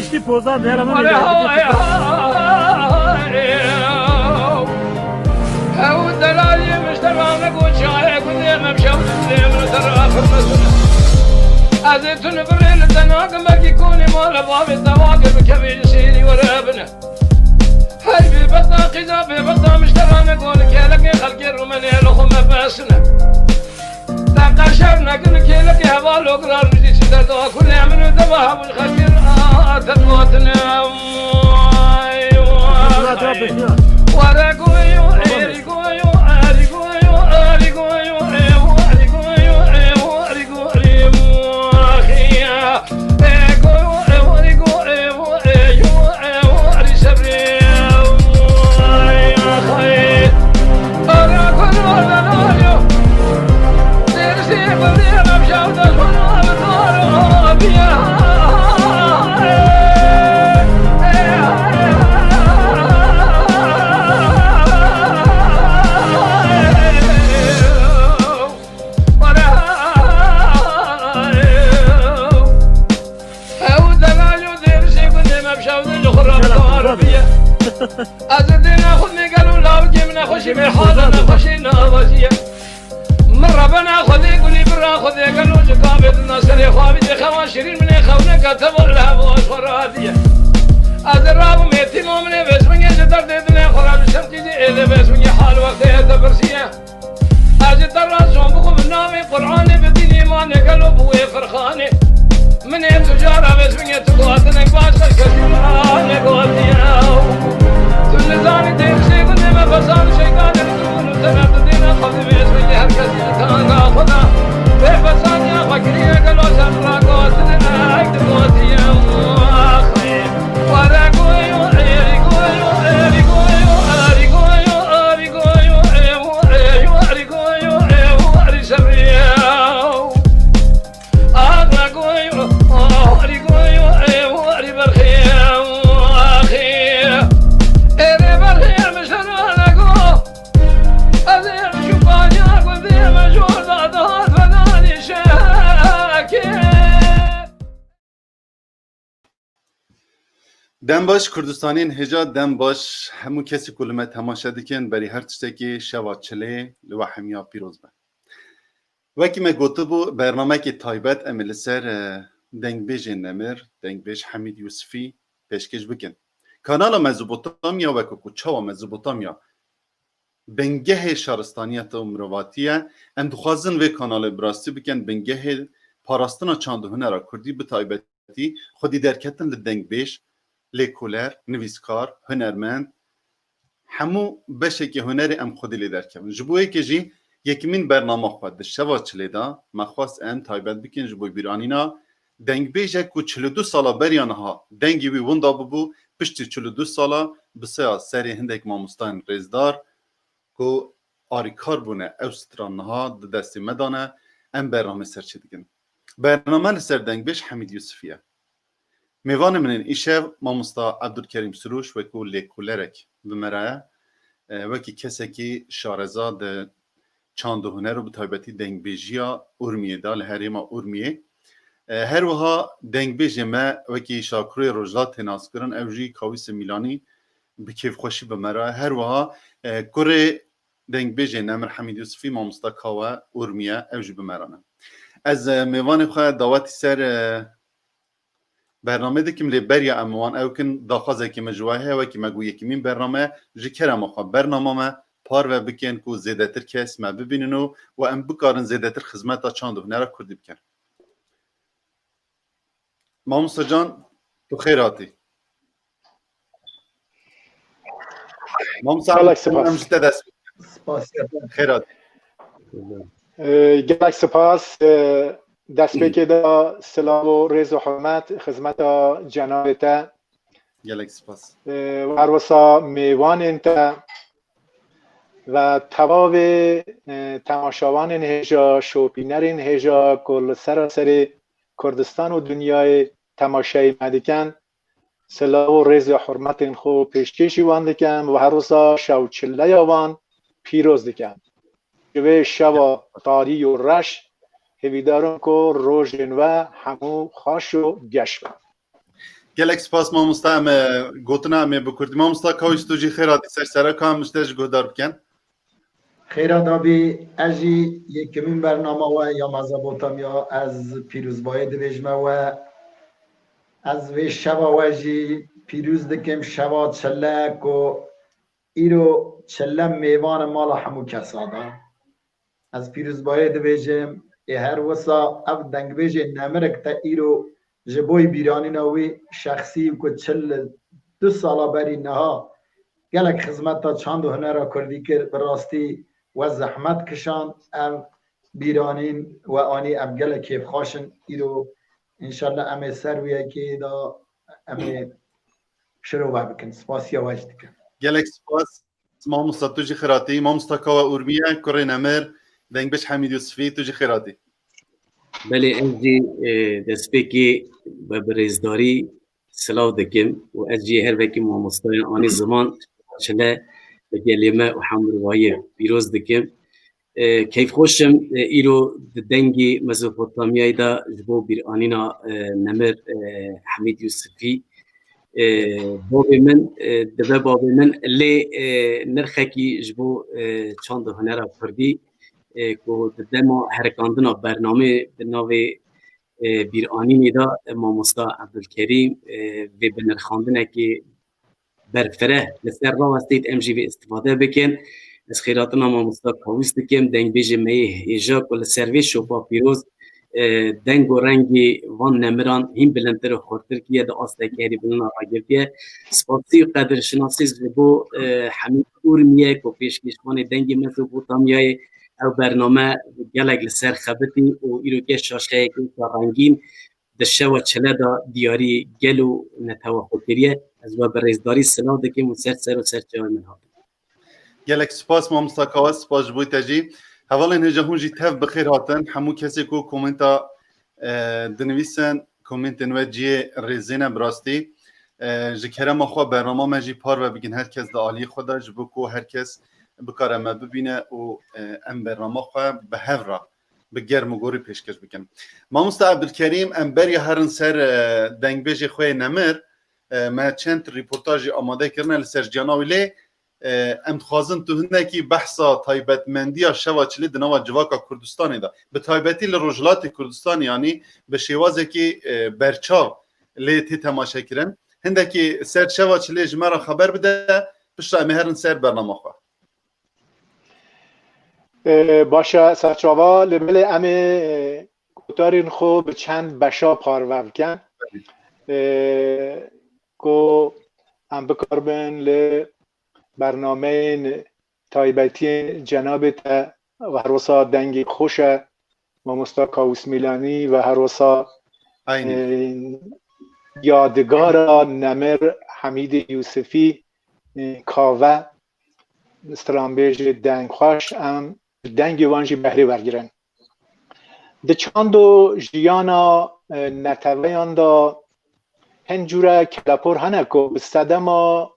بیشتی پوزان دیره من او دلالی مشترانه گوچه کنده مبشم دیم ترافر مسونه از تون برین تناق مکی کنی مال باب الدواق بكبير سيري ورابنا هاي ببطا قيدا ببطا مشترانه قول كيلك خلقي الروماني لخم باسنا تاقا شرنا قل كيلك هوالو قرار بجي سيدر دوا كل يعملوا دواها والخلقي تنواتنا ورقويو ايريقويو اريقويو اريقويو ايو اريقويو ايو اريقو ريمو اخيا ايقويو ايو اريقو ايو ايو ايو اريسبريو يا خير اراكن ورناليو سيرسي بلينا بشاودة سنوى بطارو بيها أزدنا خذني قالوا لا وجيمنا خشي من حالنا خشينا وزيه مرة بنا خذي قولي برا خذي قالوا جكابت الناصر يا خوابي دي خواشرين من يخونك كتبوا لها بواشور هذيه أزراب ميتي مومني بس من يجدر ديدنا خراب الشمتي دي إذا بس من يحال وقتها تبرسيه أجد الرازون بقو بالنامي قرآني بدين إيماني قالوا بوي فرخاني من يتجارة بس من يتقواتنا باشا كثيرا قواتيا تلزاني تمشي قلني ما بصار شيطان يردون وتنبت دينا خذي بس من يهركز كان أخذا في بصار يا فكرية قالوا سفرا قواتنا عيد قواتيا أخي ورقويو إيريقويو إيريقويو أريقويو أريقويو إيو إيو أريقويو إيو أريسبريو أريقويو أريقويو إيو أريبرخيو أخي أريبرخيو مشترانكو أذير شوفانيا قذي مجهول ضادات فناني شاكي دم باش کردستانین هجا دم باش همو کسی کلمه تماشا دکن بری هر تشتکی شوا چله لو همیا پیروز به وکی ما گوته بو برنامه که تایبت امل سر دنگ بیج نمر دنگ بیج حمید یوسفی پیشکش بکن کانال مزوبوتامیا و کوچاوا مزوبوتامیا بنگه شهرستانیت و مرواتیه ام دخوازن و کانال براستی بکن بنگه پاراستنا چاند هنر کردی به تایبتی خودی درکتن لدنگ بیج لیکولر، نویسکار، هنرمند همو بشه که هنری ام خودی لیدر کردن جبوی که جی یکمین برنامه خود شوا چلیدا مخواست ام تایبت بکن جبوی بیرانینا دنگ بیجه که 42 سالا بریانها دنگی وی وندا ببو پشتی 42 سالا بسیار سری هندک ماموستان رزدار که آریکار بونه اوسترانها دستی مدانه ام برنامه سرچه دیگن برنامه لسر دنگ بیج حمید یوسفیه میوان من ایشه ماموستا عبدالکریم سروش و کو لیکولرک بمرایه وکی کسی که شارزاد چاند هنر رو به تایبتی دنگ بیجیا ارمیه دال هریما ارمیه هر وها دنگ بیج ما وکی شاکروی رجلات تناس کرن اوجی کاویس میلانی بکیف خوشی بمرایه هر وها کره دنگ بیج نمر حمید یوسفی ماموستا کاوه ارمیه اوجی بمرانه از میوان خواهد دعوتی سر برنامه دکیم لی بریا اموان او کن داخوازه که مجواه و که مگویه که مین برنامه جکرم آخواه برنامه ما پار و بکن که زیده تر کس ما ببیننو و ام بکارن زیده تر خدمت ها چاند و هنره کردی بکن ماموسا جان تو خیراتی ماموسا هم جده دست خیراتی گلک سپاس دست بکه دا سلام و رز و حرمت خدمت جنابتا گلک سپاس و هروسا میوان انتا و تواو تماشاوان هجا شوپینرین هجا کل سراسر کردستان و دنیای تماشای مدکن سلام و رز و حرمت خو پیشکشی وان دکن و هروسا شو چله یاوان پیروز دکن جوه شو تاری و رش هویدارم که روژن و همو خاش و گشت گلک سپاس مامۆستا ئەمە گوتنا ئەمێ بکوردی مامۆستا کاویست توجی خێراتی سەر کام مشتێش گۆدار بکەن خیرا دابی اجی یکمین برنامه و یا مزابوتامیا از پیروزبایی دبیجمه و از وی شبا و جی پیروز دکم شبا چلک و ایرو چلم میوان مال همو کسادا از پیروزبایی دبیجم هر وسا اف دنگ بیجه نمرک تا ایرو جبوی بیرانی نوی شخصی که چل 2 سالا بری نها گلک خدمت تا چند هنر کردی که براستی و زحمت کشان ام بیرانین و آنی ام گلک کیف خواشن ایرو انشالله ام سرویه که دا ام شروع بکن سپاسی واجد کن گلک سپاس مامۆستا توجی خێراتی مامۆستا کاوە ئورمیە کوڕی نەمر دەنگ بەش حەمید یوسفی توجی خێراتی بله انجی دستپیکی و برزداری سلاو دکم و اجی هر وکی مامۆستای آنی زمان چله بگلیمه و حمروایی پیروز دکم کیف خوشم ایرو دنگی مزوپوتامیای دا جبو بیرانینا نمر حمید یوسفی بابی من دبه بابی من لی نرخکی جبو چند هنر کردی که دما هرکاندنا برنامه بناوی بیرانی دا مامۆستا عبدالکریم و بنرخاندنه که برفره لسر را هستید امجی و استفاده بکن از خیراتنا مامۆستا کاویست دکم دنگ بیجه میه هیجا کل سروی شوپا پیروز دنگ و رنگی وان نمران هم بلندتر و خورتر که دا آسته کهری بلن آقا گرفیه سپاسی و قدر شناسی زبو حمید اورمیه که پیشکشمان دنگی مزوپوتامیای او برنامه گلک لسر خبتی و ایرو که شاشه که رنگین دشه و چله دا دیاری گلو نتوقع کریه از با برزداری سلاو دکیم و سر چه من ها گلک سپاس مامۆستا کاوە سپاس بووی تەجی هەواڵێن هێژە هونجی تەف بخێر هاتن هەموو کەسێک و کۆمنتا دنویسن کۆمنتên we ciyê rêzêne bi rastî ji kerema xwe bernama me jî par ve bigin her kes di aliyê xwe de ji bo ku her kes bikare me bibîne û em bernama xwe bi hev re bi germ û gorî pêşkêş bikin Mamôsta Ebdulkerîm em beriya herin ser dengbêjê xwe yê Nemir me çend rîportajî amade kirine li ser ciyana wî lê em dixwazin tu hinekî behsa taybetmendiya şeva çilê di nava civaka Kurdistanê de bi taybetî li Rojhilatê Kurdistanê yanî bi şêwazekî berçav lê tê temaşekirin hindekî ser şeva çilê ji me re xeber bide pişta em ê herin ser bernama xwe باشه سرچاوا لبل امه گوتارین خو به چند بشا پارو بکن که ام بکاربن ل برنامه تایبتی جناب تا و هر وسا دنگی خوش مامۆستا کاووس میلانی و هر وسا یادگار نمر حمید یوسفی کاوه استرامبیج دنگ خوش ام دنگی وانجی بهره برگیرن ده چاندو جیانا نتویان دا هنجوره کلپور هنکو بستدما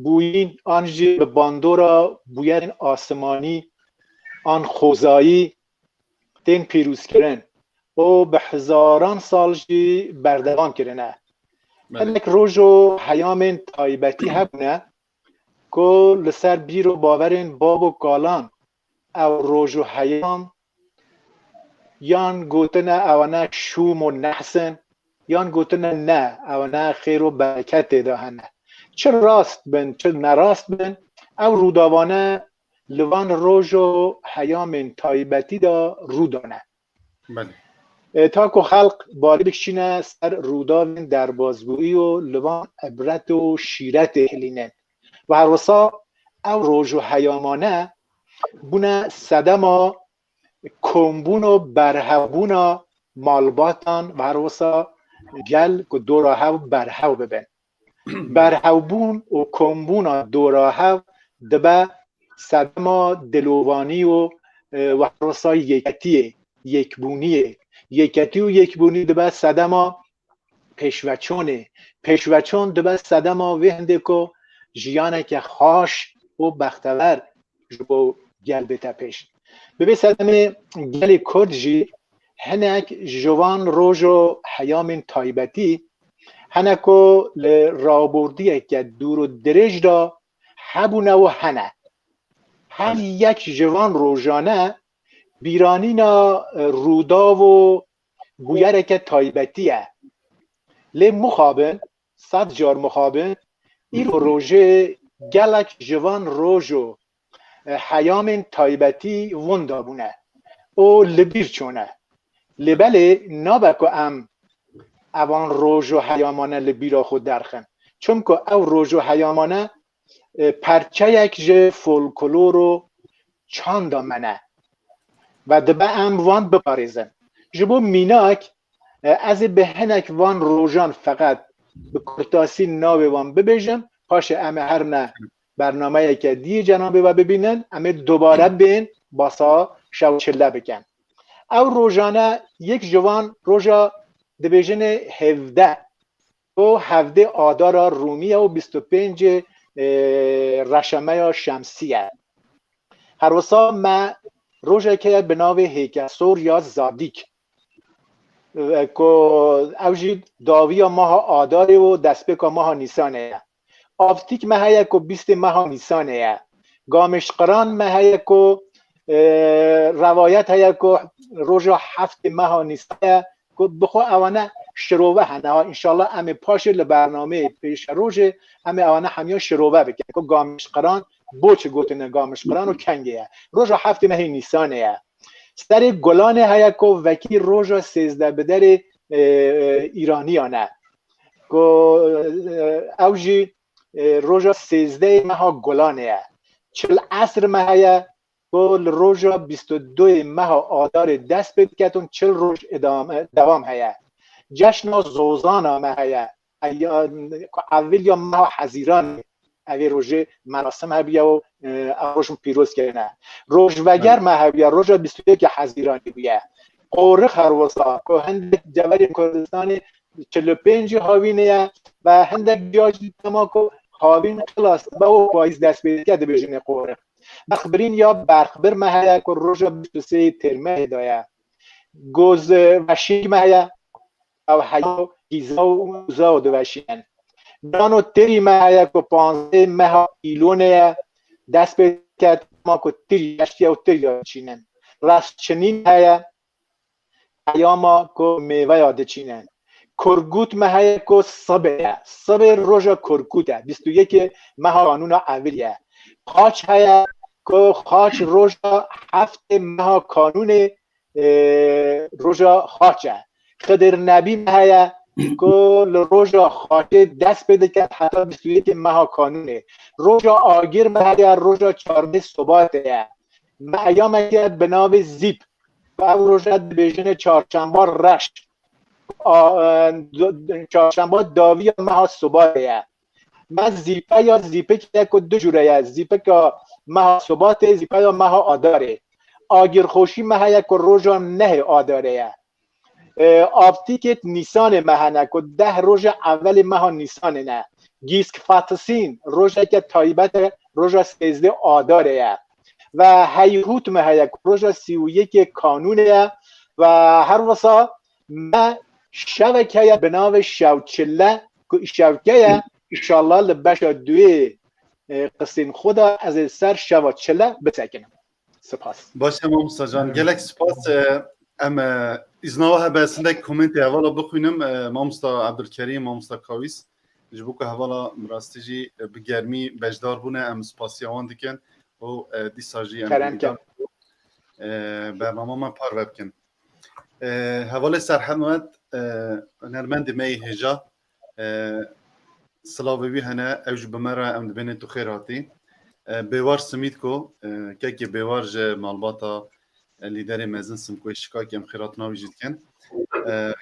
بوین آنجی به باندورا بوین آسمانی آن خوزایی دین پیروز کرن و به هزاران سال جی بردوان کرنه هنک روژو حیام تایبتی هبنه که لسر بیرو باورین باب و کالان او روژو حیام یان گوتنه اوانه شوم و نحسن یان گوتنه نه اوانه خیر و برکت دهنه چه راست بن چه نراست بن او روداوانه لوان روژو حیام تایبتی دا رودانه تا که خلق باری بکشینه سر روداوین در بازگویی و لوان عبرت و شیرت هلینه و هر وسا او روژو حیامانه بونه صدما کمبون و برهبون مالباتان و هر وسا گل که دوراهو برهو ببین برهوبون و کمبون دوراهو دبه صدما دلوانی و هر وسا یکتیه یکبونیه یکتی و یکبونی دبه صدما پیشوچونه پیشوچون دبه صدما وهنده که جیانه که خاش و بختور جبو گل بتا پیش ببین صدمه گل کرد جی هنک جوان روژو حیام تایبتی هنکو رابردی که دور و درج را هبونه و هنه هر یک جوان روزانه بیرانینا رودا و بویره که تایبتیه لی مخابن صد جار مخابن ایرو روژه گلک جوان روژو حیام تایبتی وندا بونه او لبیر چونه لبله نابکو ام اوان روژو حیامانه لبیرا خود درخن چون که او روژو حیامانه پرچه یک جه فولکلورو چاندا منه و دبه ام وان بپاریزن جبو میناک از به هنک وان روژان فقط به کرتاسی ناوی وان ببیجم پاش ام هر نه برنامه که دی جنابه و ببینن ام دوباره بین باسا شو چله بکن او روژانه یک جوان روژا دبیجن 17 و 17 آدار رومیه و 25 رشمه شمسیه هر وسا ما روژه که به ناو هیکسور یا زادیک که اوجی داوی ماه آداره و دسپک ماه نیسانه آفتیک مهیه که 20 ماه نیسانه گامشقران مهیه که روایت هیه که روژا 7 ماه نیسانه که بخوا اوانه شروعه هنه انشالله امی پاش لبرنامه پیش روژه امی اوانه همیا شروعه بکن که گامشقران بوچ گوتنه گامشقران و کنگه روژا 7 ماه نیسانه سر گلان هیا که وکی روژا 13 بدر ایرانیانه که اوجی روژا 13 ماه گلانه چل عصر مهیا که روژا 22 ماه آدار دست بید کتون چل روژ دوام هیا جشن زوزان مهیا اول یا ماه حزیران اوی روژه مراسم هبیه و روژ پیروز کنه روژ وگر مهبیه روژ 21 حزیرانی بیه قورخ هر وسا که هندک جوری کردستان 45 هاوینه و هندک بیاج تما که هاوین خلاص با او پاییز دست بیده که بجنه قورخ بخبرین یا برخبر مهیه که روژ 23 ترمه دایه گوز وشیک مهیه او حیو گیزا و موزا و دو وشین دانو تری مهیه که 15 ماه ایلونه دست به که ما که تری اشتی و تری چینن راست چنین هیا ایاما که میوه یاد چینن کرگوت مهیه که صبر روژا کرگوته 21 ماه قانون اولیه خاچ هیا که خاچ روژا 7 ماه قانون روژا خاچه خدر نبی مهیه که روژا خاطر دست بده که حتی 21 ماه قانونه روژا آگیر مهیا روژا 14 ثباته ایام که به نام زیپ و روژا بیژن چهارشنبه رشت چهارشنبه داوی ماه ثباته من زیپه یا زیپه که دو جوره زیپه که ماه ثباته زیپه یا ماه آداره آگیر خوشی مهیا که روژا نه آداره آپتیکت نیسان مهنه که 10 روژ اول ماه نیسان نه گیسک فاتسین روژه که تایبت روژا 13 آداره و هیهوت مهیه که روژا 31 کانونه و هر وسا ما شبکه به نام شوچله که شبکه انشالله لبشا دوی قسم خدا از سر شوچله بتکنم سپاس باشه مامستا جان گلک سپاس ام ازناوه به سندک کومنتی حوالا بخوینم مامستا عبدالکریم مامستا کاویس جبو که حوالا مراستیجی بگرمی بجدار بونه ام سپاسیوان دیکن و دیساجی ام برنامه من پار وبکن حوالا سرحمت نرمند می هجا سلاوی هنه اوج بمره ام دبینه تو خیر هاتی بیوار سمید کو که بیوار جه مالباتا لیدر مزن سمکوی شکاکی ام خیرات ناوی جید کن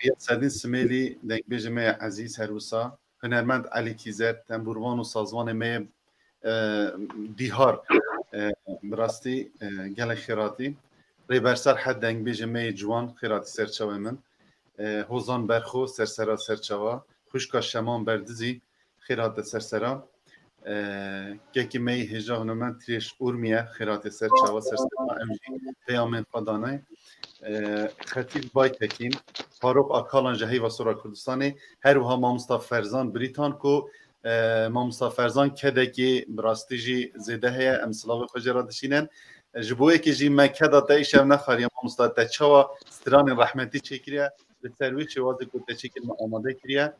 ریاد سردین سمیلی دنگ بیجه می عزیز هروسا هنرمند علی کیزر تنبوروان و سازوان می دیهار براستی گل خیراتی ری برسر حد دنگ بیجه می جوان خیراتی سرچاوه من هوزان برخو سرسرا سرچاوه خوشکا شمان بردزی خیرات سرسرا که می هجا هنومن تریش ارمیه خیرات سر چاوا سر سما امجی پیامن خدانه خطیب بای تکین فاروق آکالان جهی و سورا کردستانی هر وها ما مصطفى فرزان بریتان کو ما مصطفى فرزان کده که براستی جی زیده هیا امسلاو خجرا دشینن جبوه که جی مکه دا تایشم نخاری ما مصطفى تچوا ستران رحمتی چکریه به سروی چوازی کو تچکل ما آماده کریه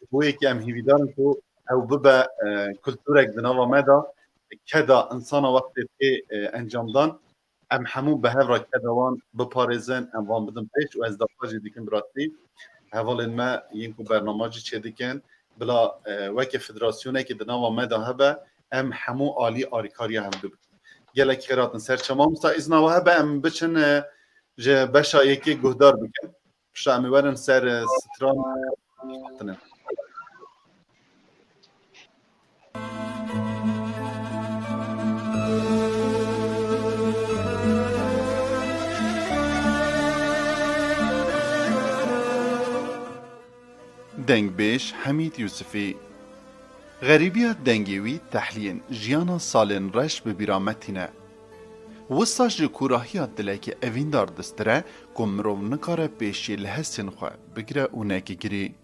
جبوه که ام هیویدارن کو او ببا کلتورک دناوا مدا کدا انسان وقتی که انجام دان ام همو به هر کدوان بپارزن ام وان بدم پیش و از دفاجی دیکن براتی حوال ما یینکو برنامه‌جی چه دیکن بلا وک فدراسیونه که دناوا مدا هبه ام همو عالی آریکاری هم دو گلک خیراتن سرچما مستا ازنا و هبه ام بچن جه بشا یکی گهدار بکن پشتا امی ورن سر ستران خطنه دنگبیش حمید یوسفی غریبی دنگیوی تحلیین جیانا سالن رش به بیرامتینه وستاش کوراهی دلکی اویندار دستره کمرو نکاره پیشی لحسن خواه بگره اونکی گری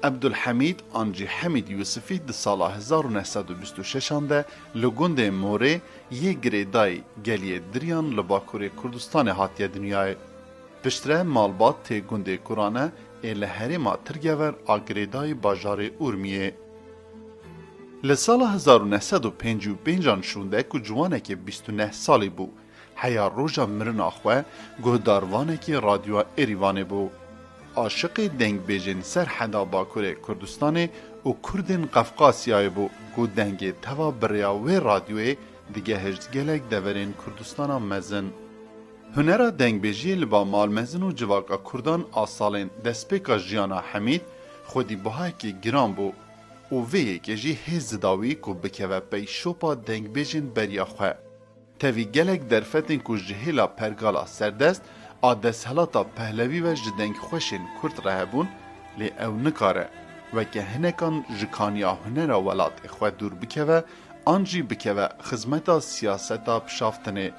عبدالحمید آنجی حمید یوسفی ده سال 1926 ده لگوند موره یه گریدای گلیه دریان لباکور کردستان هاتیه دنیای پشتره مالبات تی گونده کرانه ایل هریما ترگور آگریدای باجار ارمیه. لسال 1955 شونده که جوانه که 29 سالی بو حیا روژا مرن آخوه گهداروانه که رادیو ایریوانه بو. عاشق دنگ بیجن سر حدا باکور کردستان و کردن قفقاسیای بو که دنگ توا بریاوه رادیوی دیگه هجدگلک دورین کردستان مزن. هنرا دنگبیجی لبا مالمزن و جواقا کردان آسالین دسپیکا جیانا حمید خودی بها که گران بو و ویه که جی هز داوی که بکوه پی شوپا دنگبیجین بریا خواه. تاوی گلک درفتن که جهیلا پرگالا سردست آدس هلاتا پهلوی و جدنگ خوشین کرد رهبون لی او نکاره و که هنکان جکانیا هنرا ولات خواه دور بکوه آنجی بکوه خزمتا سیاستا پشافتنه.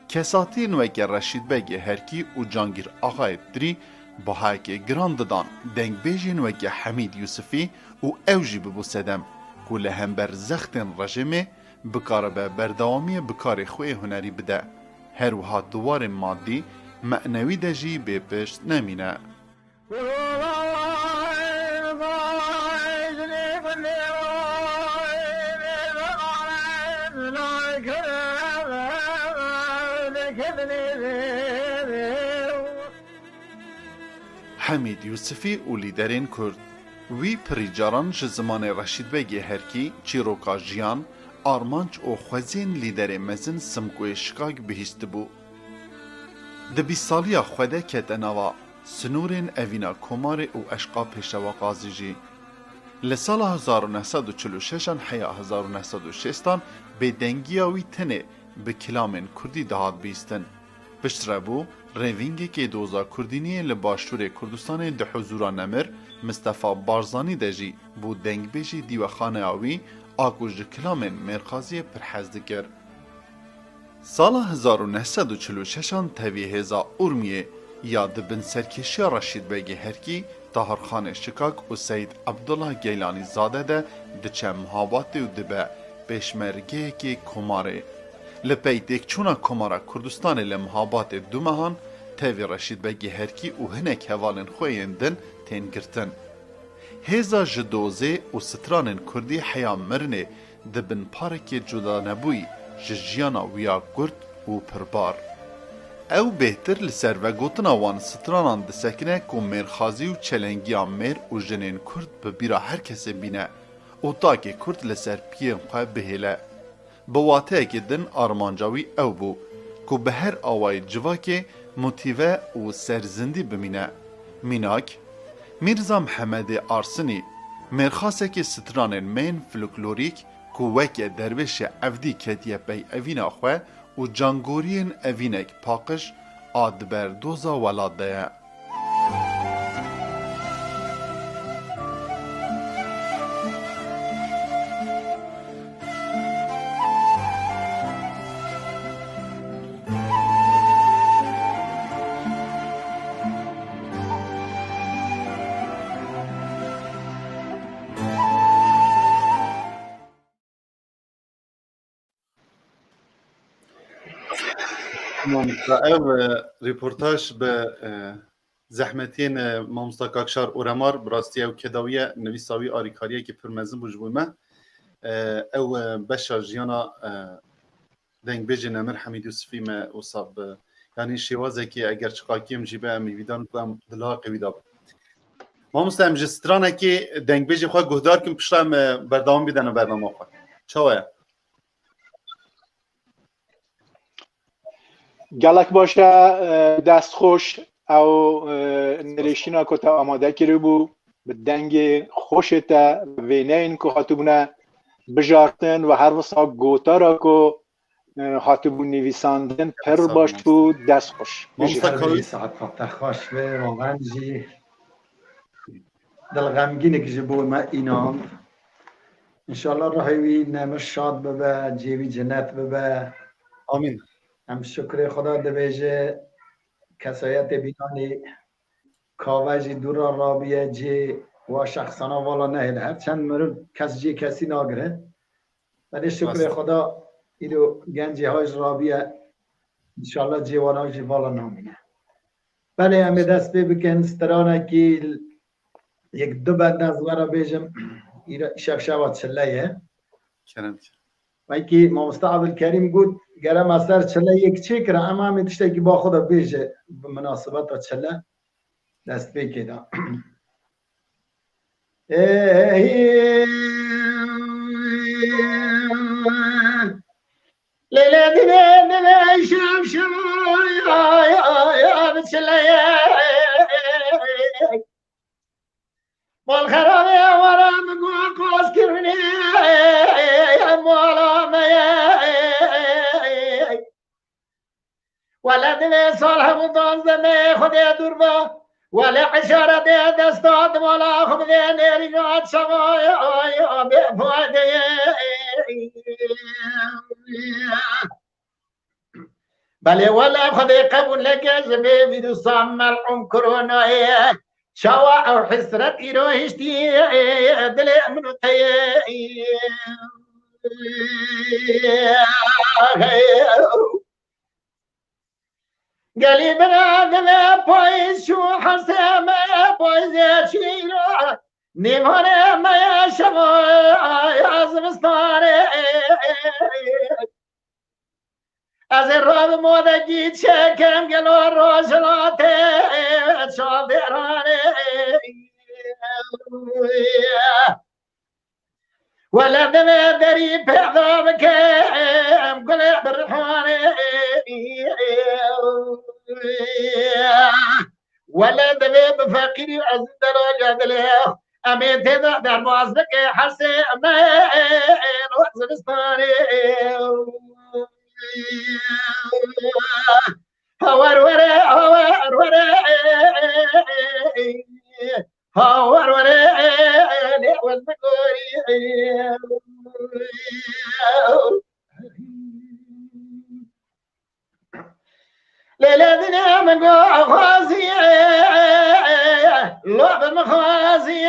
کساتین وکی رشید بگی هرکی و جانگیر آقای دری با هاکی گراند دان دنگ بیجین وکی حمید یوسفی و اوجی ببو سدم که لهم بر زختن رژیمه بکاره به بردوامی بکار خوی هنری بده هر وها دوار مادی معنوی دجی به پشت نمینه حمید یوسفی و لیدرین کرد وی پریجاران زمان رشید بگی هرکی چیروکا جیان آرمانچ و خوزین لیدر مزن سمکوی شکاگ بهیست بو. ده 20 سالیا خوده کتناوا سنورین اوینا کمار و اشقا پیشوا قازی جی. لسال 1946 حیا 1906 به دنگیاوی تنه به کلامن کردی دهات بیستن. پشتره بو روینگی که دوزا کردینی لباشور کردستان ده حضورا نمر مصطفى بارزانی دجی بو دنگ بیجی دیو خانه آوی آگوش کلامن مرخازی پرحزد گر. سال 1946 تاوی هزا ارمیه یاد بن سرکشی رشید بگی هرکی طاهرخان شکاک و سید عبدالله گیلانی زاده ده دچه مهابات و دبه پیشمرگه که کماره. لپی دیکچونا کمارا کردستان لمهابات دو مهان تاوی رشید بگی هرکی و هنک هوالن خویندن تین گرتن. هزا جدوزه و ستران کردی حیا مرنه دبن پارک جدا نبوی ججیانا ویا گرد و پربار. او بهتر لسر و گوتنا وان سترانان دسکنه که مرخازی و چلنگیا مر و جنین کرد ببیرا هر کسی بینه و تاکی کرد لسر پیم خواه بهیله. بواته که دن آرمانجاوی او بو که به هر آوای جواکه موتیوه و سرزندی بمینه. میناک میرزا محمد آرسنی مرخاسه که ستران مین فلکلوریک که وکی درویش افدی کتیه بی اوینا خواه و جانگورین اوینک پاکش آدبر دوزا ولاد ده. او ریپورتاج به زحمتین مامستا کاکشار اورمار براستی او کداویه نویساوی آریکاریه که پرمزن بوجبومه او بشار جیانا دنگ بیجی نمر حمید یوسفی ما اصاب یعنی شیوازه که اگر چقاکیم جیبه میویدان کنم دلها قویدا بود مامستا امجسترانه که دنگ بیجی خواه گهدار کم پشتم بردام بیدن و برنامه خواه چاوه؟ گلک باشه دست خوش او نریشینا که تا آماده کرده بود به دنگ خوشتا وینه این که حتبونه بجارتن و هر وسا گوتا را که حتبون نویساندن پر باش تو دست خوش خیلی ساعت فقط خوش به واقعا جی دلغمگینه که جبو ما اینام انشالله راهوی نمش شاد ببه جیوی جنت ببه آمین هم شکر خدا دبیجه کسایت بینانی کاوجی دورا رابیه جی و شخصانا والا نهیل هرچند مرد کس جی کسی ناگره ولی شکر خدا ایدو گنجی هایش رابیه انشالله جیوانا جی والا نامینه ولی همه دست بکن سترانه که یک دو بند از ورا بیجم شب شبات چلهیه و که مامستا عبدالکریم گود گرم اثر چله یک چه کرا اما همه تشته که با خدا بیجه مناسبت تا چله دست بکی دا لیله دیده دیده شب شب یا چله مال خرابه ورم گوه قاس کرنه مولا ولد سال همون دانزده خدا دور با ولی عشاره ده دستات مولا خب ده نریگات شمای آیا بفاده بله ولی خدا قبول لکه جبه ویدو سامل کرونای شوا او حسرت ایرو هشتی دل منو تایی قالي بنا بويس شو حسام بويس شيرا نيمونه ما شمو عزم ستاره از راه مودگی چکم گلو روزلاته شادرانه ولد دري پیدا بکم گل برحانه ولد بفقيري از درجه دله امين تدا در مازدك حسن امين وزبستاني هور وره هور وره هور وره لعوز بكوري ليلتنا من غازي لعب المخازي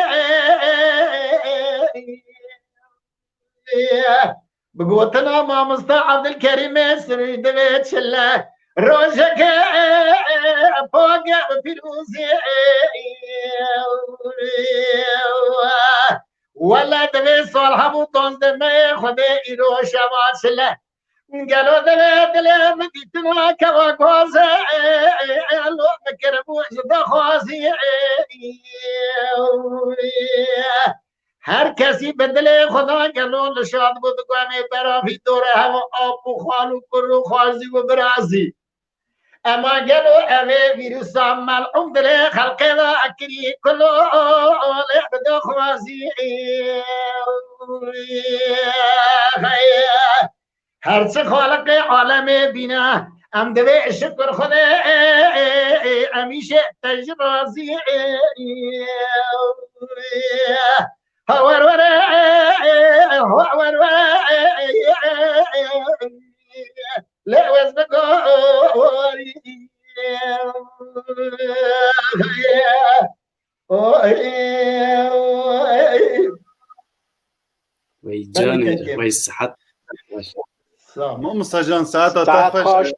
بقوتنا ما مستعد الكريم سري دبيت شله روجك فوق بفلوسي ولا دبي صالح بوطن دمي خدي إيرو شمال شله قالوا دبي مديتنا كوا غوزي لو مكربو جدا خوازي هر کسی بدل خدا گلون شاد بود گامی برافی دوره هوا آب و خالو کرو خارزی و برازی اما گلو اوه ویروس ملعون دل خلقه دا اکری کلو لعبد خوازی هر چه خالق عالم بینا ام دوه شکر خدا امیشه تجرازی هور وره هور وره لعوز بكوري وي جاني وي صحت مو مستجان ساعات خوش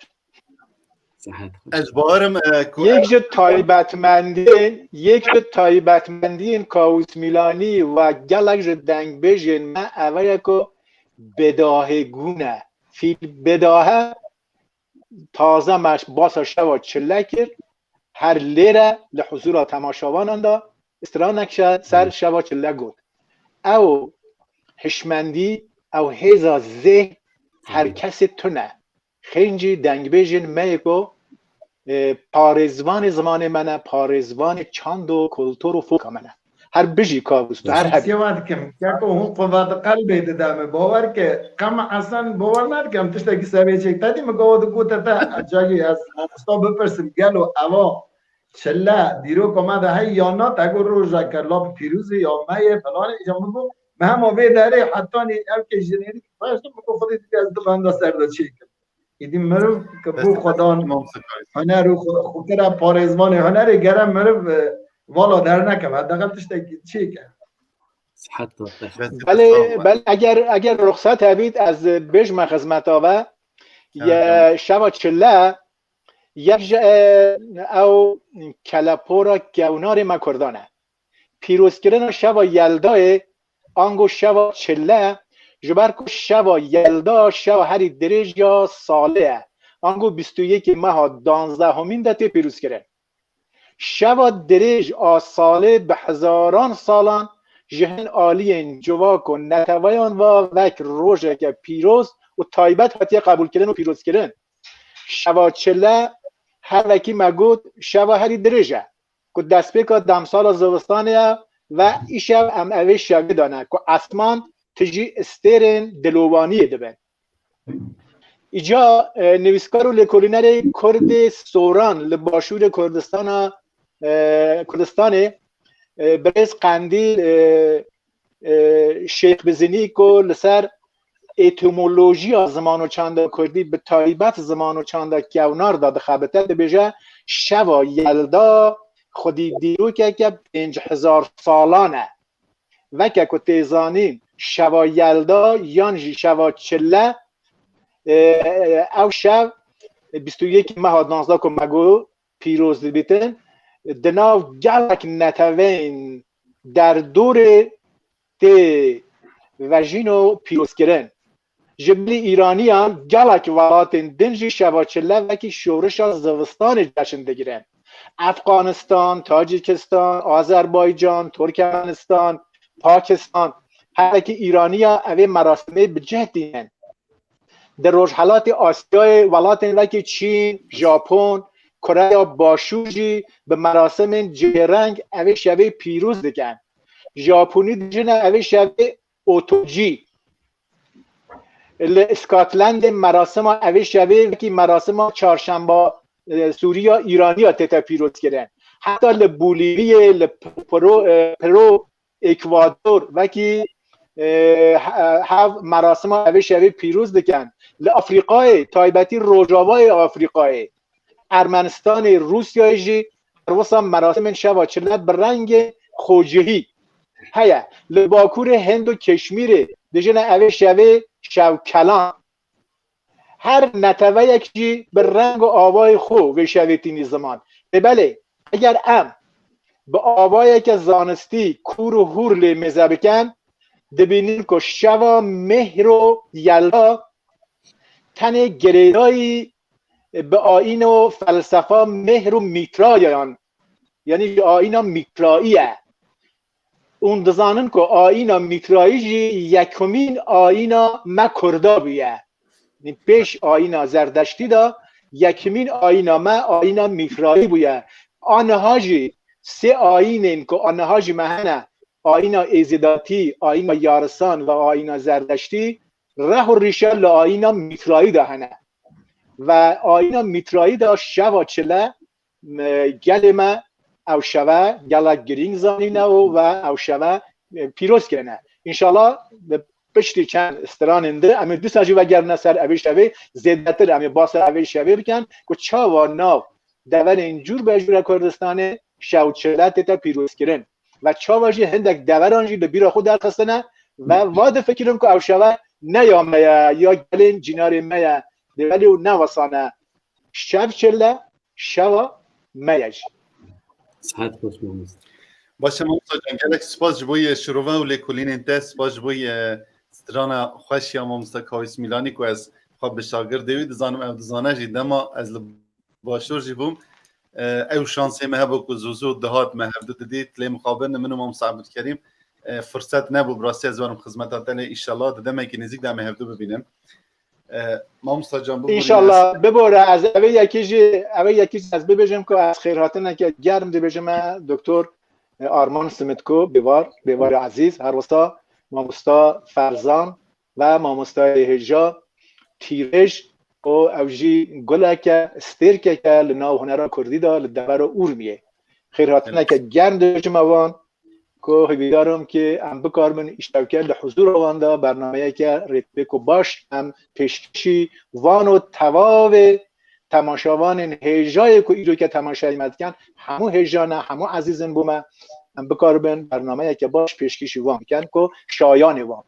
صحت خود اجبارم یک جو تایبتمندین کاوس میلانی و گلک جو دنگ بیجین ما اوه یکو بداهه گونه فیل بداهه تازه مش باسا شوا چله کرد هر لیره لحضور تماشاوان انده استرا نکشه سر شوا چله گود او هشمندی او هیزا زه هر کسی تونه خینجی دنگ بیجین میگو پارزوان زمان منه پارزوان چاند و کلتور و فوق منه هر بجی کابوست هر شخصی وقت کم که اون قوت قلبی دادم باور که کم اصلا باور نکردم تشت کی سبیه چک تادی مگه گوته تا جایی از استاد بپرسیم گلو اوا چله دیرو کماده هی یا نه تگو روزا کرلا پیروزی یا مایه فلان اینجا مگو مهم آوی داره حتی نی ال که جنری باید مگو خودی دیگه از دو بنده سردا چیک ایدیم مرو که بو خدان هنر رو خودت پارزمان هنر گرم مرو والا در نکم حداقل تشت چی کرد صحت خود بله اگر رخصت هبید از بجم خدمت آوه یا شب چله یک او کلپورا گونار مکردانه پیروز کردن شب یلدای آنگو شب چله جبر کو شب یلدا شب هری درج یا ساله آنگو 21 ماه 12 همین دته پیروز کرد شب درج آساله به هزاران سالان جهن عالی جواک و نتویان و وک روژه که پیروز و تایبت حتی قبول کردن و پیروز کردن شب چله هر وکی مگود شب هری درجه که دست بکا دمسال زوستانه و ای شب ام اوه شبه دانه که اسمان تجی استرین دلوانی دبن ایجا نویسکار و لکولینر کرد سوران لباشور کردستان برز قندیل شیخ بزنی که لسر اتیمولوژی زمان و چند کردی به تایبت زمان و چند گونار داده خبته بجه شوا یلدا خودی دیرو که 5000 سالانه و که تیزانین شوا یلدا یانجی شوا چله او شب 21 ماه 19 که مگو پیروز بیتن دناو گلک نتوین در دور تی وژینو پیروز کرن جبلی ایرانی هم گلک ولاتن دنجی شواچله وکی شورش از زوستان جشن دگیرن افغانستان، تاجیکستان، آذربایجان، ترکمنستان، پاکستان هر کی ایرانی ها اوه مراسمه بجه دینن در روشحالات آسیای ولاتن وکی چین، ژاپن، کره باشوجی به مراسم جهرنگ اوه شبه پیروز دکن ژاپنی دیجن اوه شبه اوتوجی اسکاتلند مراسم اوه شبه که مراسم چهارشنبه سوریا ایرانی ها تتا پیروز کردن حتی لبولیوی لپرو اکوادور وکی مراسم اوه شبه پیروز دکن لافریقای تایبتی روجاوای آفریقای ارمنستان روسیای جی روسا مراسم شبا چلت برنگ خوجهی هیا لباکور هند و کشمیر دیجن اوه شبه شوکلان هر نتوه یکی به رنگ و آوای خو و شویتینی زمان بله اگر ام به آوای که زانستی کور و هور لی مزبکن دبینیم که شوا مهر و یلدا تن گریدایی به آیین و فلسفه مهر و میترایان یعنی آیین میتراییه اون دزانن که آیین میترایی یکمین آیین مکردا بیه پیش آیین زردشتی دا یکمین آیین آیین میترایی بیه آنها جی سه آیین که آنها جی مهنه آیین ایزداتی آیین یارسان و آیین زردشتی ره و ریشه لآیین میترایی دا هنه و آیین میترایی دا شوا چله گلمه او شوا گلک گرینگ زانینه و او شوا پیروز کنه انشالله پشتی چند استراننده امی دو ساجی و گرنه سر اوی شوی زیدتر امی باس اوی شوی بکن که چاوا ناو دور اینجور به جور کردستان شو چله تا پیروز کرن و چاوا جی هندک دورانجی لبیرا خود درخستنه و واد فکرم که او شوا نیامه یا گلین جنار میا ولی او نوسانه شف چله شوا میج. صحت خوش ماموستا. باشه ماموستا جان گلک سپاس جبوی شروع و لیکولین انت سپاس جبوی ستران خوش یا ماموستا کاویس میلانی که از خواب به شاگرد دوید زانم او دزانه جی دما از باشور جی بوم او شانسی مهبو که زوزو دهات مهبدو دید لی مخابر منو ماموستا عبدالکریم فرصت نبود براستی از وارم خدمتات دلی ایشالله ددمه که نزیک دم مهبدو ببینم ماموستا جان ببوریم انشالله ببوره از اوی یکی از ببیجم که از خیرهاتنه که گرم دی بجم دکتر آرمان سمتکو بیوار عزیز هر وستا ماموستا فرزان و ماموستا هجا تیرش و اوجی گله که استیر که لناو هنرا کردی دا لدبر اورمیه خیرهاتنه که گرم دی بجم اوان که بیدارم که ام بکارمن اشتراکه لحضور اوان دا برنامه که ریتبکو باش هم پیشکشی وان و تواو تماشاوان هجای که ایرو که تماشای مدکن همو هجانه همو عزیزن بومه ام بکارمن برنامه که باش پیشکشی وان کن که شایان وان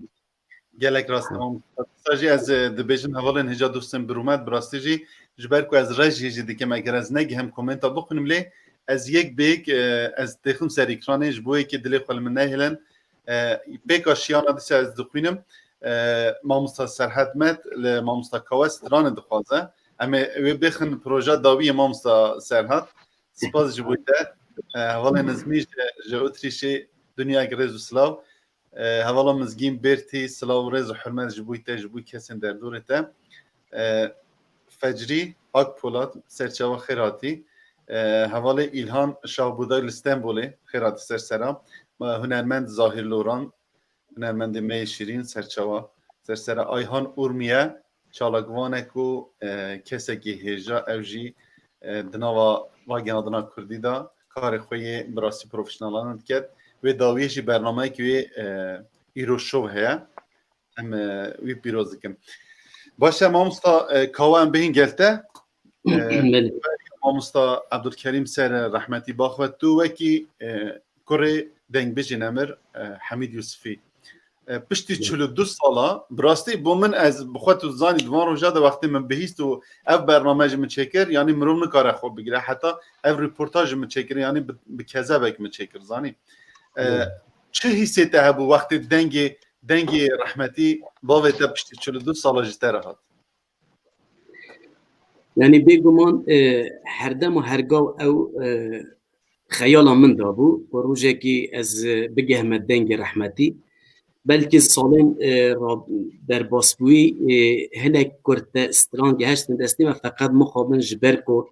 گلک راست ماموستا جی از دبیجم حوالن هجا دوستم برومد براستی جی جبر که از رجی جی دیگه مگر از نگه هم کومنتا بخونم لی از یک بیگ از دخم سر اکرانش بوی که دلی خال من نهیلن بیگ آشیانا دیسه از دخوینم ماموستا سرحتمت ماموستا کواس تران دخوازه اما بخن پروژه داوی ماموستا سرحت سپاس جبویده حوالا نزمیش جاوتریشی دنیا گریز و سلاو حوالا مزگیم برتی سلاو ریز و حرمت جبوی کسین در دورته فجری آک پولاد سرچاوا خیراتی حواله ایلهان شاهبودای لستنبوله خیرات سرسرا هنرمند ظاهر لوران هنرمند می شیرین سرچاوا سرسرا آیهان اورمیه چالاگوانه کو کسی که هجا اوجی دناوا واگنادنا کردی دا کار خوی براستی پروفشنالان کرد و داویشی برنامه که ایرو شو هیا هم وی پیروز کن باشه ماموستا کاوان بهین گلته ماموستا عبدالکریم سر رحمتی باخوت تو وکی کره دنگ بجی نمر حمید یوسفی پشتی 42 ساله براستی با من از بخوت زانی دوان رو جاده وقتی من بهیست و اف برنامه من چکر یعنی مروم نکاره خوب بگیره حتی اف ریپورتاج من چکر یعنی به کذبک من چکر زانی چه حسی تهبو وقتی دنگ رحمتی باویتا پشتی 42 ساله جتره هات یعنی بگمان هر دم و هرگاه او خیالا من دابو و روزه که از بگهم دنگ رحمتی بلکه سالن در باسبوی هنک کرد استرانگ هشت دستی و فقط مخابن جبر کو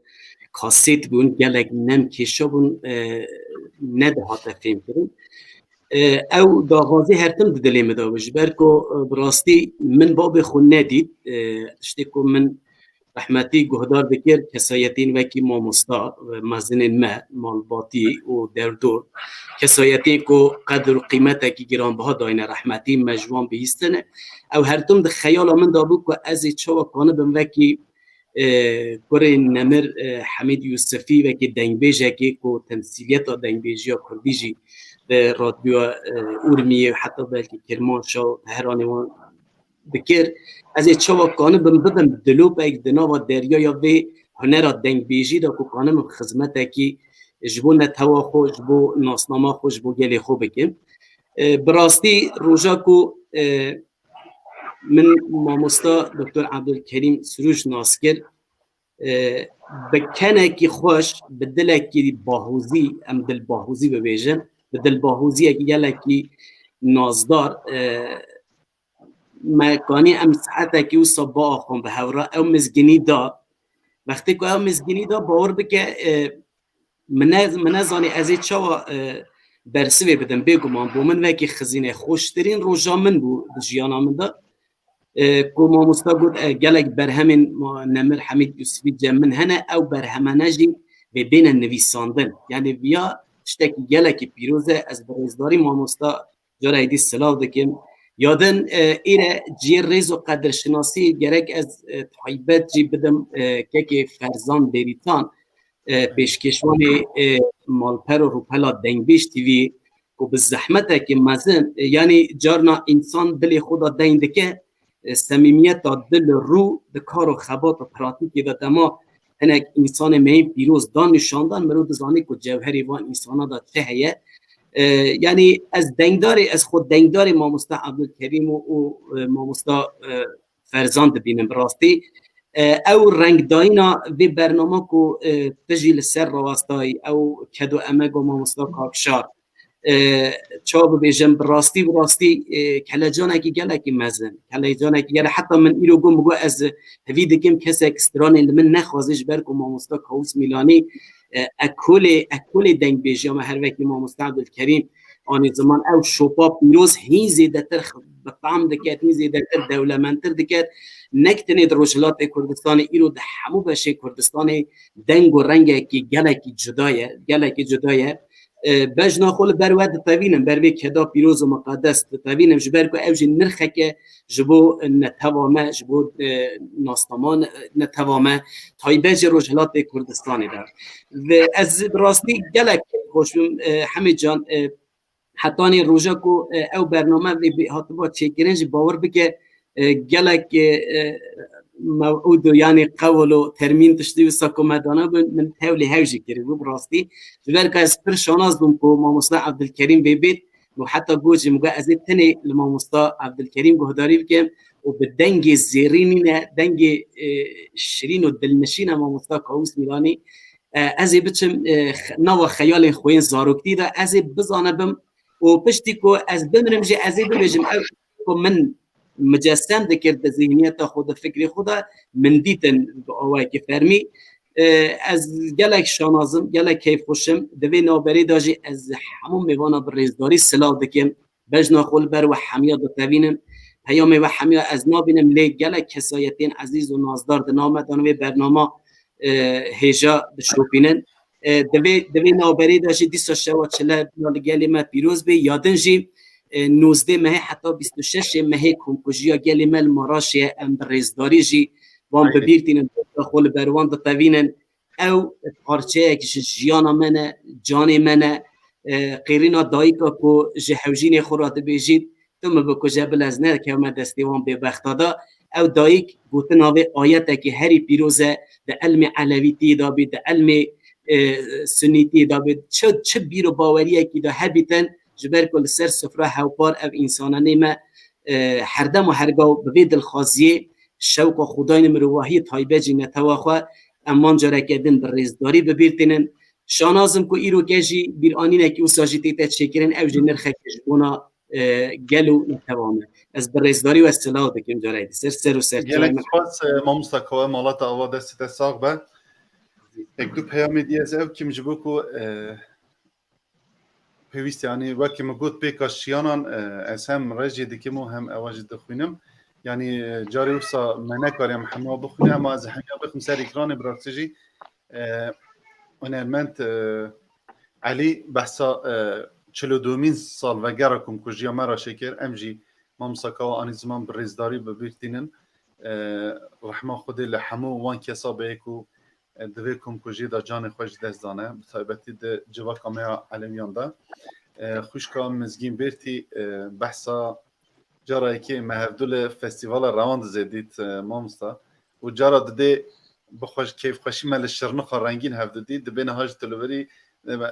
کاسیت بون گلک نم کشا بون نده هاته فهم کرن او داغازی هرتم دلیم دا جبر کو براستی من باب خون ندید اشتی کو من رحمتی گهدار دکر کسایتین وکی ماموستا مزنین مالباتی و دردور کسایتین که قدر و قیمت که گرانبها داینه رحمتی مجوان بهیستنه او هرتم ده خیال من دابو که از چوا کانه بم وکی کره نمر حمید یوسفی وکی دنگبیجه که تمثیلیت دنگبیجی یا کردیجی به رادیو اورمیه و حتی بلکه کرمانشاه تهرانوان بکر از چوا کانه بم دلو بیگ دنا و دریا یا به هنر دنگ بیجی دا کو کانه خدمت کی جبو نتوا خو جبو ناسنامه خو جبو گلی خو بکم براستی روزا کو من ماموستا دکتر عبدالکریم سروش ناسکر بکنه کی خوش بدل کی باهوزی ام دل باهوزی ببیجن بدل باهوزی کی گله کی نازدار مکانی ام ساعته که او صبا آخون به هورا او مزگینی دا وقتی که او مزگینی دا باور بکه منزانی از چاوا برسوی بدم بگم بو من وکی خزینه خوشترین روژا من بو جیانا من دا که ماموستا گود گلک برهمین نمر حمید یوسفی جمن هنه او برهمانه جی به بین نویساندن یعنی بیا شتکی گلک پیروزه از برزداری ماموستا جاره ایدی سلاو دکم یادن ایره جیر ریز و قدرشناسی گرک از تایبت جی بدم که فرزان بریتان پیشکشوان مالپر و روپلا دنگبیش تیوی که به زحمته که مزن یعنی جارنا انسان دل خدا دینده که سمیمیت دل رو ده کار و خبات و پراتیکی و دما هناك انسان مهم پیروز دان نشاندن مرو دزانی که جوهری وان انسانا دا چه هیه یعنی از دنگداری از خود دنگداری ماموستا عبدالکریم و ماموستا فرزند بینم براستی او رنگ داینا وی برنامه کو تجیل سر راستای او کدو امگو ماموستا کاکشار چاب بیجم براستی کلا جانا کی گلا کی مزن کلا جانا کی گلا حتی من ایرو گم بگو از هوید کم کس اکستران من نخوازش برکو ماموستا کاوس میلانی اکل دنگ بیجم هر وقتی ماموستا عبدالکریم آن زمان او شوپا پیروز هی زیده تر بطعم دکت هی زیده تر دولمنتر دکت نکتنی در روشلات کردستان ایرو ده همو بشه کردستان دنگ و رنگ کی گلا کی جدایه بجنا خول برود تاوینم بروی کدا پیروز و مقدس تاوینم جبر کو اوج نرخه که جبو نتوامه جبو ناستمان نتوامه تایبج روشلات کردستان دار و از راستی گلک خوشم حمید جان حتی روزا کو او برنامه به هاتبا چیکرنج باور بکه گلک موعود یعنی قول و ترمین تشتی و ساکومدانه من حولی هوجی کردی و براستی جبر که از پر شاناز بم کو ماموستا عبدالکریم بیبید و حتی گوجی مگه از تنی لماموستا عبدالکریم گهداری بکم و به دنگ زیرینی دنگ شیرین و دلنشین ماموستا کاوس میلانی از بچم نو خیال خوین زاروکتی دا از بزانبم و پشتی کو از بمرم جه از ببجم او من مجسم دکرد ذهنیت خود فکری خود من دیتن آوای که فرمی از گلک شانازم گلک کیف خوشم دوی نابری داجی از همون میوانا بریزداری سلاح دکم بجنا خول بر و حمیا دتوینم پیام و حمیا از نابینم لی گلک کسایتین عزیز و نازدار دنامه دانوی برنامه هیجا بشروپینن دوی نابری داجی دیسا شوا چله گلی ما پیروز بی یادن جی 19 ماه حتی 26 ماه کنکوژیا گلی مل مراشی امبرزداری جی وان ببیرتین خول بروان دتوینن او پارچه که جیانا منه جان منه قیرینا دایکا کو جهوجین خورات بیجید تم بکو جبل از نه که ما دستیوان به بختادا او دایک گوتن هاوی آیت که هری پیروزه ده علم علویتی دا بید ده علم سنیتی دا بید چه بیرو باوریه که دا هبیتن جبر کل سر سفره هاوپار او انسانانه ما هر دم و هرگاه ببید الخازیه شوق خدای مروحی تایبه جی نتواخوا امان جاره کردن بر ریزداری ببیرتنن شانازم که ایرو کجی بیر آنینه که او ساجیتیت چکرن او جی نرخه کجبونا گلو نتوامه از بر ریزداری و اصطلاح دکیم جاره دی سر و سر گلک خواست ماموستا که مالات آوا دستی تساق به یک دو پیامی دیز او کم جبو که پیویست یعنی وکی مگود پیکاش شیانان از هم رجی دکیمو هم اواج دخوینم یعنی جاری وسا منه کاریم همه بخونه اما از همه بخون سر اکران براکتجی اونرمنت علی بحثا 42 سال و گرکم کجیا مرا شکر امجی مامساکا و آنی زمان بریزداری ببیرتینن رحمه خودی لحمو وان کسا بیکو دوی کم کجی دا جان خوش دست دانه بطایبتی ده جوا کامیا علمیان دا خوشکا مزگین بیرتی بحثا جارایی که مهردول فستیوال روان زدید مامستا و جارا دده بخوش کیف خوشی مال شرنخ رنگین هفددی دبین هاج تلوری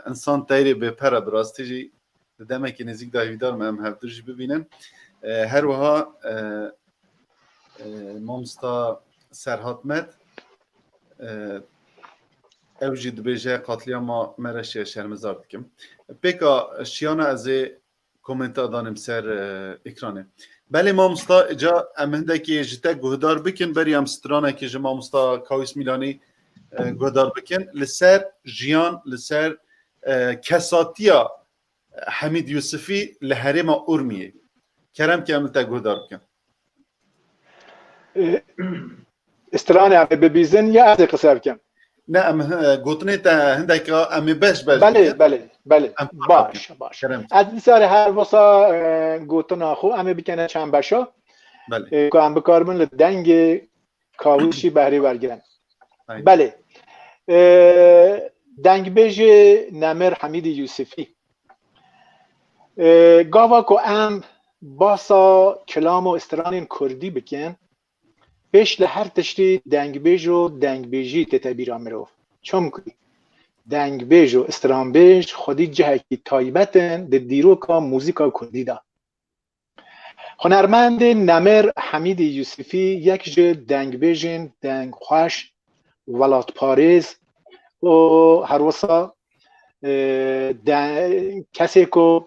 انسان تایری به پر براستی جی دمه که نزدیک دایویدار مهم هفدرش ببینن هر وها مامستا سرهاتمت اوجی دبیجه قاتلیاما مرشی شرمزار دکم پیکا شیانا از کومنت دانم سر اکرانه بله مامستا جا امنده که جتا گهدار بکن بری هم سترانه که جا مامستا کاویس میلانی گهدار بکن لسر جیان لسر کساتیا حمید یوسفی لحرم ارمیه کرم که امنده گهدار بکن استرانه ببیزن یا از قصه بکن نه گوتنه تا هنده که امی بش بله باش از بسیار هر واسا گوتنا خو امی بکنه چند بشا که هم بکارمون لدنگ کاوشی بهری برگرن بله دنگ بیج نمر حمید یوسفی گاوا که ام باسا کلام و استران کردی بکن پیش لهر تشتی دنگ بیج و دنگ بیجی تتبیرا مروف چون که دنگ بیج و استران بیج خودی جهکی تایبتن ده دیروکا موزیکا کردی دا. هنرمند نمر حمید یوسفی یک جه دنگ بیجن دنگ خوش ولات پاریز و هر وسا کسی که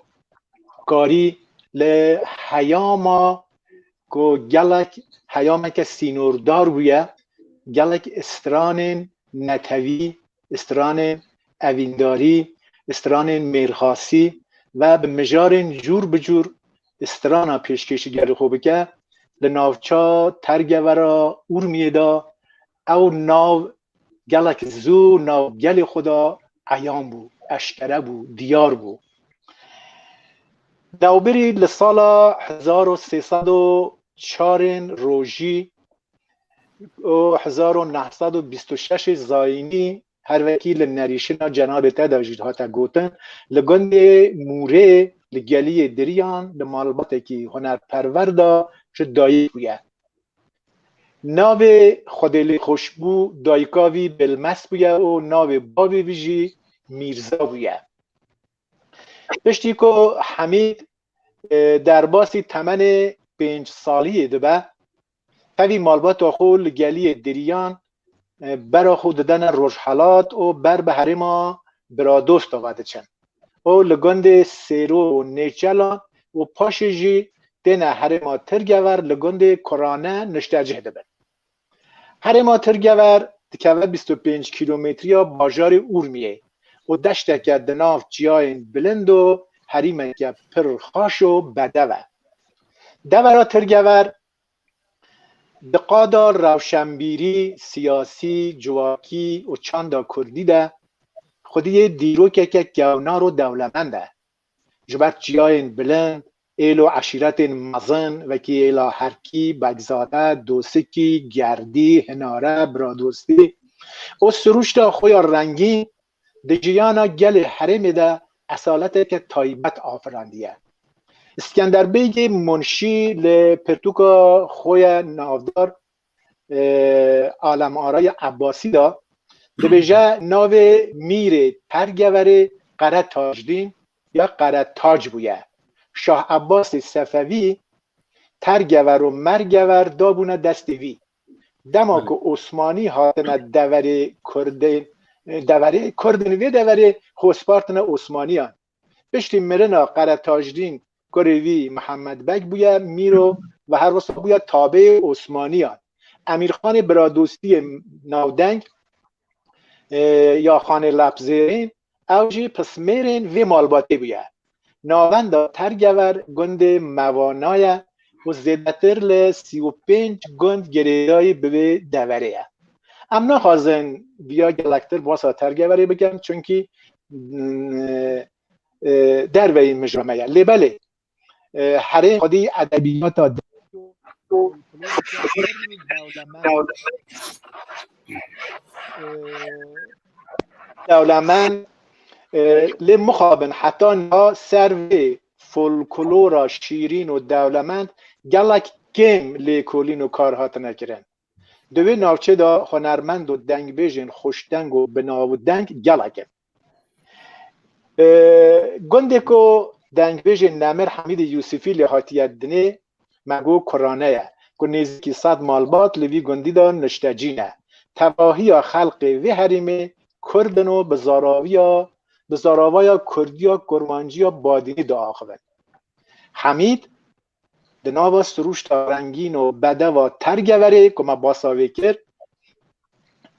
کاری ل حیاما که گلک حیاما که سینوردار بویه گلک استران نتوی استران اوینداری استران میرخاسی و به مجار جور بجور استرانا پیشکشی گره خوبه که لناوچا ترگورا اورمیدا او ناو گلک زو ناو گل خدا عیان بو اشکره بو دیار بو نوبری لسال 1304 روژی و 1926 زاینی هر وکیل نریشنا جناب تداجید ها تا گوتن لگند موره لگلی دریان لمالبات کی هنر پروردا شد دایی بوید ناو خودلی خوشبو دایکاوی بلمس بوید و ناو بابی ویجی میرزا بوید پشتی که حمید در باسی تمن 5 سالی دبه تاوی مالبات خود لگلی دریان برا خود دادن روشحالات و بر به حریما برا دوست آورده چند و لگند سیرو و نیچلان و پاشجی دین حریما ترگور لگند کرانه نشترجه دبن حریما ترگور دکوه 25 کیلومتری باجار اورمیه و دشته که دناف جیاین بلند و حریمه که پرخاش و بدوه دورا ترگور دقادا روشنبیری سیاسی جواکی و چاندا کردی ده خودی دیروکه که گونار و دولمنده جبر جیاین بلند ایلو عشیرت مزن وکی ایلا هرکی بگزاده دوسکی گردی هناره برادوستی و سروشتا خوی رنگین ده جیانا گل حرم ده اصالت که تایبت آفراندیه اسکندر بیگ منشی لپرتوکا خوی نافدار عالم آرای عباسی دا ده بجه ناو میر ترگور قره تاجدین یا قره تاج بویه شاه عباس صفوی ترگور و مرگور دابونه دستی وی دما که عثمانی هاتنه دوره کردن وی دوره خوسپارتن عثمانیان بشتی مرنا قره تاجدین کروی محمد بگ بویا میرو و هر وسط بویا تابع عثمانیان امیرخان برادوستی ناودنگ یا خان لبزیرین اوجی پسمیرین و مالباتی بویا ناوندا ترگور گند موانای و زیدتر ل 35 گند گریدای به دوره امنا خازن بیا گلکتر باسا ترگوری بگم چونکی در به این مجرمه لبله حریم خودی ادبیات دولمن لمخابن حتی نا سروی فولکلورا شیرین و دولمند گلک کم لیکولین و کارهات نکرن دوی ناوچه دا هنرمند و دنگ بیجن خوشدنگ و بناو دنگ گلکن گنده که دنگ بیجن نمر حمید یوسفی لحاتیت دنه مگو کرانه که نیزی 100 مالبات لوی گندی دا نشتجینه تباهی خلق وی حریمه کردن و بزاراویا کردیا گرمانجیا بادینی دا آخوه حمید دناوا سروش تا رنگین و بده و ترگوره که ما باساوی کرد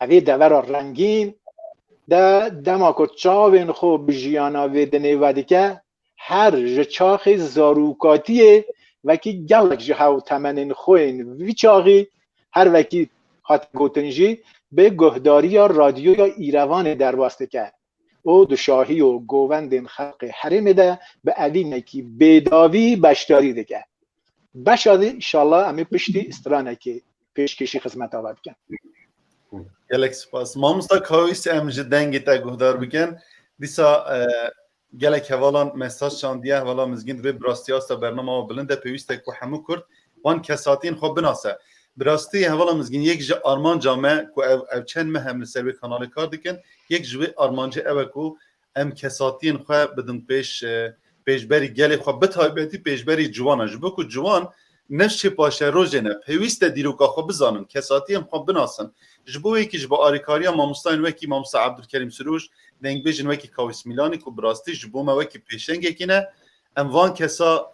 اوی دورا رنگین ده دما که چاوین خوب بجیانا ویدنه وده که هر جچاخ زاروکاتیه وکی گلک جهو تمنین خوین وی چاقی هر وکی هات گوتنجی به گهداری یا رادیو یا ایروان در واسطه که او دو شاهی و گووند خلق حرم ده به علی نکی بیداوی بشداری دیگه بشادی انشالله امی پشتی استرانه که پیشکشی خدمت آورد کن گلک سپاس ما مستاکاویست امجد دنگی تا گهدار بکن دیسا گلک حوالان مساج شاندیه حوالا مزگین دوی براستی هستا برنامه و بلنده پیوسته که همو کرد وان کساتین خوب بناسه براستی هوالا مزگین یک جا آرمان جامعه که او چند مهم لسر به کانال کار دکن یک جوی آرمانجه او که ام کساتین خواه بدن پیشبری گلی خواه بتایبتی پیشبری جوان جبو که جوان نفش پاشه روژه نه پیویست دیروکا خواه بزانن کساتی هم خواه بناسن جبوی که جبو آریکاری هم مامستان وکی مامستا عبدالکریم سروش دنگ بیجن وکی کاویس میلانی که براستی جبو ما وکی پیشنگه کنه اموان کسا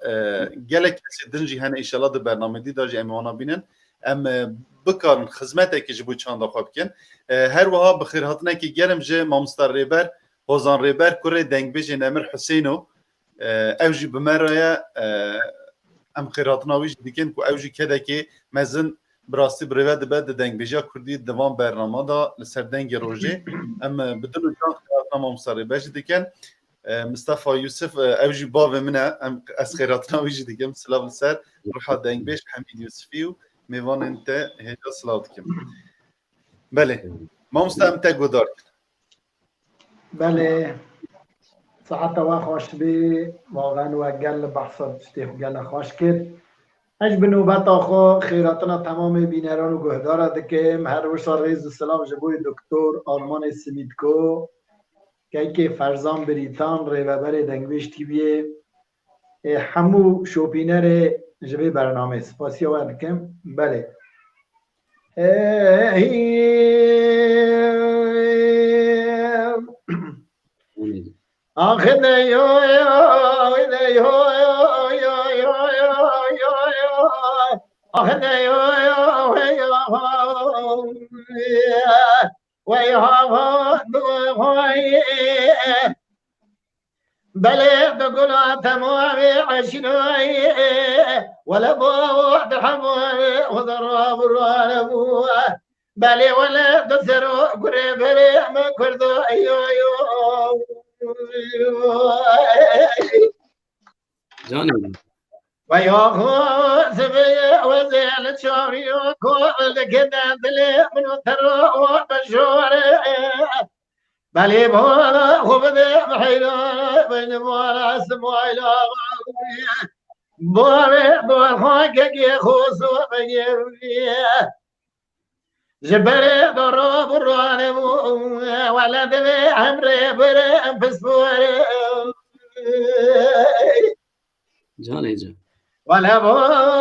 گله کسی دنجی هنه ایشالا ده برنامه دی داجی اموانا بینن ام بکارن خدمته که جبو چند خواب کن هر وها بخیر هاتنه که گرم جه مامستا ریبر هوزان ریبر کره دنگ بیجن امر حسینو اوجی بمرایه ام خیراتنا ویش دیکن که اوجی کده که مزن براستی بروید بعد دنگ بیجا کردی دوام برنامه دا لسر دنگ روژه ام بدون جان خیراتنا مامستا ریبر دیکن مصطفى يوسف اوجي بابا منها از خيراتنا ويجي ديكم سلام السر روح دنگ بيش حميد يوسفي ميوان انت هيدا صلاتكم بله ما مستمتع قدار بله ساعت و خوش بی واقعا و گل بحثات شتیخ گل خوش کرد اج بنوبت آخو خیراتنا تمام بینران و گهدار دکم هر وش ریز و سلام جبوی دکتر آرمان سمیدکو که فرزان بریتان ریوبر دنگویش تیویه همو شوپینر جبه برنامه سپاسی آور دکم بله آخه دیو دیو آخه دیو بلي تقول تمامي عشناي ولا بوحد حمامي وضرب الرانبو بلي ولا تسرو قريب ما كردو ايو جانم ويا هو سبي وزيل شوري وكل كده دلي من تروح بشوري بلي بولا وبدي بحيلا بين بولا سمويلا بولا حقك يا خوصو بجيبي جبري ضرب الرانب ولا دبي عمري بري بسبوري جان ولا بو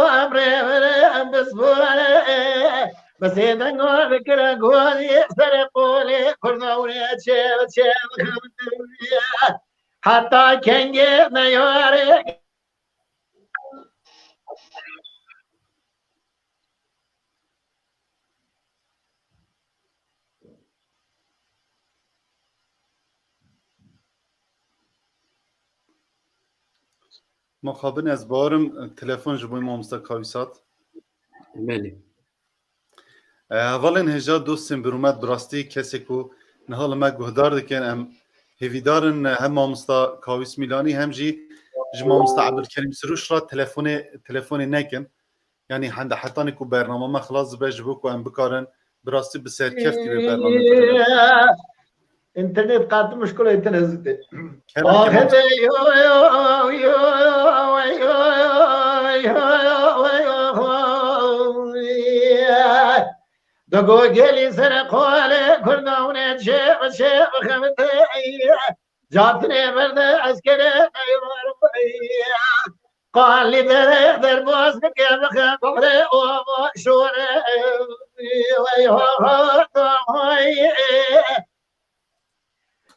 عمري بري بسبوري بس يدنو فكرة قولي سرقولي كرنوني تشيب حتى كنجي نيوري مخابن از بارم تلفن جبوی مامستا کاویسات بله اولین هجا دوستیم برومد براستی کسی که نهال ما گهدار دکن هم هیویدارن هم مامستا کاویس میلانی هم جی مامستا عبدالکریم سروش را تلفن نکن یعنی حتی نکو برنامه ما خلاص بش بکو هم بکارن براستی بسر کفتی به برنامه انترنت قاعد مشكله انترنت دقو قلي سرقوا كردون شيب خمتي جاتني برد عسكري قال لي در باز بكيف خبري وشوري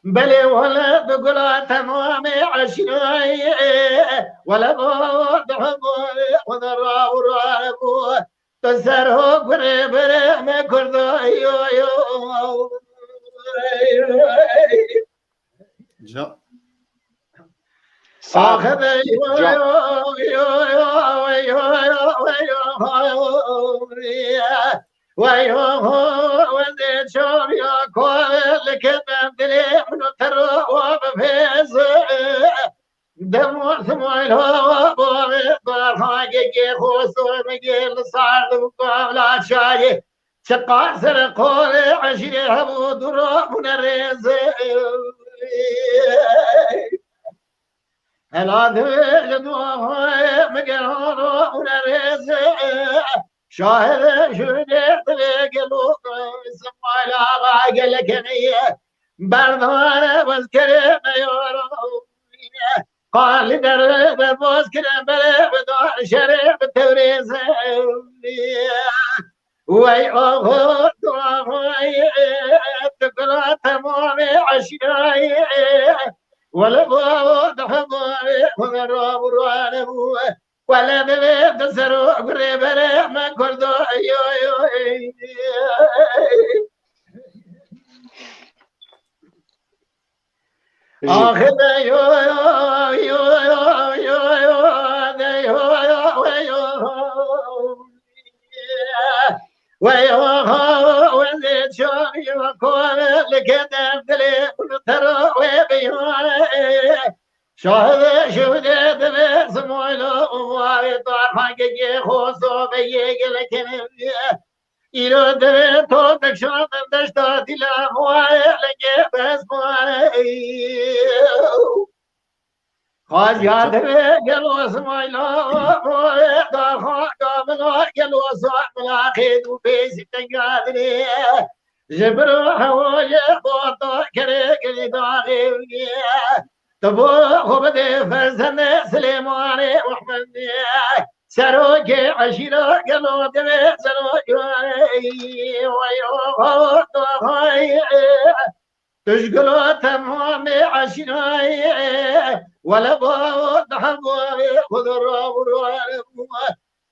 بلي ولا بقول تمامي عشناي ولا بعد حبوي وضرع ورعبو تسره قريب ما كردو ايو جا صاحب وزيد شوف يا كل كذا دليل من تروح بفيز دم ثموي الهواء بوار حاجي خوصو مجيل صار وقال شاي شقار سرقول عشري هبو دروب ونريز هلا ذل دوه مقرر ونريز شاهد شده گلو اسماعیل آقا گلکنیه بردوانه باز کرده یارو قال در باز کرده بره بدار شره به توریزه وی آقا دعای تقرا تمام عشیای ولا بود حبای ولا برانه ولا بده سرو قربره ما کردو آخه وزيد شوقي وكون لقدام دلي ترى وبيونه شاهد شهدت بسمويلو واري طار حقي خوصو بيجي لكن إيرو دبي تو تكشون دشتا دلا مواري لقي بس مواري خاج یاد گلو اسماعیلا موی دارخان کاملا گلو سوال خید و بیسی تنگادری جبرو هوای باتا کره کلی داغی تبو خوب ده فرزند سلیمان محمد سرو که عشیرا گلو دبی سرو جوانی ویو داغی تشغلوا تمام عشناي ولا بود حبوي خضر وروان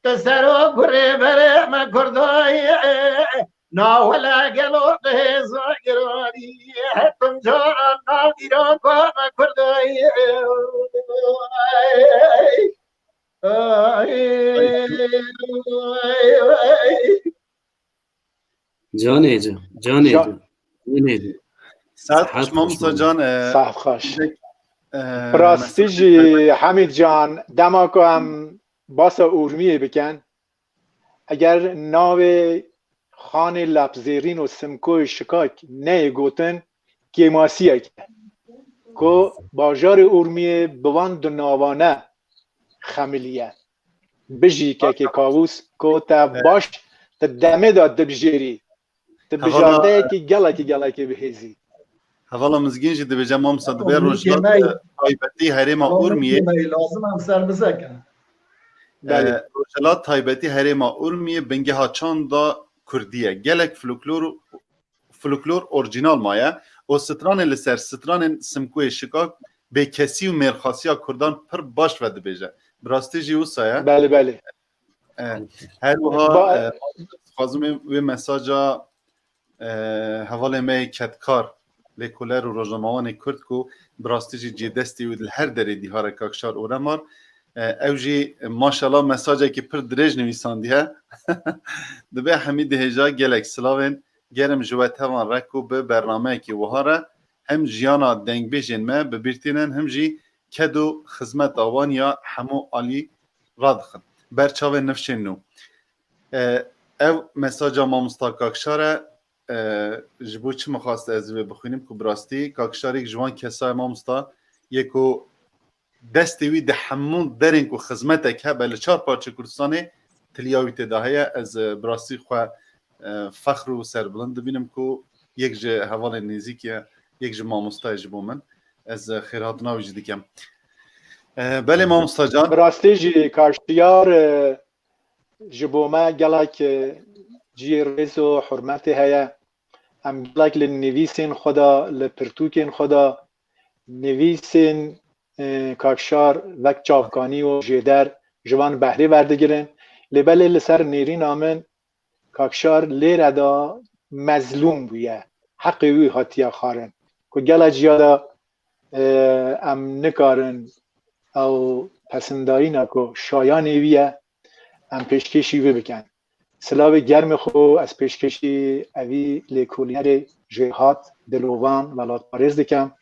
تسروا قريبر ما كرداي نا ولا قالوا زاكراني حتم جارا ناقيران ما كرداي جانه جان سعد مامستا جان صاحب خوش راستی جی حمید جان دماکو هم باسا اورمیه بکن اگر ناو خان لبزیرین و سمکو شکاک نه گوتن گیماسیه که باجار اورمیه بوان دو ناوانه خملیه بجی که کاووس که تا باش تا دمه داد دبجیری تا بجارده که گله که بهیزی حوالا مزگین جی دبیجه مامستا دبیر روشلات تایبتی هریما اورمیه لازم هم سر بزکن روشلات تایبتی هریما اورمیه بنگه ها چان دا کردیه گلک فلکلور اورجینال مایه و ستران لسر ستران سمکوی شکاک به کسی و مرخاسی ها کردان پر باش و دبیجه براستی جی اوسایه بله هر وها خوازم وی مساجا حوالا می کتکار لیکولر و روزنامه‌وان کرد کو براستی جی دستی و هر دری دی هار کاکشار اورمار او جی ماشاءالله مساجی که پر درج نویساندیه دبی حمید هجا گلک سلاوین گرم جوات هوان رکو به برنامه که وهاره هم جیانا دنگ بیجن ما ببیرتینن هم جی کدو خدمت آوان یا همو علی رادخن برچاو نفشن نو او مساجا ما مستاکاکشاره جبو چه مخواست از بخونیم که براستی کاکشاری جوان کسای ما مستا یکو دستی وی ده همون درین که خدمت که بله 4 پارچه کردستانه تلیاوی تداهیه از براستی خواه فخر و سربلند بینم که یک جه حوال نزیکیه یک جه ما مستا جبو من از خیرات ناوی جدیکم بله ما مستا جان براستی جی کاشتیار جبو ما گلک جی رز و حرمت هیا ام گلک لنویسین خدا لپرتوکین خدا نویسین کاکشار وک چاوکانی و جیدر جوان بهری ورده گرن لبله لسر نیری نامن کاکشار لیر دا مظلوم بویه حقی وی هاتیا خارن که گل جیادا ام نکارن او پسنداری نکو شایانی ویه ام پیشکشی وی بکن سلاو گرم خو از پیشکشی اوی لیکولینر جهات دلوان ولات پاریز دکم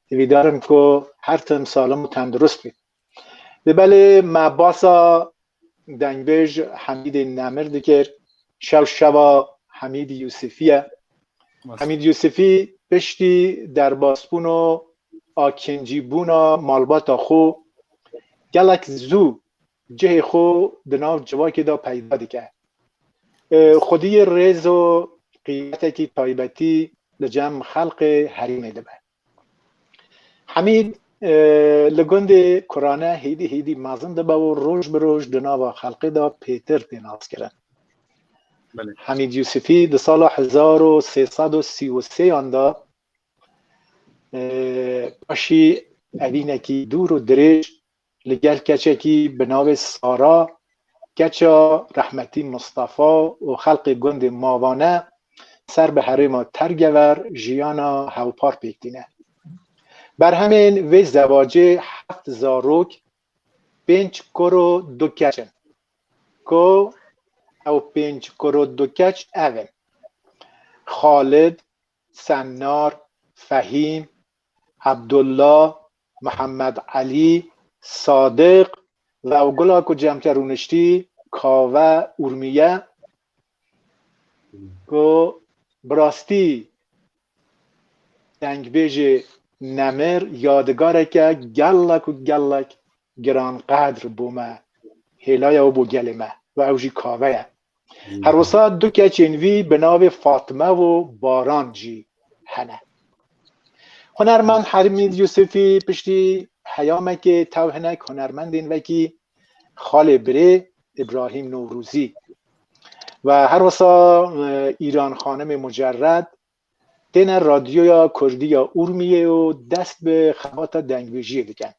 دویدارم که هر تم سالم و تندرست بید بله مباسا دنگبیج حمید نمر دکر شوا حمید یوسفیه حمید یوسفی پشتی در باسپون و آکنجی بونا مالباتا خو گلک زو جه خو دناو جواکی دا پیدا دکر خودی ریز و قیمتی تایبتی لجم خلق حریم دبه حمید لگند کرانه هیدی مازن دبه و روش به روش دناوا خلقی دا پیتر دیناز کرن. بله. حمید یوسفی در سال 1333 آندا پاشی اوینکی دور و دریج لگل کچکی به نام سارا کچا رحمتی مصطفی و خلق گند ماوانه سر به حریم ترگور جیانا هوپار پیکتینه. بر همین وی زواجه 7 زاروک 5 کرو 2 کچن کو او 5 کرو 2 کچ اون خالد، سنار، فهیم، عبدالله، محمد علی، صادق و او گلا کو جمع رونشتی کاوه ارمیه کو براستی دنگبیج نمر یادگاره که گلک گران قدر بومه هیلای او بو گلمه و اوجی کاوه هر وسا دو کچینوی به ناو فاطمه و باران جی هنه هنرمند حمید یوسفی پشتی حیامه که توهنک هنرمندین وکی خال بره ابراهیم نوروزی و هر وسا ایران خانم مجرد دین رادیو یا کردی یا ارمیه و دست به خبات دنگویجی دیگن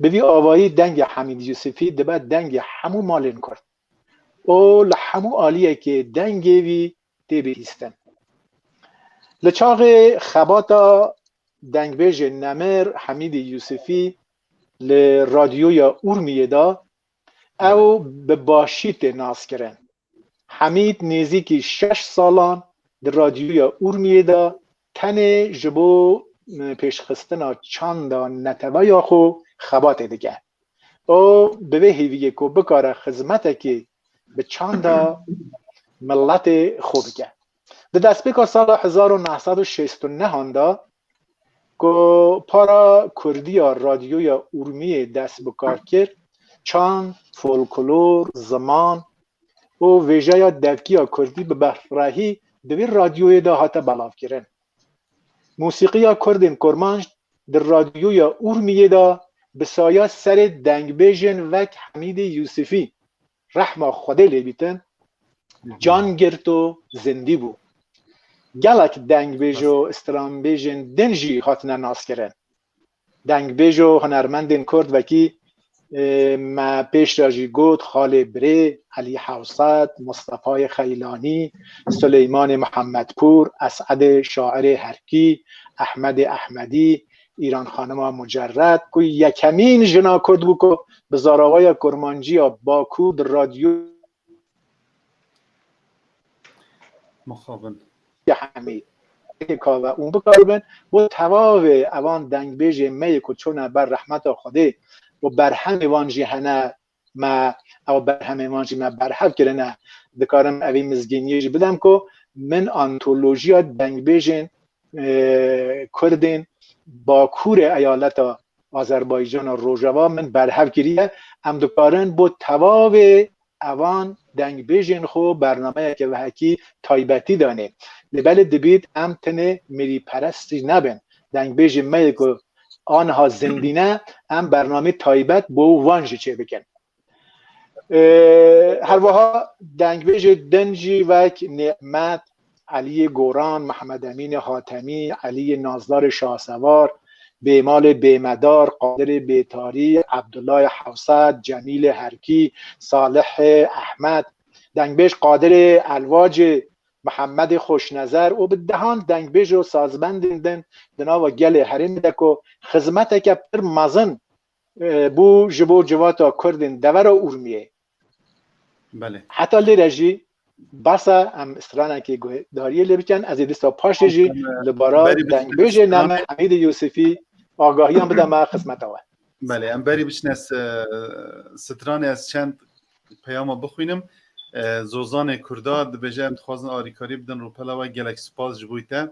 ببی آوایی دنگ حمید یوسفی دبه دنگ همو مالین کرد او لحمو آلیه که دنگی وی دی بیستن لچاق خباتا دنگویج نمر حمید یوسفی لرادیو یا ارمیه دا او به باشیت ناس کرن حمید نیزی 6 سالان در رادیو یا ارمیه دا تن جبو پیشخستنا چاندا نتوه یا خو خبات دیگه او به هیویه که بکاره خدمته که به چاندا ملت خوب که در دست بکار سال 1969 هنده که پارا کردی یا رادیو یا ارمیه دست بکار کرد چاند، فولکلور، زمان و ویژه یا دفکی یا کردی به بحرهی دوی رادیوی دا حتی بلاف کرن موسیقی یا کردین کرمانج در رادیو یا ارمیه دا به سایه سر دنگبیجن وک حمید یوسفی رحمه خوده لیبیتن جان گرت و زندی بو گلک دنگبیج و استرامبیجن دنجی خاتنه ناس کرن دنگبیج و هنرمندین کرد وکی ما پیش راجی گود خال بره علی حوصد مصطفی خیلانی سلیمان محمدپور اسعد شاعر هرکی احمد احمدی ایران خانم مجرد که یکمین جنا کرد بو که به زاراوای کرمانجی یا باکو در رادیو مخابن حمید که اون بکاربن و تواو اوان دنگ بیج می که چون بر رحمت خوده و بر همه وانجی هنه ما او بر همه وانجی ما برحب کرنه دکارم اوی مزگینیش بدم که من آنتولوژیا دنگ بیجن کردین با کور ایالت آذربایجان و روژاوا من برحب کریه ام دکارن با تواو اوان دنگ بیجن خو برنامه که وحکی تایبتی دانه لبل دبید ام تنه میری پرستی نبن دنگ بیجن می که آنها زندینه هم برنامه تایبت بو وانجی چه بکن هر وها دنگبیج دنجی وک نعمت علی گوران محمد امین حاتمی علی نازدار شاهسوار بیمال بیمدار قادر بیتاری عبدالله حوصد جمیل هرکی صالح احمد دنگبیج قادر الواج محمد خوشنظر و به دهان دنگبیج و سازمند دنا و گل حریم دکو خدمت که پر مزن بو جبو جواتا کردن دور و ارمیه بله حتی لیرجی بسا ام استرانه که داریه لبکن از دستا پاش جی لبارا دنگبیج نام حمید یوسفی آگاهی هم بدم ما خدمت آوه بله ام بری بچن از سترانه از چند پیام بخوینم زوزان کردا دبیجه ام دخوازن آریکاری بدن رو پلا و گلک سپاس جبویتا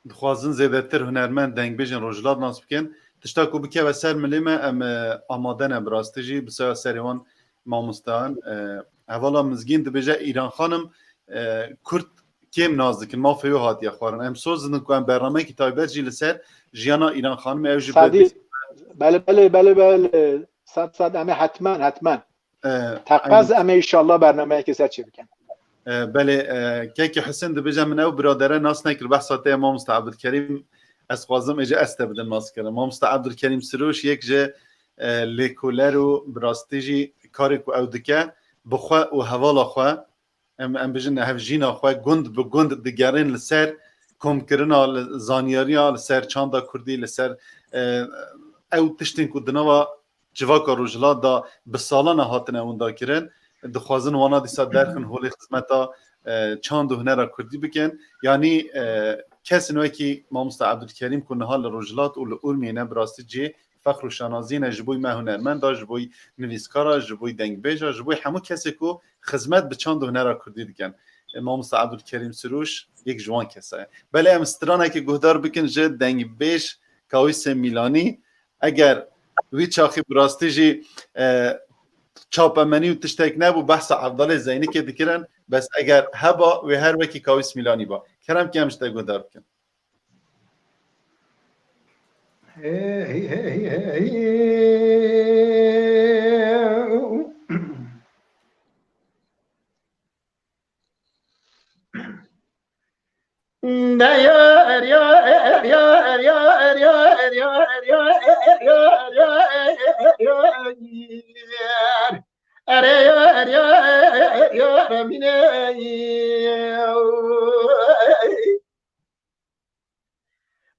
دخوازن زیده تر هنرمند دنگ بیجن روجلاد ناس بکن تشتا کو بکه و سر ملیمه ام آمادن براسته جی بسیار سریوان ماموستان حوالا مزگین دبیجه ایران خانم کرد کم نازدیکن ما فیو هاتیه خوارن ام سوزن که برنامه که تایبت جی لسر جیانا ایران خانم اوجی صدی بله صد همه حتما تقبض همه ایشالله برنامه که سر چی بکن بله که حسین دبیجه من او برادره ناس نکر بحثاته ما عبدالکریم از خوازم اجا استبدن ناس کرد ما عبدالکریم سروش یک جه لیکولر و براستیجی کاری که او دکه بخواه و حوالا خواه ام بجن هفجینا خواه گند به گند دگرین لسر کم کرنا زانیاریا لسر چاندا کردی لسر او تشتین که دنوا جواکا روجلا دا بسالان هاتن اون دا کرن دخوازن وانا دیسا درخن هولی خدمتا چاند و هنر کردی بکن یعنی کسی نوی که ما عبدالکریم کنه ها لروجلات و لورمینه براستی جی فخر و شانازین جبوی ما هنرمند جبوی نویسکارا جبوی دنگبیجا جبوی همو کسی که خدمت به چاند و هنر کردی دیگن امام عبدالکریم سروش یک جوان کسه بله ام استرانه که گهدار بکن جه دنگبیج کاویس میلانی اگر وی چاخی براستی جی چاپمنی و تشتک نبو بحث عبدال زینی که دکرن بس اگر هبا و هر وکی کاویس میلانی با کرم که همشتا گهدار بکن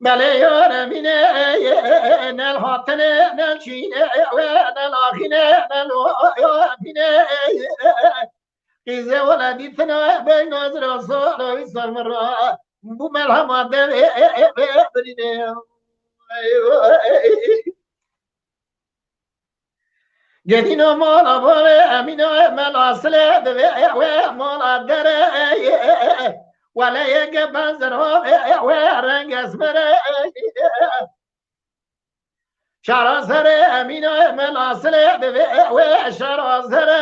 بله یار مینه نل هاتنه نل چینه نل آخینه نل آبینه قیزه ولدیتنا بین از رسول و سرمرا بو ملهم برینه گدینو مالا باره امینو مل اصله دوه مالا دره ولا یک بنزرها و رنگ اسمره شرازره امینو من اصله و شرازره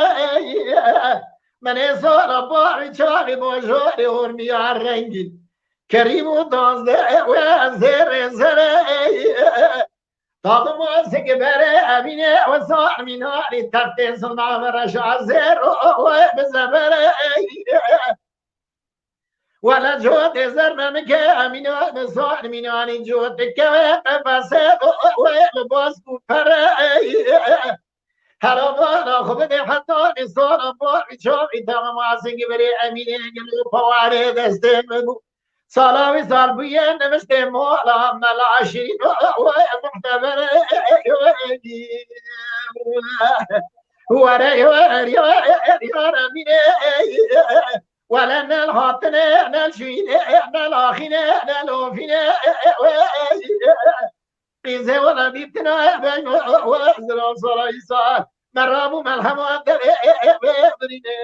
من سال باری چاقی باشوری هرمیار رنگی کریم و دازده و زر زره تاقم آسک بره امینه و سال میناری تفته سنام رشازر و بزبره ولا جود زرنا که امینو نسان مینانی جود که قفسه و باز کوپره هرابانا خوب ده حتی نسان بار چاقی تمام آسنگی بری امینه گلو پواره دسته مگو سالاوی سال بیه نمشته مولا ملاشین و محتبره وره یار امینه ولا نل هاتنه نل شوینه نل آخینه نل اوفینه قیزه ولا بیتنا بین و ازرال صلای سال مرابو ملحمات برینه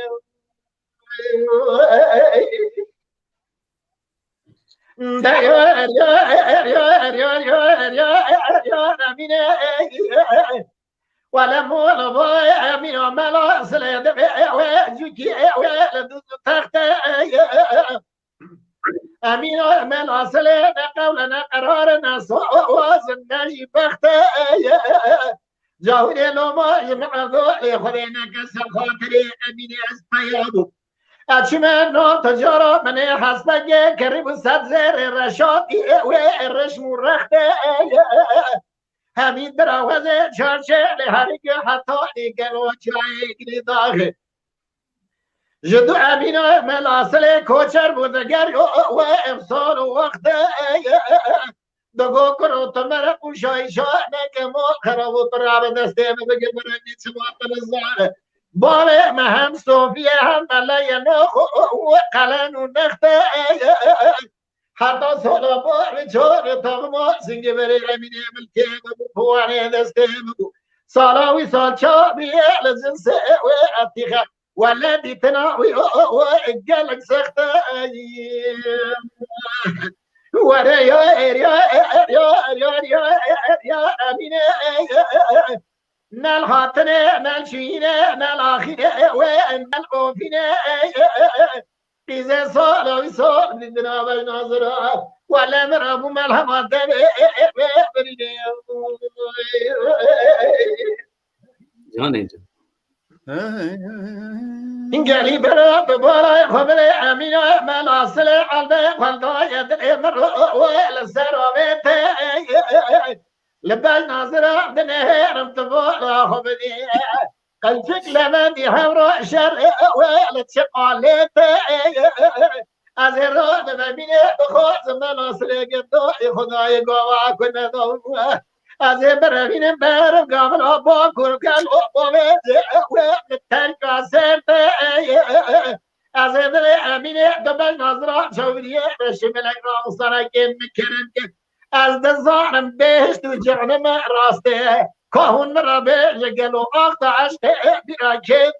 ولا مولا باي امين وملا سلاد جوكي ولد تخت امين وملا سلاد قولنا قرارنا وازن نجي بخت جاوري لو ما يمع ذوقي خلينا كسر خاطري امين اسبيابو اتشمنو تجارة من حسبك كريم سبزر رشاقي ورشم ورخت همین دراوزه چارچه هرگه حتی نگلو چای گریداغه جدو امینو ملاصل کوچر بودگر و امسال وقت دگو کرو تمر قوشای شانه که مو خرابو تراب دسته بگه برنی چواب نزاره باله مهم صوفیه هم ملای نخو و قلن و نخته حتی سالا بار چار تاما سنگ بری امینه ملکه بگو پوانه دسته بگو سالاوی سال چار بیه لجنس و اتیخه ولدی تناوی و اگلک سخته وره یا امینه نال خاطره نال شوینه نال آخیره و نال قوفینه قیزه سال و سال دیدنا بای ناظرا ولا مرابو ملحمات بریده جانه جان این گلی برا به بالای خبر امینه من اصل قلبه خلدای دل مرو لسرامت لبال ناظرة بنهرم تبولا خبري قلبك لمدي همرو شر ويلت شقالت ازرو بمبيني بخوز من اصلي قدوحي خداي قوا كنا دو ازبرين بارم قابل ابو كركال ابو ويلت سرت ازبري اميني دبل ناظرة شوري شملك راصنا كم كرم از دزارم بهشت و جهنم راسته کهون مرا به جگلو آخت عشق براکت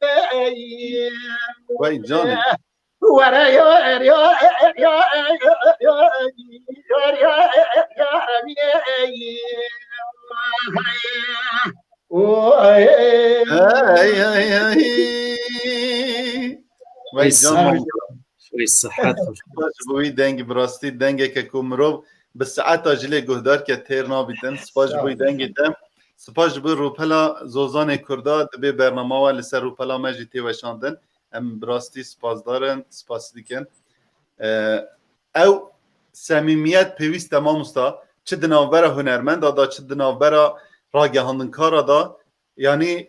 وای جانه ورا یا وای جان شوي صحت بوی دنگ براستی دنگ که کومرو به ساعت آجلی گهدار که تیر نابیدن سپاش بوی دنگ دم سپاش بوی روپلا زوزان کردا دبی برنامه و لسر روپلا مجی تیوشاندن هم براستی سپاس دارن سپاس دیکن او صمیمیت پیوست تمام استا چه دناوبر هنرمند دا چه دناوبر راگهاندن کار دا یعنی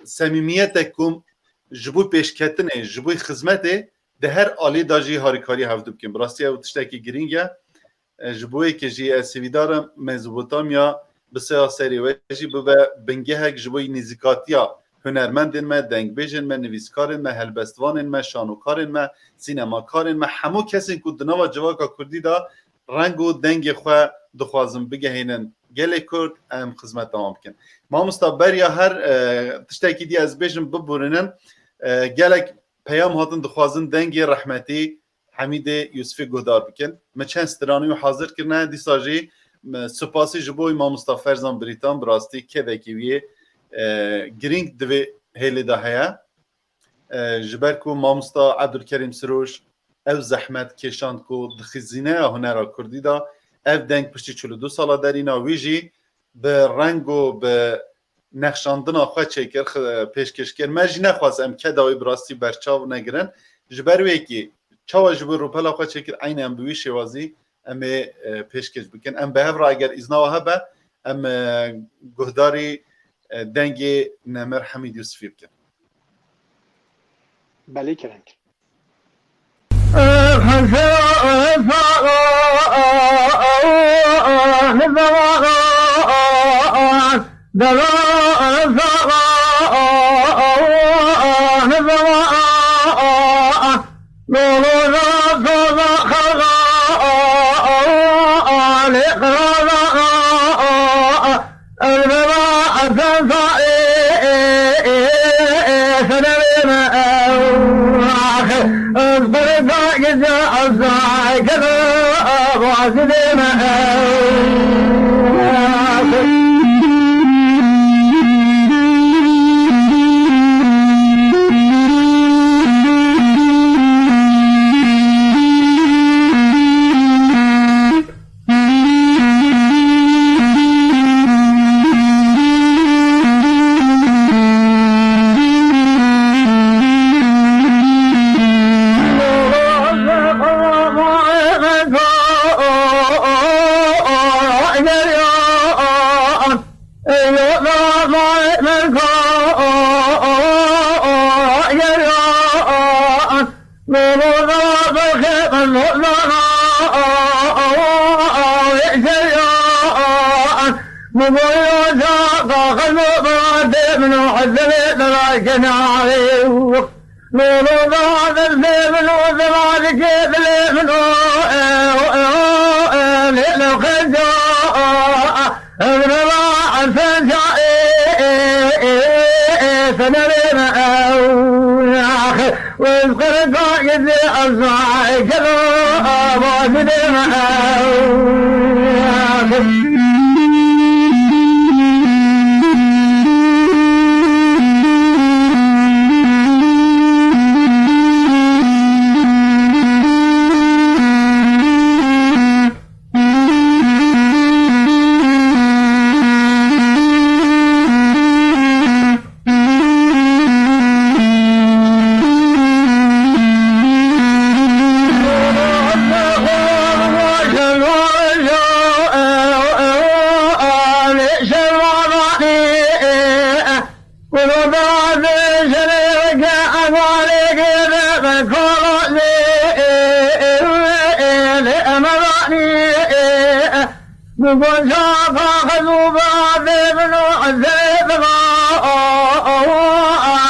صمیمیت کم جبوی پیشکتنه جبوی خدمته ده هر آلی دا جی هاریکاری هفته بکن براستی او تشتکی گرینگه جبوی که جی سویدارم مزبوطامیا بسیار سری و جی بوده بنگه هک جبوی نزیکاتیا هنرمندین ما دنگ بیجن ما نویسکارین ما هلبستوانین ما شانوکارین ما سینماکارین ما همو کسی که دنوا جواکا کردی دا رنگ و دنگ خواه دخوازم بگه هینن گله کرد ام خدمت تمام کن ما مستبر یا هر تشتکی دی از بیجن ببورنن گلک پیام هاتن دخوازن دنگ رحمتی حمید یوسفی گودار بکن ما چند سترانی حاضر کرنه دی ساجی سپاسی جبوی ما مصطفی فرزان بریتان براستی که دکیویه گرینگ دوی هیلی ده هیا جبرکو ما مصطفی عبدالکریم سروش او زحمت کشاند کو دخزینه هنر کردی دا او دنگ پشتی 42 ساله دارینا ویجی به رنگ و به نقشاندن آخواه چکر پیشکش کرد مجی نخواستم که داوی براستی برچاو نگرن جبروی که چاو جبر روپلا آخواه چکر عین ام بوی شوازی ام پیشکش بکن ام به هفر اگر ازنا هبه ام گهداری دنگ نمر حمید یوسفی بکن بله کرنگ كرزي لأمراني بقول شافا خذوبا بابن عذاب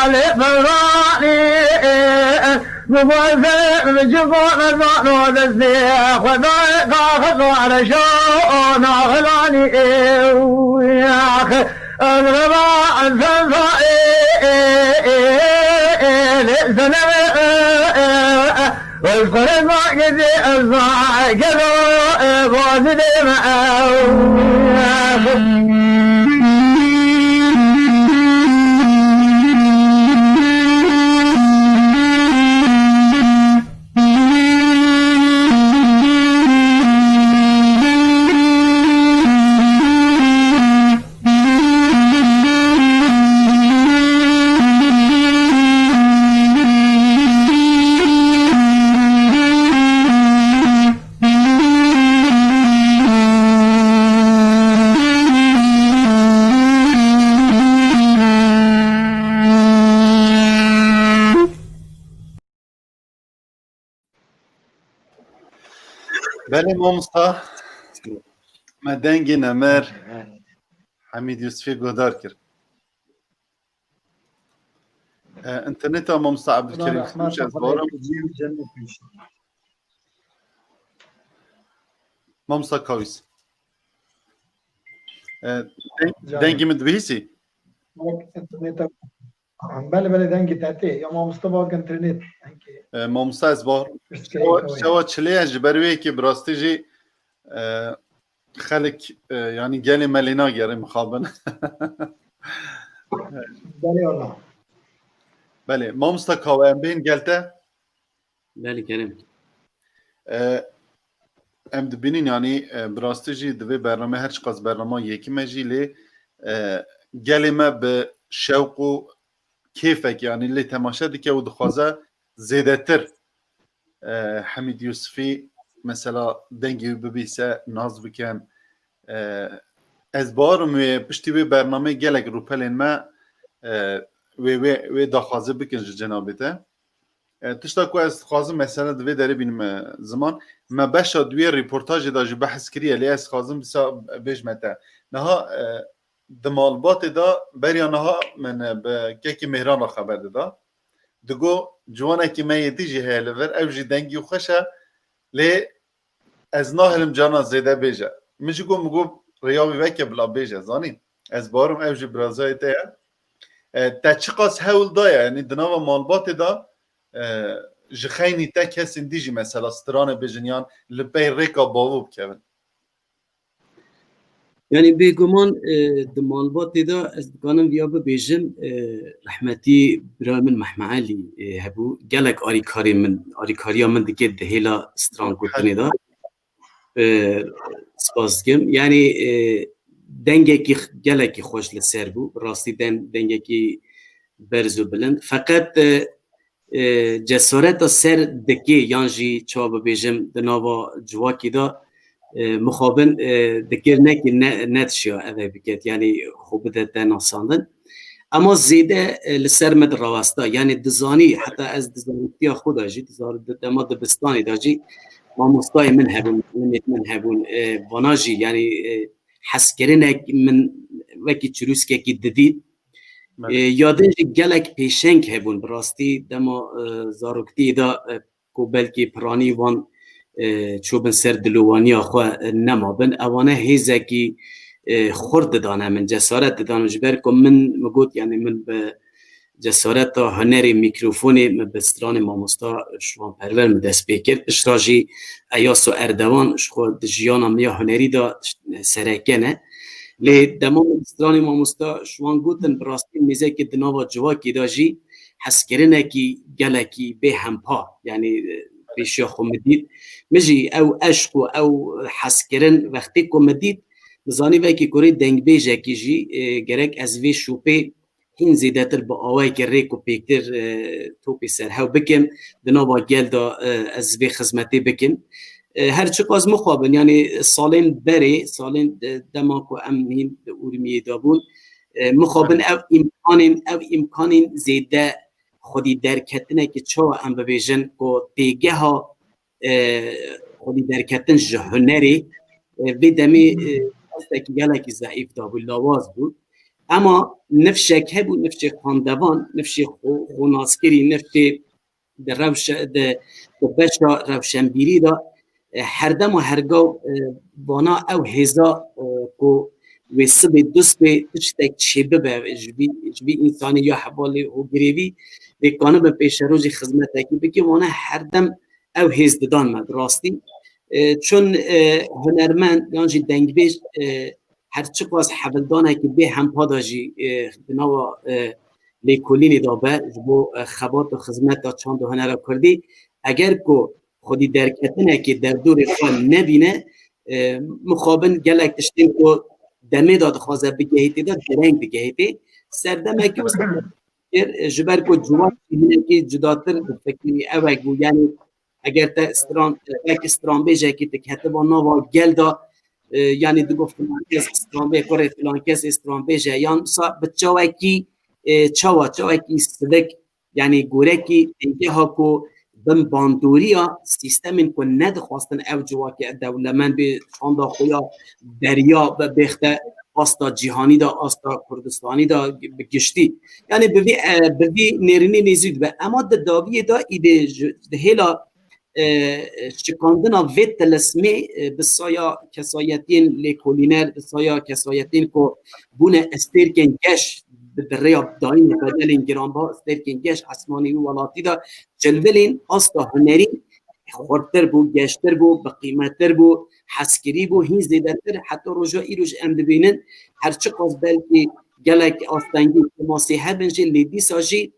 لأمراني بقول بجبون الظهر ودزيخ وضايق خذوا على شون غلاني يا أخي الغباء الزنفائي والقرن ما قدي أصبح كذو بوزدي بله مامستا ما دنگی نمر حمید یوسفی گودار کرد انترنت ها مامستا عبدالکریم خموش از بارم مامستا کاویس دنگی مدبیسی بله بله دنگی تاتی یا ما مستباق انترنت مامستا از بار شوا چلی از بروی که براستی جی خلق يعني جالي مالينا جاري مخابن بله والله بله ما مستقاوم بين قالته بله کریم ام دبینین یعنی براستی جی دوی برنامه هر چقدر برنامه یکی مجی لی گلی ما به شوق و کیفک یعنی لی تماشا دیگه و دخوازه زیده تر حمید یوسفی مثلا دنگی ببیسه ناز بکن از بارم و پشتی وی برنامه گلک روپلین ما وی دخوازه بکن جنابیته تشتا کو از خوازم مثلا دوی داره بینم زمان ما باشا دوی ریپورتاج دا جو بحث کریه لی از خوازم بسا بیش مته نها دمالبات دا بریا نها من به که مهران را خبر دا دگو جوانه که من یدی جی هیلور او جی دنگی و خوشه لی از ناهلم جانا زیده بیجه مجی گو مگو ریاوی وکه بلا بیجه زانی از بارم او جی برازای تایه تا چی قاس هول دایه یعنی دناو مالبات دا جخینی تا کسین دیجی مثلا ستران بجنیان لبی ریکا باوو بکن يعني بيجمان دمالبات دا از دكانم ويا ببيجم رحمتي برامن محمعلي هبو جالك آريكاريا من دكت دهيلا ستران كوتني دا سپاسگم يعني دنگه کی جالك خوش لسر بو راستي دنگه کی برزو بلند فقط جسارت سر دکی یانجی چا ببیجم دناوا جواکی دا مخابن دکر نکی نتشیا اوه بکت یعنی خوب ده ناساندن اما زیده لسر مد رواستا یعنی دزانی حتی از دزانیتی خود آجی دما دبستانی داجی ما مستای من هبون باناجی یعنی حس کرنک من وکی چروسکی که ددید یادن گلک پیشنگ هبون براستی دما زاروکتی دا کو بلکی پرانی وان چوبن سر دلوانی آخوا نمابن اوانه هیزه کی خورد دانه من جسارت دانه جبر کن من مگود یعنی من به جسارت تا هنری میکروفونی بستران ماموستا شوان پرور مدست بکرد اشتراجی ایاس و اردوان شخود جیانم یا هنری دا سرکنه لی دمام بستران ماموستا شوان گوتن براستی میزه که دناوا جواکی دا جی حس کرنه کی گلکی به همپا یعنی پیشیا خومدید مجی او عشق و او حس کرن وقتی کومدید بزانی وکی کوری دنگ بیجه کی جی گرک از وی شوپی هین زیدتر با آوای که ریکو پیکتر توپی سر هاو بکم دنابا گل دا از وی خزمتی بکم هرچی قاز مخابن یعنی سالین بری سالین دماکو امین اورمیه دابون مخابن او امکانین زیده خودی درکتنه که چه ام ببیجن که تیگه ها خودی درکتن جهنری بدمی استکی گلکی ضعیف دا بود لواز بود اما نفشک بود نفش خاندوان نفش خوناسکری نفش در روش در بشا روشنبیری دا هر دم و هرگاه بانا او هزا کو و سبی دوست به تشتک چیبه به جبی انسانی یا حوالی و گریوی به کانه به پیش روزی خدمت اکی بکی وانا هر دم او هز دادن مد راستی چون هنرمند یعنی دنگ بیش هرچی قاس حبلدانه که به هم پاداجی بناو لیکولینی دابه جبو خبات و خدمت دا چاند و هنر کردی اگر که خودی درکتنه که در دور خود نبینه مخابن گلک تشتین که دمه داد خوازه بگهیتی داد درنگ بگهیتی سردمه که جبر که جوان که جداتر فکری اوک بود یعنی اگر تا استران بیجه که تکهته با نوا گل دا یعنی دو گفت فلان کس استران بی کره فلان کس استران بیجه یعنی بچه کی چاوه کی صدق یعنی گوره کی اینکه ها که بم باندوریا سیستم کو ند خواستن او جوا که دولمن به چند خویا دریا به بخته آستا جهانی دا آستا کردستانی دا بگشتی یعنی بوی نرینی نزید به اما داوی دا ایده هلا شکاندنا ویت تلسمی بسایا کسایتین لیکولینر بسایا کسایتین کو بونه استرکن گش به ریا داین بدلین گرانبها استرکن گش اسمانی و ولاتی دا جلولین آستا هنری خورتر بو گشتر بو بقیمتر بو حسکری بو هین زیدتر حتی رجا ای رج ام ببینن هرچی قاس بلکی گلک آستانگی ماسیحه بنجی لیدی ساجی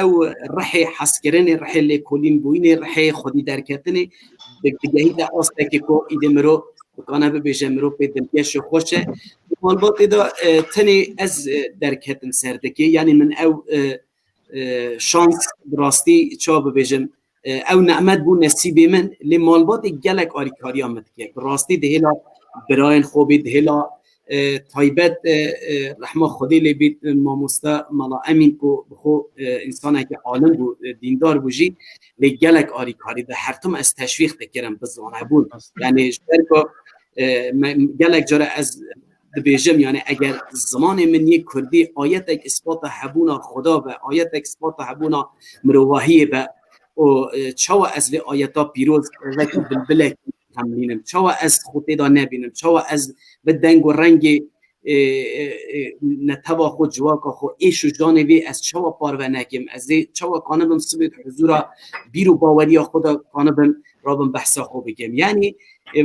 او رحی حسکرین رحی لیکولین بوین رحی خودی درکتنی بگهی دا آستاکی کو ایده مرو بکانه ببیجه مرو پیدلکش خوشه مالبات دا تنی از درکتن سردکی یعنی من او شانس براستی چا ببیجم او نعمت بو نصیبی من لی مالبات گلک آریکاری آمد که براستی دهیلا براین خوبی دهیلا طایبت رحمه خودی لی بیت ماموستا مالا امین کو بخو انسانه که عالم بو دیندار بوجی لی گلک آریکاری ده هر توم از تشویق بکرم بزانه بود یعنی شبر گلک جاره از دبیجم یعنی اگر زمان من یک کردی آیت اک اثبات حبونا خدا به آیت اک اثبات حبونا مروحی به و چاوا از لی آیتا پیروز وقتی بلبلک تمرینم چاوا از خودی دا نبینم چاوا از بدنگ و رنگ نتوا خود جواکا خود ایش و جانوی از چاوا پارو نکیم از چاوا کانبم سبید حضورا بیرو باوری خدا کانبم رابم بحثا خوب بگیم یعنی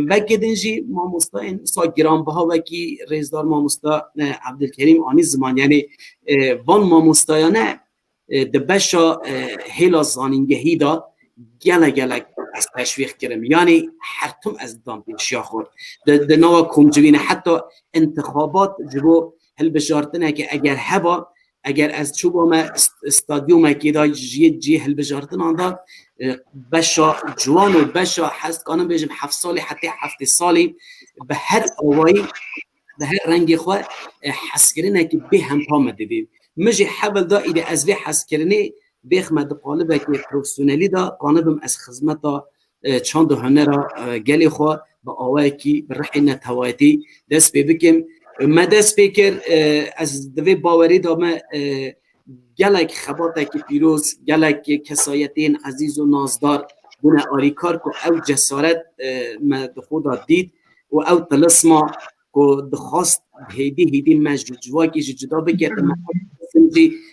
وقتی دنجی ماموستا این سا گرانبها وکی رئیسدار ماموستا عبدالکریم آنی زمان یعنی وان ماموستایانه دبشا هلا زانینگهی دا گلک از تشویق کرم یعنی حرتم از دام پیشیا خورد نوا کمجوینه حتی انتخابات جبو هل بجارتنه که اگر هبا اگر از چوبا ما استادیوم که دا جی هل بجارتنه دا بشا جوان و بشا حس کانم بیجم 7 سالی حتی 7 سالی به هر آوایی به هر رنگ خواه حس کرنه که به هم پامده بیم مجی حبل دا ایده از وی حس کرنه بخمد قالبه که پروفسیونالی دا قانبم از خدمت دا چند هنر گلی خواه با آوه کی برحی نتوایتی دست بی بکم ما دست بکر از دوی باوری دا ما گلک خباته که پیروز گلک کسایتین عزیز و نازدار بونه آریکار که او جسارت ما خدا دید و او تلسما که دخواست هیدی مجدواکی جدا بگرد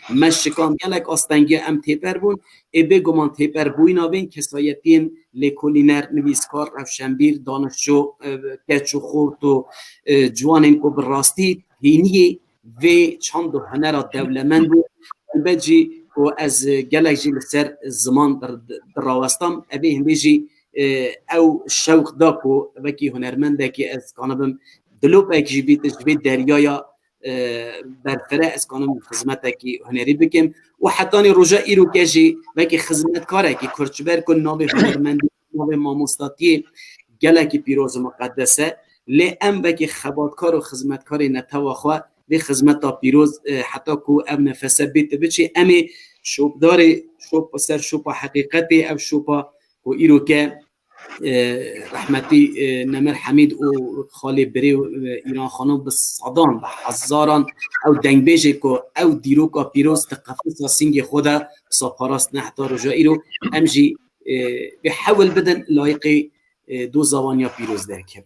مشکان گلک آستنگی ام تیپر بون ای بگمان تیپر بوی نابین کسایتین لیکولینر نویسکار روشنبیر دانشجو کچو خورد و جوانین که براستی هینی و چند هنر دولمن بود بجی و از گلک جی لسر زمان در راوستم ابی هم بیجی او شوق دا که وکی هنرمنده که از کانبم دلوب اکی جبید دریایا برفره از کانم خدمت کی هنری بکم و حتی رجا ایرو کجی وکی خدمت کاره کی کرچبر کن نام هنرمندی نام ماموستاتی گلکی پیروز مقدسه لی ام وکی خباتکار و خدمتکار نتواخوا به خدمت تا پیروز حتی کو ام نفسه بیت بچی امی شوپ داره شوپ سر شوپ حقیقتی او شوپ و ایرو که رحمتی نمر حمید و خالی بری و ایران خانم به صدان به هزاران او دنگ بیجه که او دیروکا پیروز تقفص سینگ خودا ساپاراست نحتا رجا ایرو امجی به حول بدن لایق دو زبانیا پیروز در که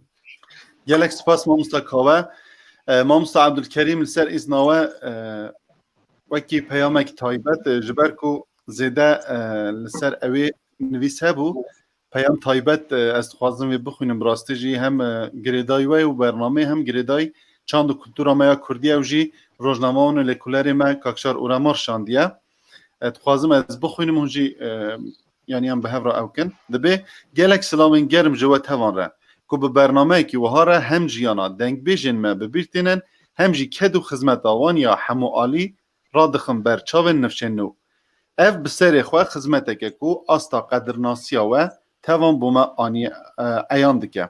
گلک سپاس مامستا کاوه مامستا عبدالکریم لسر ایزناوه وکی پیامک تایبت جبرکو زیده لسر اوی نویس هبو پیام تایبت از خوازم بخوینم راستی جی هم گریدای و برنامه هم گریدای چند کلتورا ما کردی او جی روزنامه اون لکولری ما کاکشار اورامار شاندیه خوازم از بخوینم هنجی یعنی هم به هفرا اوکن دبی گلک سلامین گرم جوات هوان را که به برنامه که وها را هم جیانا دنگ بیجن ما ببیرتینن هم جی کدو خدمت آوان یا همو آلی را دخم بر چاون نفشنو اف بسر خواه خدمت که کو آستا قدرناسیا و توان بوما آنی ایان دکه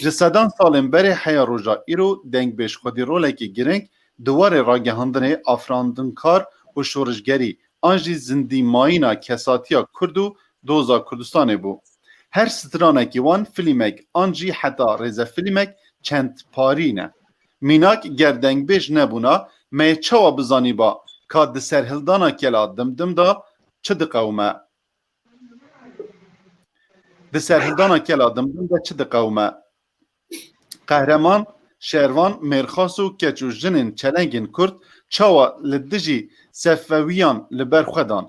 جسدان سالم بری حیا روژا ایرو دنگ بیش خودی رولکی گرنگ دوار راگهاندن افراندن کار و شورشگری آنجی زندی ماینا کساتیا کردو دوزا کردستان بو هر سترانکی وان فیلمک آنجی حتی رزا فیلمک چند پاری نه میناک گردنگ بیش نبونا می چوا بزانی با که دسر هلدانا کلا دم دا چه دقومه دسر هلدانا کلا دم دا چه دقومه قهرمان شهروان مرخاصو کچو جنین چلنگین کرد چوا لدجی سفویان لبر خودان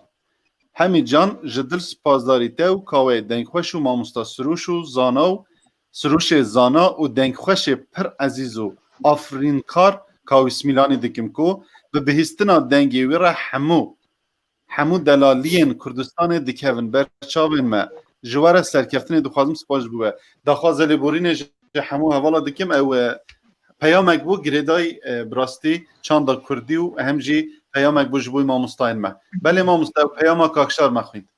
همی جان جدل سپاسداری تاو کاوه دنگ خوش و مامستا سروش و زانا سروش زانا و دنگ خوش پر عزیزو آفرین کار کاو اسمیلانی دکم کو و بهستنا دنگی ویرا همو دلالین کردستان دکهون برچاوین ما جوار سرکفتن دخوازم سپاش بوه دخواز لبورین همو حوالا دکم او پیامک بو گریدای براستی چند کردی و همجی پیامک بو جبوی ما مستاین ما بله ما مستاین پیامک اکشار مخوید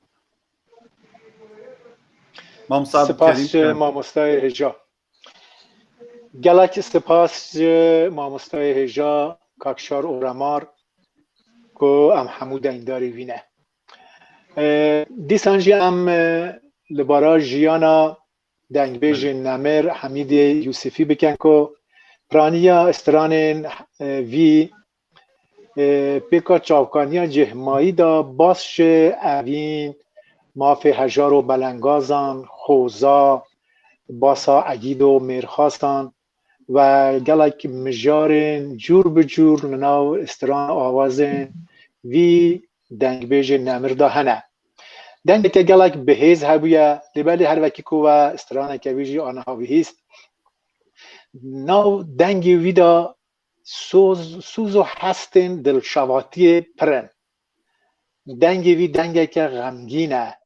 ما مستاین سپاس ما مستاین هجا گلک سپاس ما مستاین هجا کاکشار اورامار کو ام حمود اینداری وینه دیسانجی ام لبارا جیانا دنگ بیج نمر حمید یوسفی بکن کو پرانیا استران وی پیکا چاوکانیا جهمایی دا باسش اوین ماف هجار و بلنگازان خوزا باسا عگید و مرخواستان و گلک مجارن جور بجور نناو استران آوازن وی دنگ بیج نمر دا هنه دنگ که گلک بهیز هبویا لبالی هر وکی کو و استران که ویجی آنها بهیست ناو دنگی ویدا سوز و هستن دل شواتی پرن دنگی وی دنگی که غمگینه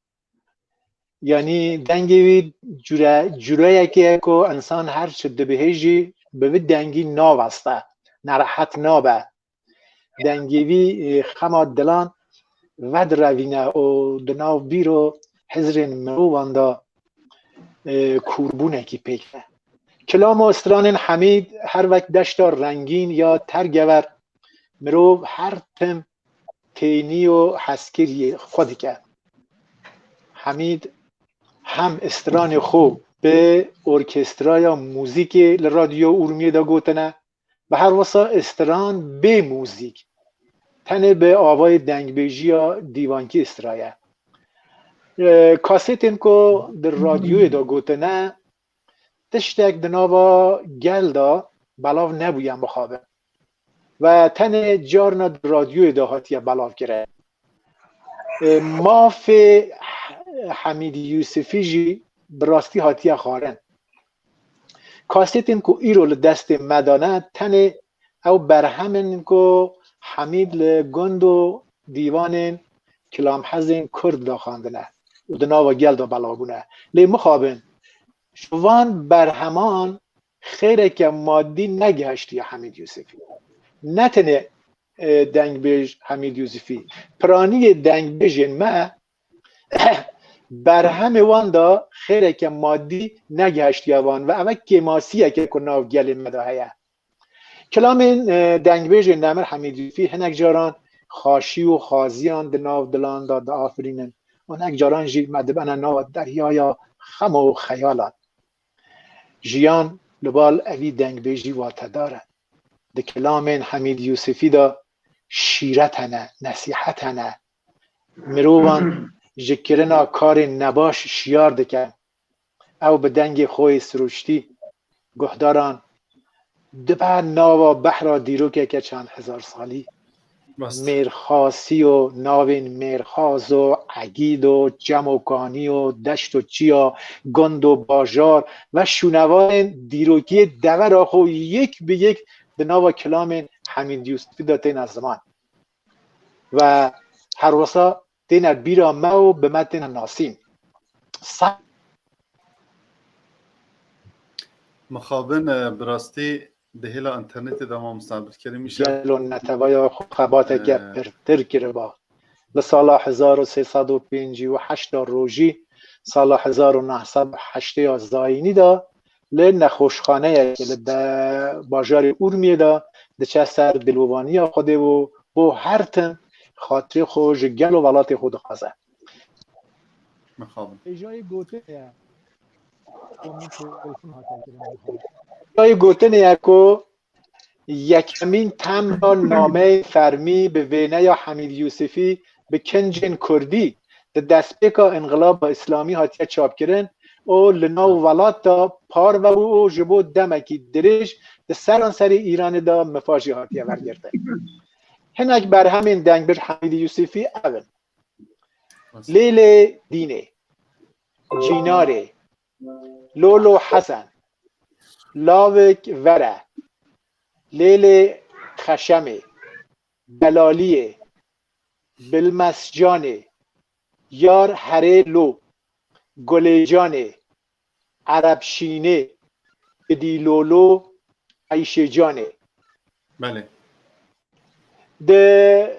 یعنی دنگی وی جوره که انسان هر شده بهیجی به دنگی ناوسته نراحت نابه دنگی وی خما دلان ود روینه و دناو بیرو حضرین مرواندا کوربونه کی پیکنه کلام و استران حمید هر وقت دشتا رنگین یا ترگور مرو هر تم تینی و حسکری خودی که حمید هم استران خوب به ارکسترا یا موزیک رادیو اورمیه دا گوتنه و هر واسه استران به موزیک تنه به آوای دنگ بیجی یا دیوانکی استرایه کاسیتین که در رادیوی دا گوتنه تشتک دناوا گل دا بلاو نبویم بخوابه و تن جارنا در رادیوی دا هاتیه بلاو کرده ماف حمید یوسفی جی براستی هاتیه خارن کاسیتین که ایرو لدست مدانه تن او برهمن که حمید لگند و دیوان کلام حزین کرد دا خاندنه و دناوا گل دا بلاو بونه لی مخوابن شوان برهمان خیره که مادی نگهشتی حمید یوسفی نتنه دنگ بیج حمید یوسفی پرانی دنگ بیجن ما برهم وان دا خیره که مادی نگهشتی وان و اوه که ماسیه که کناو گل مداهیه کلام دنگ بیج نمر حمید یوسفی هنک جاران خاشی و خازیان د ناو دلان دا دا آفرینن اونک جاران جی مدبن ناو دریایا خم و خیالات جیان لبال اوی دنگ بیجی واتداره د کلامین حمید یوسفی دا شیرتنه نصیحتنه مروان جکرنا کار نباش شیار دکن او به دنگ خوی سروشتی گهداران دبر ناوا بحرا دیروکه که چند هزار سالی میرخاصی و ناوین میرخاز و عگید و جم و کانی و دشت و چیا گند و باجار و شونوان دیروکی دور آخو یک به یک به ناوا کلام حمید یوسفی داتین از زمان و هر وسا تین بیرا مو به متن ناسیم مخابن براستی دهیلا انترنت دا ما مستقبل کریم میشه جلو نتوای خبات که پرتر کرده با لسال 1358 روژی سال 1908 زاینی دا لنخوشخانه که باجار اورمیه دا دچه سر دلوانی خوده و با هر تن خاطر خوش گل و ولات خود خوزه مخابن جای گوتن یکو یکمین تم را نامه فرمی به وینه یا حمید یوسفی به کنجن کردی ده دستپیکا انقلاب اسلامی هاتیه چاپ کرن او لناو ولات دا پار و او جبو دمکی درش ده سرانسر ایران دا مفاجی هاتیه برگرده هنک بر همین دنگ حمید یوسفی اول لیل دینه جیناره لولو حسن لاوک وره لیل خشمه بلالیه بلمسجانه یار هره لو گلیجانه عربشینه بدیلولو عیشجانه بله ده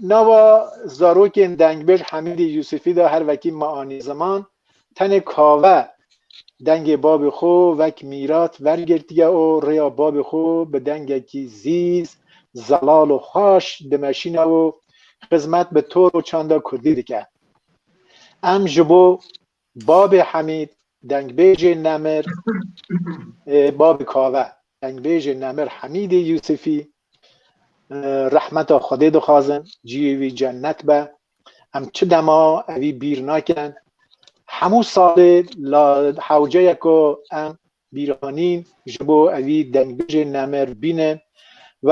نوا زاروکین دنگبر حمید یوسفی دا هر وکی معانی زمان تن کاوه دنگ باب خو وک میرات ورگرتیه او ریا باب خو به دنگ کی زیز زلال و خاش دمشینه و خدمت به طور و چاندا کردی دیگه ام جبو باب حمید دنگ بیج نمر باب کاوه دنگ بیج نمر حمید یوسفی رحمت خدا دو خازن جیوی جنت به ام چه دما اوی بیر ناکن همو سال لا حوجه یکو ام بیرانین جبو اوی دنگبیج نمر بینن و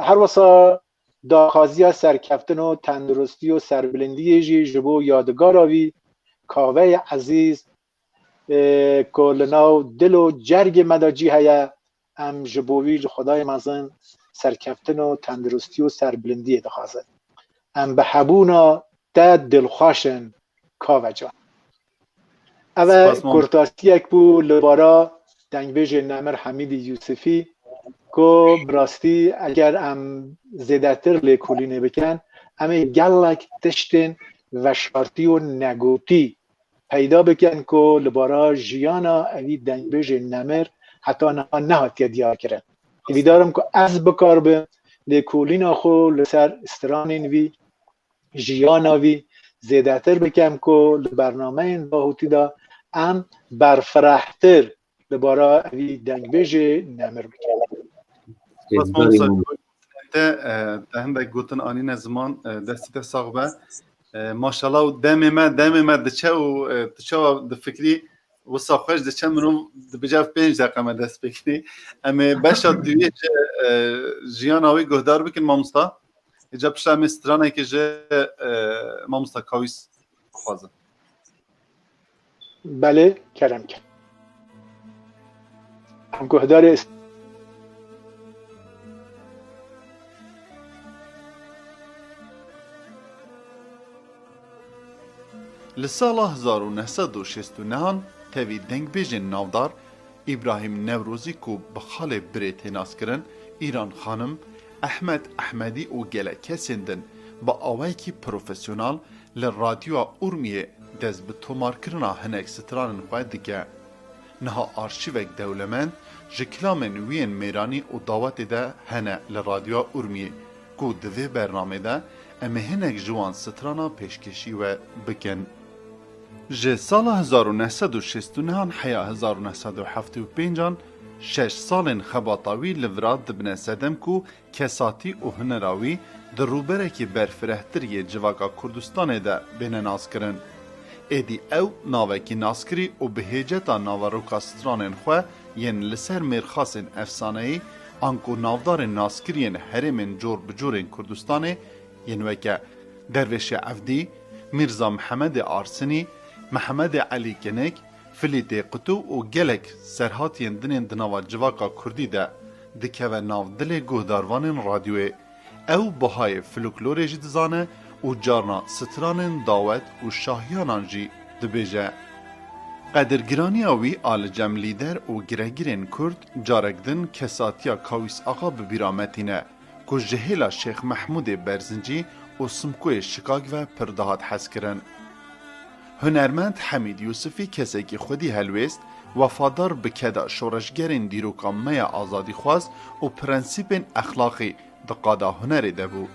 هر وسا داخازی ها سرکفتن و تندرستی و سربلندی جبو یادگار آوی کاوه عزیز کلناو دل و جرگ مداجی هیا ام جبوی خدای مزن سرکفتن و تندرستی و سربلندی دخوازد ام به حبونا دا دلخواشن کاوه جان اوه کرتاسی یک بو لبارا دنگبیج نمر حمید یوسفی که براستی اگر ام زیدتر لیکولینه بکن امه گلک تشتن و شارتی و نگوتی پیدا بکن که لبارا جیانا اوی دنگبیج نمر حتی نهاتی دیار کرن ویدارم که از بکار به لیکولین خو لسر استرانین وی جیانا وی زیدتر بکن که برنامه این باهوتی دا ام برفرحتر لبارا اوی دنگبیج نمر بکن بس ما ده هندک گوتن آنین زمان دستی ده ساقبه ماشالله و دم ما دچه و دفکری و ساقش دچه منو بجاف 5 دقیقه ما دست بکنی اما باشا دویه جیان آوی گهدار بکن مامستا اجاب پشت همه سترانه که جه مامستا کاویس خوازه بله کرم کرد گهدار لسال 1969 تاوی دنگ بیجن ناودار ابراهیم نوروزی کو بخال بریت ناس کرن ایران خانم احمد احمدی و گله کسندن با آوائی کی پروفیسیونال لرادیو اورمیه دز به تومار کرنا هنک سترانن خواهد دیگه نها آرشیوک دولمند جکلامن وین میرانی و داوت ده هنه لرادیو اورمیه کو دوی برنامه ده ام هنک جوان سترانا پیشکشی و بکن. جه سال 1969 حیا 1975 6 سالن خباطاوی لوراد دبنه سدم کو کساتی و هنراوی در روبره که برفرهتری جواگا کردستان ده بین ناز کرن. ایدی او ناوکی ناسکری و بهیجتا ناوروکا سترانن خواه ین لسر مرخاسن افسانهی آنکو نافدار ناسکرین هرمن جور بجورن کردستانه ین وکه درویش عفدی، میرزا محمد آرسنی، محمد علی کنک، فلیت قطو و گلک سرهاتین دنین دناوا جواکا کردی ده دکه و نافدل گهداروان رادیوه او بهای فلوکلوره جی دزانه و جارنا سترانن داوت و شاهیانان جی دبیجه. قدرگرانی آوی آل جم لیدر و گرگیرین کرد جارکدن کساتیا کاویس آقا ببیرامتینه که جهیلا شیخ محمود برزنجی و سمکوی شکاگ و پردهات حس کرن. هنرمند حمید یوسفی کسی که خودی هلویست وفادار بکده شورشگرین دیروکامه آزادی خواست و پرنسیپ اخلاقی دقادا هنری دبو.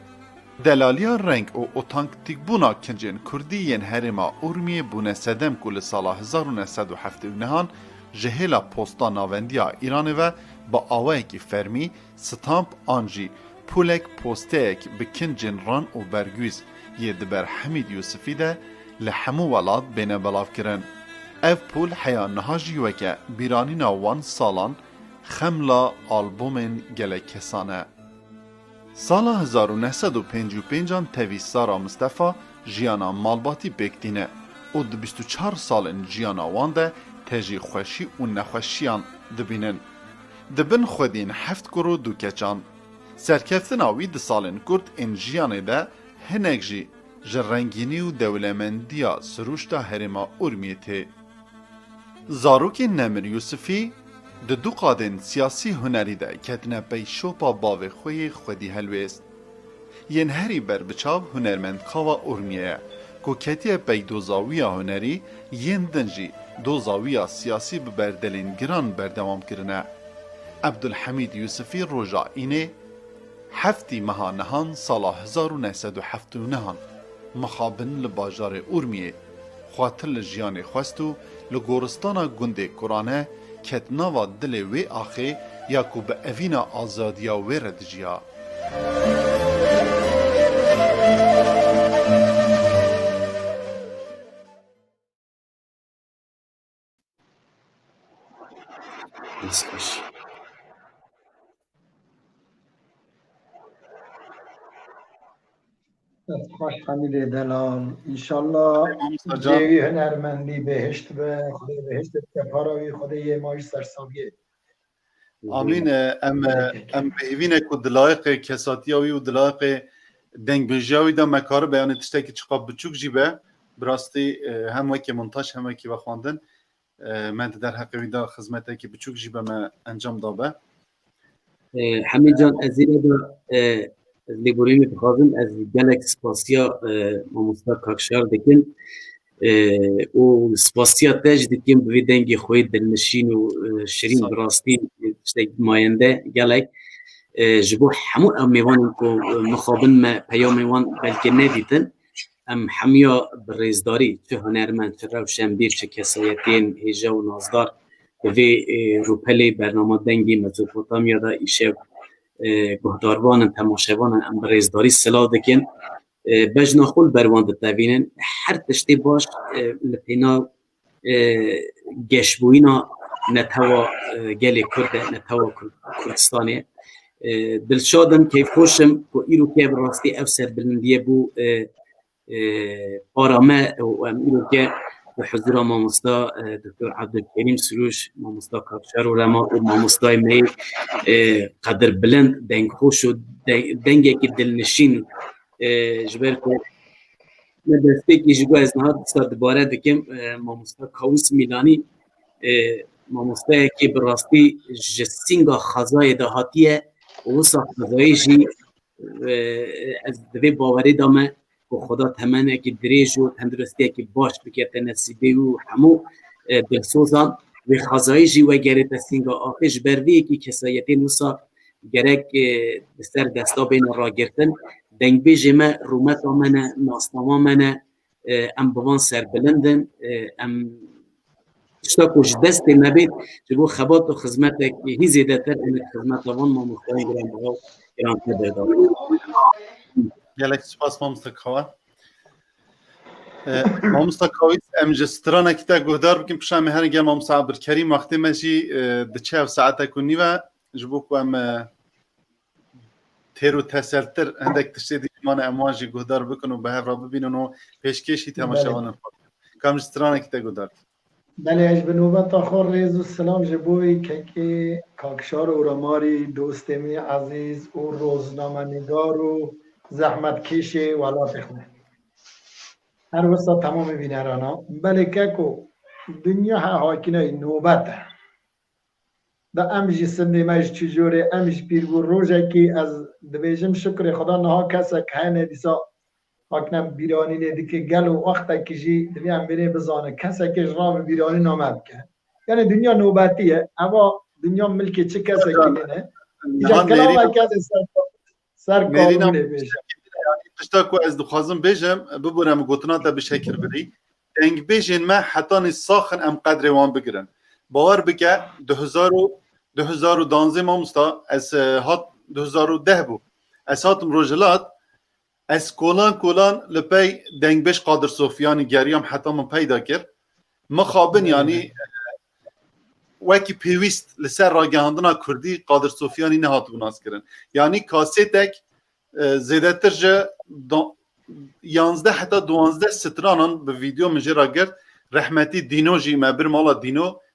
دلالیا رنگ و اوتانکتیک بونا کنجین کردی ین هرما ارمی بونه سدم کل سال 1979 جهیلا پوستا ناوندیا ایران و با آوه کی فرمی ستامپ آنجی پولک پوستیک بکنجین ران و برگویز یه دبر حمید یوسفی ده لحمو ولاد بین بلاف کرن. اف پول حیا نهاجی وکه بیرانینا وان سالان خملا آلبومن گله کسانه. سال 1955 تاوی سارا مصطفى جیانا مالباتی بکتینه و ده 24 سالن جیانا وانده تجی خوشی و نخوشیان دبینن. دبن خودین 7 کرو دو کچان. سرکفتن آوی ده سالن کرد این جیانه ده هنک جی جرنگینی و دولمندیا سروشتا هرما ارمیته. زاروکی نمر یوسفی ده دو قادن سیاسی هنری ده کتنه بی شوپا باوی خوی خودی هلویست. ین هری بر بچاو هنرمند کاوا ارمیه که کتیه بی دوزاویا هنری ین دنجی دوزاویا سیاسی ببردلین گران بردوام کرنه. عبدالحمید یوسفی روژا اینه هفتی مها نهان سال 1979 مخابن لباجار ارمیه خواتر لجیان خواستو لگورستانا گنده کرانه کتناوا دل وی آخه یا کو به اوینا آزادیا وی ردجیا. خوش حمید دلال انشالله جوی هنرمندی بهشت به خدا بهشت کفاروی خدا یه ماش سرساویه آمین. ام بهوینه که دلایق کساتیاوی و دلایق دنگ بجاوی دا مکاره بیانه تشته که چقاب بچوک جیبه براستی همه که منتاج همه که بخواندن من در حقیقی دا خدمته که بچوک جیبه ما انجام دابه. حمید جان از این دا لیبوری میخوادم از گلک سپاسیا ماموستا کاکشار دکن و سپاسیا تاج دکن به دنگی خوی دلنشین و شیرین براستی ماینده گلک جبو همون میوانم که مخابن ما پیام میوان بلکه ندیدن ام همیا برزداری چه هنرمند چه روشنبیر چه کسایتین هجا و نازدار به روپلی برنامه دنگی مزوپوتامیا دا ایشه گهداروان تماشاوان ام برزداری سلا دکن بجنا خول بروان دتوینن هر تشتی باش لپینا گشبوینا نتوا گلی کرد نتوا کردستانی دلشادم کیف خوشم که ایرو که براستی افسر بلندیه بو آرامه و ایرو که به حضور ماموستا دکتر عبدالکریم سروش ماموستا کاکشار و رما و ماموستای می قدر بلند دنگ خوش و دنگی که دلنشین جبر که ندسته که جگو از نهاد سا دباره دکم ماموستا کاوس میلانی ماموستای که براستی جسینگا خزای دهاتیه و وسا خزای جی از دوی باوری دامه و خدا تمنه که دریج و تندرستی که باش بکرده نصیبه و همو دلسوزان و خزای جی و گره تسینگا آخش بروی که کسایتی نوسا گرک بسر دستا بین را گرتن دنگ بیجی ما رومت منه ناستما منه ام بوان سر بلندن ام اشتاکوش دست نبید جبو خبات و خدمت هی زیده تر این خدمت وان ما مختاری گرم بگو ایران تبه داره گلک سپاس ما مستکاوه ما مستکاوی ام جسترانه که تا گهدار بکیم پشام هرگی ما مصابر کریم وقتی ماشی دچه و ساعته کنی و جبو که ام تیرو تسلتر هندک تشتی دیمان امواجی گهدار بکن و به هفرا ببینن و پیشکشی تماشاوان کام جسترانه که تا گهدار بله اج به نوبت آخر ریز و سلام جبوی که کاکشار و رماری دوستمی عزیز و روزنامه نگار و زحمت کش ولات خونه هر وسط تمام بینرانا بله که دنیا حاکینه نوبت دا امجی سندی ماش چجوره امج پیرگو روژه که از دویجم شکر خدا نها کسا که هنه دیسا حاکنم بیرانی نیدی که گل و وقتا کشی دویم بینه بزانه کسا که جرام بیرانی نامد که یعنی دنیا نوبتیه اما دنیا ملک چه کسا که نه اینجا کلام ها کسی سر کارونه بیشه پشتا که از دخوازم بیجم ببورم گوتنا تا بشکر بری دنگ بیجین ما حتی نساخن ام قدر وان بگرن باور بکه 2012 ما مستا از هات 2010 بو از هاتم روجلات از کولان لپی دنگ بیش قادر صوفیانی گریم حتی من پیدا کرد مخابن یعنی وکی پیویست لسر راگهاندنا کردی قادر صوفیانی نهات بناس کرن یعنی کاسیتک زیده ترجه 11 حتی 12 سترانان به ویدیو مجرا کرد رحمتی دینو جی مبر مالا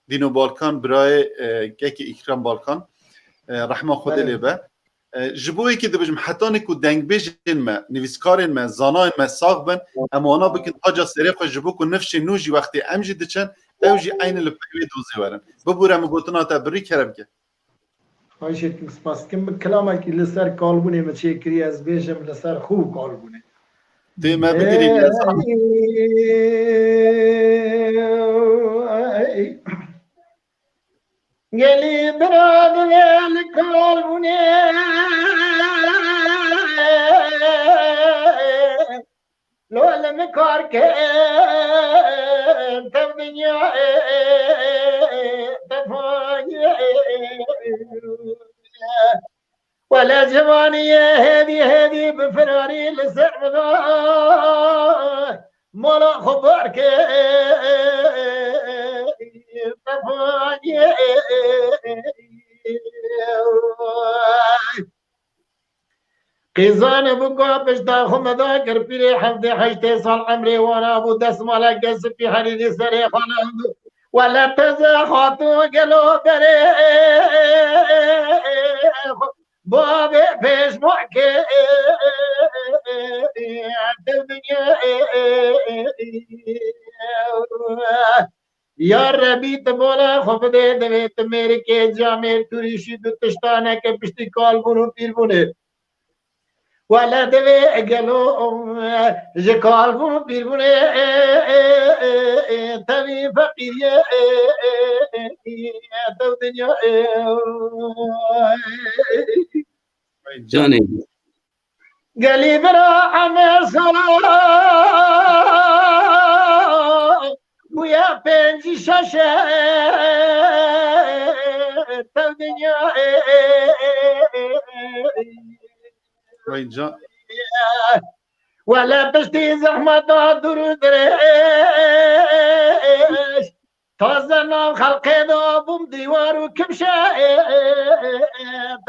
دینو بالکان برای که اکرام بالکان رحمه خود لیبه جبوی که دبجم حتی نکو دنگ بیجین ما نویسکارین ما زاناین ما ساق بن اما آنا بکن آجا سریف خود جبو کن نفش نوجی وقتی امجی دچن اوجی این لپیوی دوزی ورن ببورم گوتنا تا بری کرم که خواهشت سپاس کم کلامه که لسر کالبونه ما چه کری از بیجم لسر خوب کالبونه توی ما بدیری بیازان گلی براد گل کالبونه لولم کار که تب دنیا تفانی ولا جواني هذه بفراري لسر مولا خبرك قيزان بقى بشتا خمدا كربيري حفظي حجتي صال عمري وانا ابو دسمالا قص في حريدي سري خانا ولا تزا خاطو قلو بري بابي فيش محكي الدنيا يا ربي تبولا خوف دے دویت میرے کے جامیر توری شید تشتانہ کے پشتی کال بنو پیر بنے ولا دوی اگلو جکال بنو پیر بنے تبی فقیر تو دنیا جاني قلي برا عمر صلاة ويا بنجي شاشة الدنيا ولا بشتي زحمة درود ريش تازنا خلقي دوبم ديوار وكبشة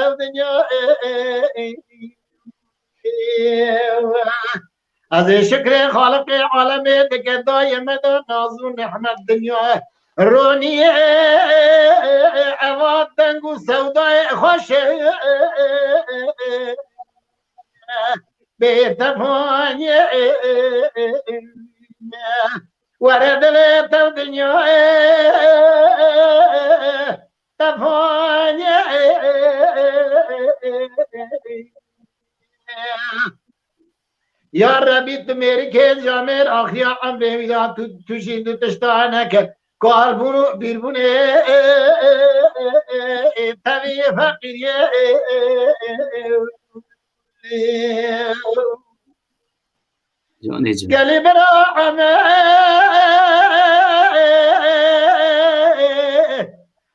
الدنيا از شکر خالق عالم دیگه دایم دا نازو نحمت دنیا رونی عواد دنگ و سودای خوش بیتفانی ورد لیتو دنیا تفانی یا ربی تو میری که جامر آخیا ام بیمیا تو شیدو تشتانه که کار بونو بیر بونه تبی فقیریه جان جان قلب راعمه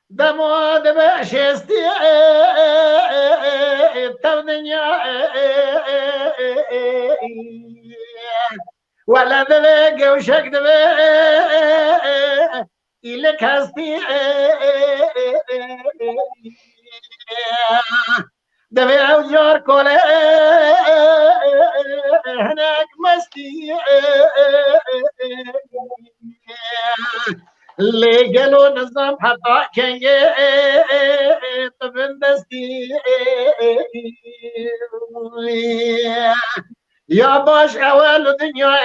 دماد بشستی تودنیا ولا دبه قوشك دبه إلك هستي دبي عوجار كولا هناك مستي اللي قالوا نظام حطا كان طبن دستي يا باش اول دنيا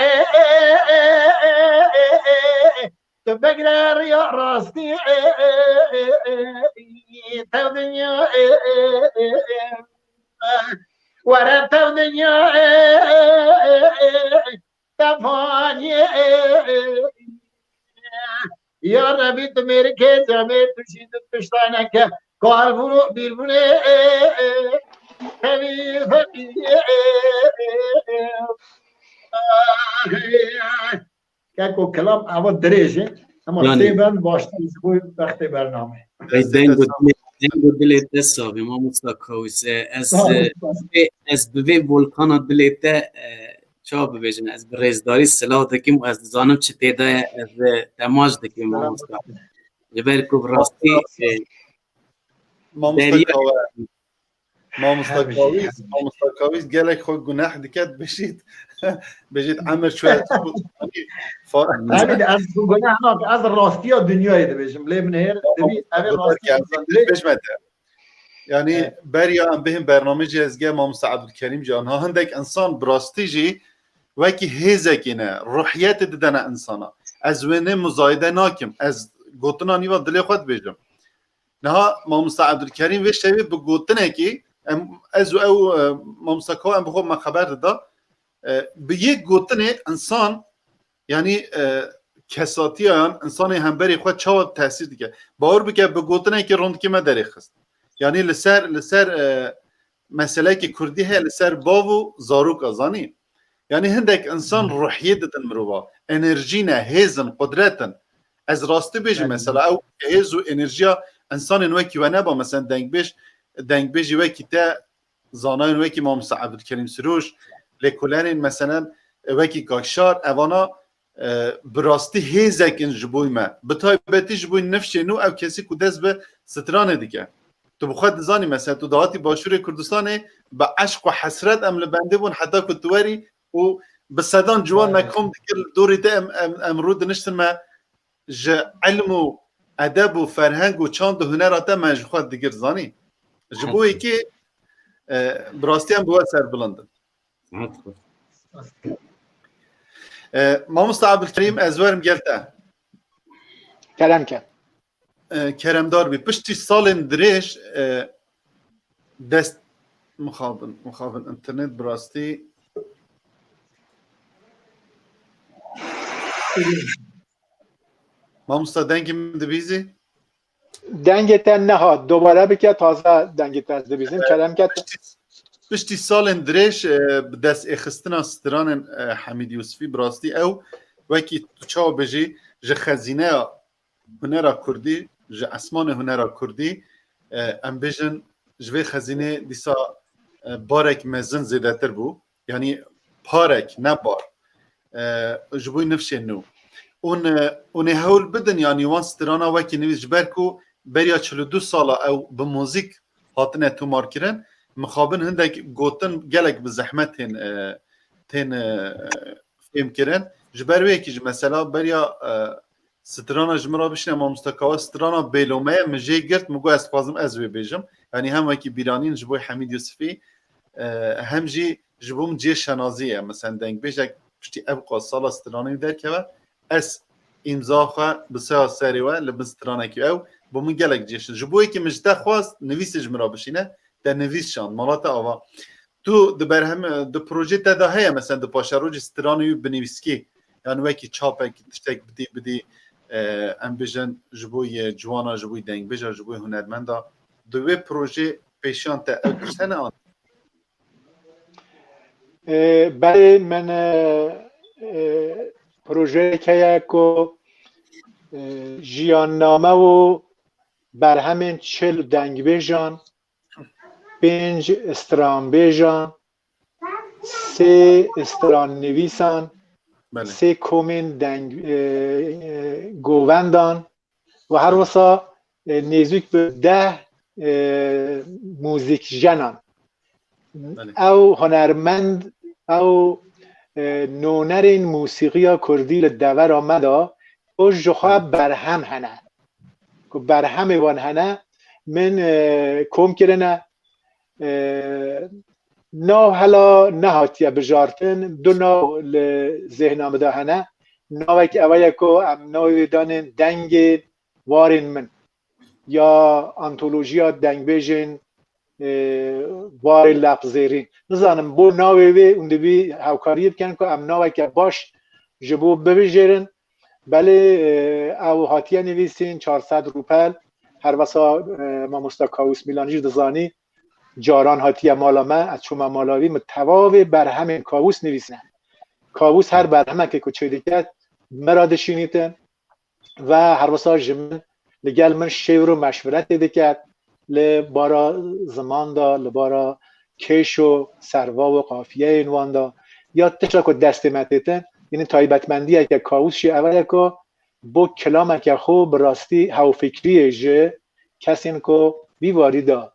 تبقى يا راستي تودنيا ورا تودنيا تفاني يا ربي تمركز زمي تشيد تشتانك قال فرو بيربوني که کلام اول دریجه اما سیبن باشتر خوی وقت برنامه دنگو دلت دستا به ما مستکاویس از به ولکانات دلت چا ببیجن از برزداری سلاح دکیم و از زانم چه تیده از دماج دکیم ما مستکاویس جبر کو راستی ما مستکاویس گلک خود گناه دکت بشید عمر شوید همین از گناه ناک از راستی ها دنیای ده بشم لی من هیر دبی اوی راستی یعنی بریا هم بهم برنامه جزگه ما عبدالکریم جان ها هندک انسان براستی جی وکی هیزکینه روحیت ددن انسانا از وینه مزایده ناکم از گوتنا نیوان دلی خود بیجم نه ما عبدالکریم وی شوی بگوتنه کی از او ما هم بخوب من خبر دادا به یک گوتنه انسان یعنی کساتی انسان هم بری خود چه تاثیر دیگه باور بکه به گوتنه که روند که ما داری خست یعنی لسر مسئله که کردی ہے لسر باو زاروک ازانی یعنی هندک انسان روحیت دتن مروبا انرژی نه هیزن قدرتن از راسته بیجی مثلا او هیز و انرژیا انسان نوکی و نبا مثلا دنگ بیجی وکی تا زانای نوکی ما عبدالکریم سروش لکولانین مثلا وکی کاکشار اوانا براستی هیزکن جبوی ما بطای بیتی جبوی نفشه نو او کسی که دست به سترانه دیگه تو بخواد زانی مثلا تو دهاتی باشور کردستانه با عشق و حسرت ام لبنده بون حتی کتواری و بسدان جوان مکم دیگر دوری ده امرود نشتن ما علم و ادب و فرهنگ و چاند و هنرات ما جخواد دیگر زانی جبوی که براستی هم بود سر بلندن ما عبدالکریم ازوارم گلته کلم کن کرمدار بی پشتی سال دریش دست مخابن انترنت براستی ما دنگی من دبیزی دنگت نه دوباره بکه تازه دنگت از دبیزیم کلم کن پشتی سال دریش دست اخستنا ستران حمید یوسفی براستی او وکی تو چاو بجی جه خزینه هنر کردی جه اسمان هنر کردی ام بیژن جوی خزینه دیسا بارک مزن زیده تر بو یعنی پارک نه بار جبوی نفشه نو اون هول بدن یعنی وان سترانا وکی نویز جبرکو بریا 42 ساله او به موزیک هاتنه تو مارکرن مخابن هندک گوتن گلک به زحمت تین فهم کرن جبروی که مثلا بریا سترانا جمرا بشنه ما مستقاوه سترانا بیلومه مجی گرد مگو اسپازم ازوی بیجم یعنی هم وکی بیرانین جبوی حمید یوسفی هم جی جبوم جی شنازیه مثلا دنگ بیجک پشتی ابقا سالا سترانه در که اس امضا خواه بسیار سری و لبن سترانه که او با من گلک جیشن جبوی که مجده خواست نویس جمرا بشینه در نویس شان مالات آوا تو دبر هم دو پروژه تداهیه مثلا دو پاشروج سترانه بنویس کی یعنی وکی چاپه که تشتک بدی ام بیژن جبوی جوانا جبوی دنگ بیجا جبوی هنرمندا دوی پروژه پیشان تا اکسنه آن بله من پروژه که جیان نامه و بر همین 40 دنگ بیجان 5 استران بیجان 3 استران نویسان 3 کومین دنگ گووندان و هر وسا نزدیک به 10 موزیک جنان او هنرمند او نونرین موسیقی کردی لدور آمده و جخوا برهم هنه که برهم وان هنه من کم کرنه ناو هلا نهاتیه بجارتن دو ناو لذهن آمده هنه ناو که اوه که ام ناوی دانن دنگ وارن من یا انتولوژیا دنگ بیجن وار لبزیرین نزانم بو ناوی وی اون دوی هاوکاری بکن که ام ناوی که باش جبو ببیجرن بله او هاتیه نویسین 400 روپل هر وسا ما مستکاوس میلانجی دزانی جاران هاتیه مالامه از چوما مالاوی متواوی بر همین کاووس نویسنه کاووس هر بر همه که کچه دیکت مراد شینیتن و هر وسا جمن لگل من شیور و مشورت دیکت لبارا زمان دا لبارا کش و سروا و قافیه اینوان دا یا تشا که دست متیتن یعنی تایبتمندی که کاووس شی اوله که بو کلام که خوب براستی هاو فکریه جه کسین که بیواری دا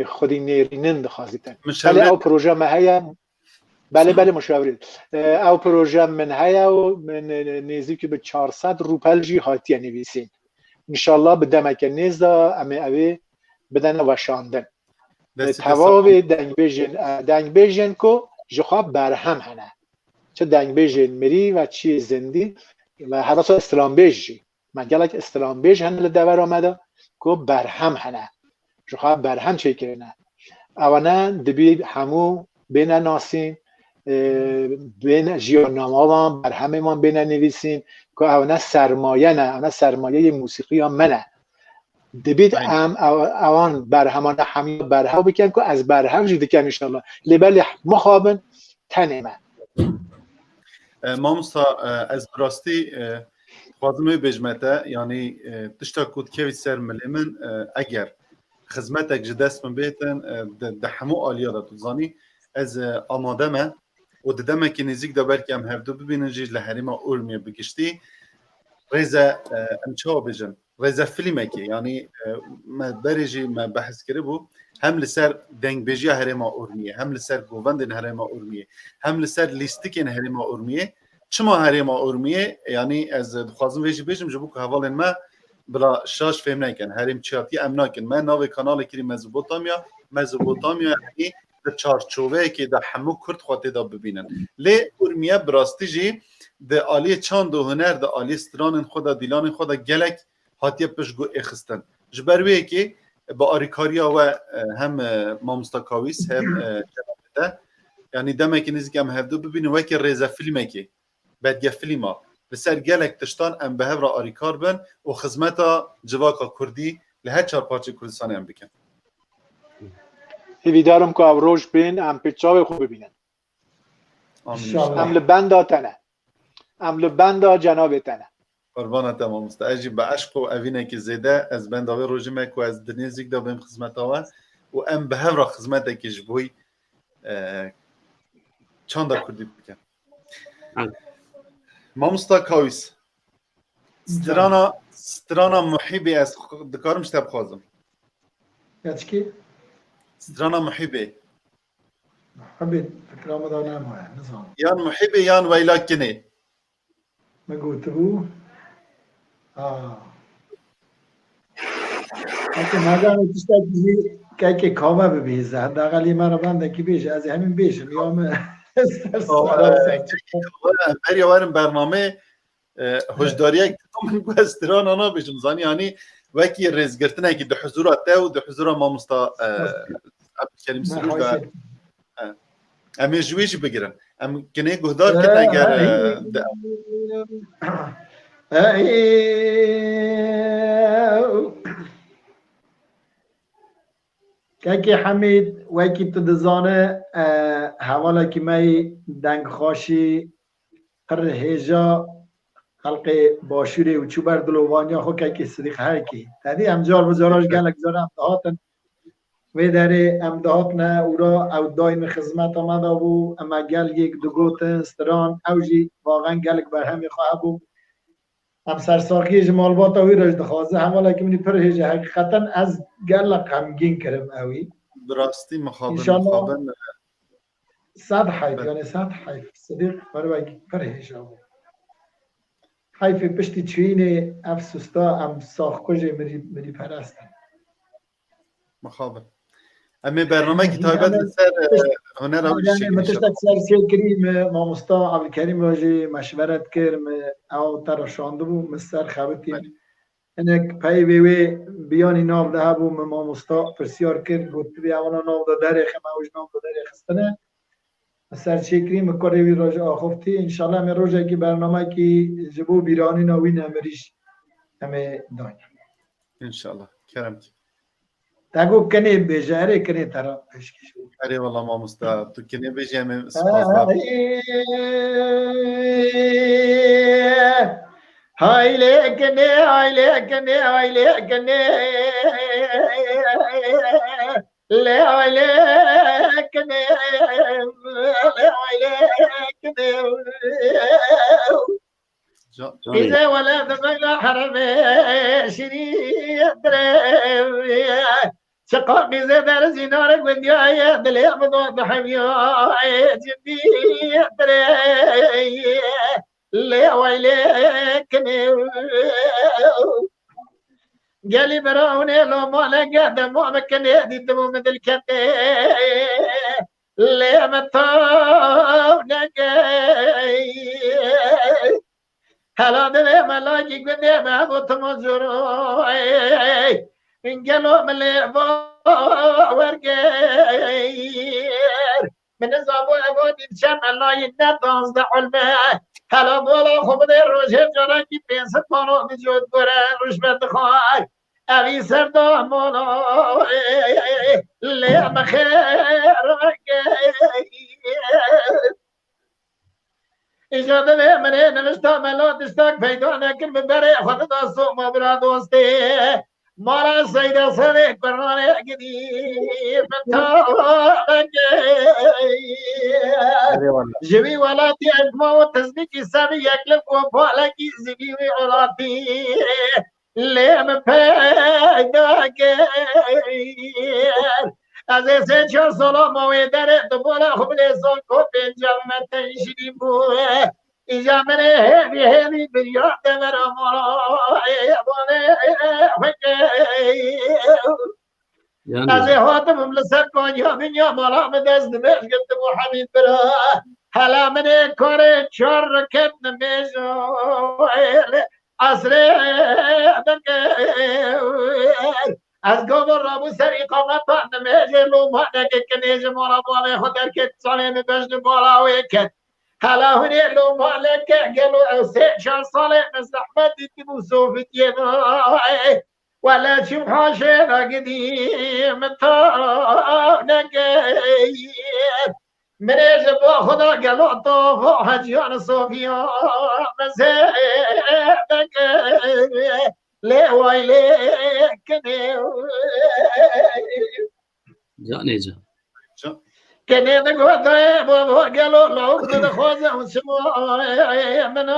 خودی نیرینن دخوازیتن بله او پروژه مهیا بله مشاورید او پروژه من هیا و من نیزی به 400 روپل جی هاتیه نویسین انشالله بدمه که نیز دا امی اوی بدن وشاندن تواوی دنگ بیجن که جخواب برهم هنه چه دنگ بیجن مری و چی زندی و هر واسه استلام بیجی من گلک استلام بیج هنه لدور آمده که برهم هنه جخواب برهم چه کرنه اوانه دبی همو بین ناسین بین جیاننامه هم برهمه من بین نویسین که اوانه سرمایه نه اوانه سرمایه موسیقی هم منه دبید هم اوان برهمان همی برهم بکن که از برهم جیده کن انشالله لبل مخابن تنمه مامستا از براستی خواهدمه بجمته یعنی تشتا کود که سر ملیمن اگر خدمتك جدست من بیتن ده همو آلیا دا توزانی از آماده ما و ددمه که نزیک دا بلکه هم هفدو ببینن جیج لحریما اولمیه بگشتی ریزه امچه بجن ریزه فیلمه که یعنی ما برجی ما بحث کرده بو هم لسر دنگ بجی هریما اولمیه هم لسر گووند هریما اولمیه هم لسر لیستیک هریما اولمیه چما هریما اولمیه یعنی از خوازم ویجی بجم جبو که حوال ما بلا شاش فهم نکن هریم چیاتی ام نکن من ناوی کانال کری مزوبوتامیا یعنی در چارچوبه که در همو کرد خواهده دا ببینن لی ارمیه براستی جی در آلی چاند و هنر در آلی استران خدا دیلان خدا گلک هاتیه پشگو اخستن جبرویه که با آریکاریا و هم مامستاکاویس هم جنابده یعنی دمه که نزدیک هم هفدو ببینن و که ریزه فیلمه که بدگه فیلمه بسر گلک تشتان ام به هفرا آریکار بن و خدمتا جواکا کردی لهر 4 پارچه کردستانی هم بکن هیویدارم که او روش بین ام پیچاوی خوب ببینن ام لبندا تنه ام لبندا جناب تنه قربانت امام مستا اجی با عشق و اوینه که زیده از بنداوی روژی مک و از دنیزیک دا بیم خدمتا و ام به هفرا خدمتا که جبوی چاندا کردی بکن مامستا کاویس سترانا محبی از دکارم شتاب خوازم یچکی؟ سترانا محبی فکر آمده نمایه نظام یان محبی یان ویلاک کنی مگوت بو اگه مگانه تشتا دیزی که کامه ببیزه حداقل مرا بنده که بیشه از همین بیشم یا برای برنامه هشداریه که من گوستران آنا بشم زانی یعنی وکی رزگرتنه که ده حضورات ده و ده حضورات ما مستا عبدالکریم سروش و امی جویشی بگیرن ام کنه گهدار کنه اگر که حمید وکی تو دزانه حوالا که می دنگ خاشی پر هیجا خلق باشوری و چوبر دلوانیا خو که صدیق های کی تدی امجار بزاراش گلک زار امدهاتن و در امدهات نه او را او دایم خدمت آمده بود اما گل یک دو گوت استران اوجی واقعا گلک بر همی خواه بود هم سرساقی جمال باتا وی راج دخوازه حوالا که منی پر هیجا حقیقتا از گل غمگین کرم اوی دراستی مخابن انشالله. مخابن صد حیف یعنی صد حیف صدیق برای پر هیجا بود حیف پشتی چوینه افسوستا ام ساخ کجه مری پرستن مخابن امی برنامه که تایبت لسر هنر او يعني شکلی ما شد تشتغل سير كريم ما مصطفى عبد الكريم واجي مشورة كرم او ترى شاندبو مستر خابتي انك باي بي بياني ناف ذهبو ما مصطفى فرسيار كر قلت بي اولا ناف ده داري خما وج ناف ده داري خستنه مستر شكريم كوري راجع اخفتي ان شاء الله من روجا کی برنامه کی جبو بیرانی نوین امریش همه دایم انشالله کرمتی تاگو کنه بجاره کنه ترا پیشکش اره والله ما مستعد تو کنه بجی همه سپاس باب هاي لكني هاي لكني هاي لكني لا هاي لكني لا هاي لكني إذا ولد بلا حرم شريط شقاق إذا دار زينارك وديايا دليا بضوء حميا جدي لا ويلك قالي براوني لو ما لقى دموع مكان يهدي الدموع من الكتة لا مطاونك هلا دمي ملاجي قدي ما بوت مزروعي قالوا ملي ورقير من الزابو أبودي بشام الله ينطنز دعو الماء هلا بولا خبدي روشي جراكي بينسد بانو بجود قران رشبت خواي أبي سردو مولا اللي مخير إجادة به مني نمشتا ملات اشتاك پیدا نکن ببره خود دستو مبرا دوستی مارا سیده صدیق برانه قدیم جوی ولاتی اجماع و تزبیکی سبی یکلف و پالکی زبی و علاتی لیم پیدا گر از ایسه 4 سالا موی داره دوباره خوب لیسان کو پنجام متنشی بوه ایجا منه هیوی بریاد مرا مرا ایبانه از هاتم لسر کنیا بینیا مالا مدست نمیش گفتم و حمید برا حالا منه کار 4 رکت نمیش اصره از گوبر رابو سر اقامت نمیشه لومانه که کنیج مالا باله خود درکت ساله میبشن بالا و یکت حالا هنی لومانه که گلو او 3-4 ساله مزحمت دیدی بو صوفت یه ولا چیم حاشه را قدیم تا نگیر منیج با خدا گلو طوفو حجیان صوفیان مزه نگیر لا ويلك جاني جا كان يقول طيب قالوا لو كنت خوزه وسمو من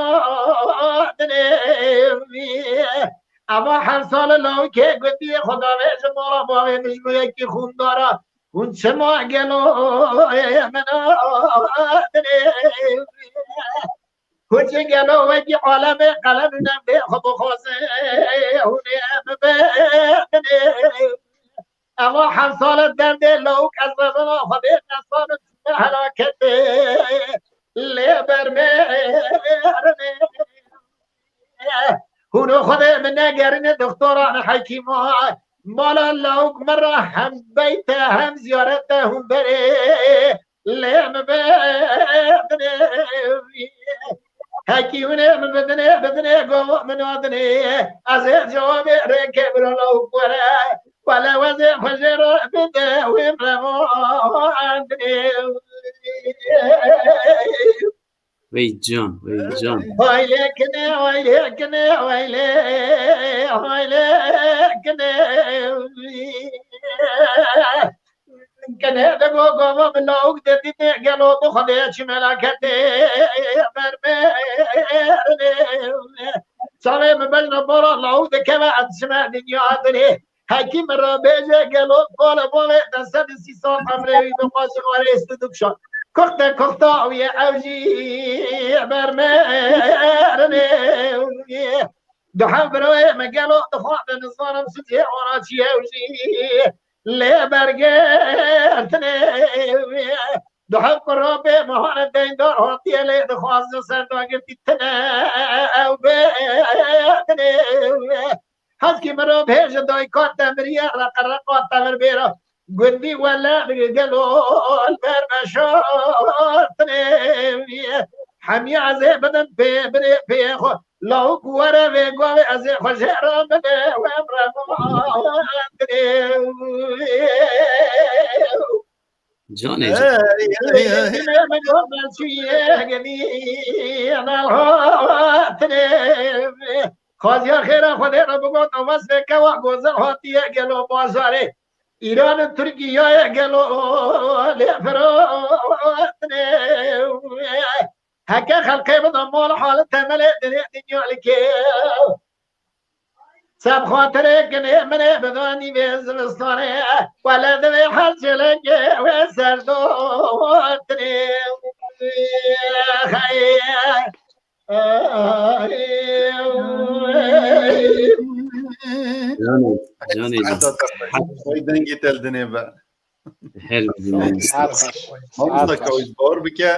اما حرصال لو که گفتی خدا به شما باقی مشمو یکی خون داره اون شما قالوا من كنت قالوا وجي عالم قلم نبي خبو خوزي اما حصال الدرد لو كذبنا خبير نصارت هلاكت اللي برمي هونو خذ من قرن دكتوران حكيمه مالا لو مرة هم بيته هم زيارته هم بري اللي مبادني حكيمنا من بدني قوم من وطني أزيد جوابي ركب لو ولا وزن فجر بده ويبرمو عندي وی جان وی جان وایله کنه وایله کنه وایله وایله کنه کنه دگو گوه بلاوک دیدی گلو تو خدا چی ملاکته برمه ساله مبلغ برا لاوک دکمه ادشمه دنیا دنی حکیم را بیجه گلو بالا بالا دسته 30 سال عمره به قاسق واره استدوک شد کخته کخته اوی اوجی برمرنه دو هم بروی مگلو دخواه نزانم سجه آراچی اوجی لی برگرتنه دو هم قرابه مهان دیندار هاتیه لی دخواست سرداگرتی تنه او بیتنه هست که مرا بهش دای کات تمریه رقرق تمر بیره گندی ولا قالوا البرمشاتني حمي عزي بدن في خو لو كورا في قوي عزي خشيرا بدي وامرا جان جان خواهد یا خیره خودی را بگوت نواز که وقت گوزر هاتیه گلو بازاره ایران ترکیه گلو لفراتنه هکه خلقه بدن مال حالت تمله دنیا لکه سب خاطره کنه منه بدانی به زمستانه ولد به هر چلنگه و سرداتنه جان Vay dengi teldine be. هر Mamza kavuz bor bike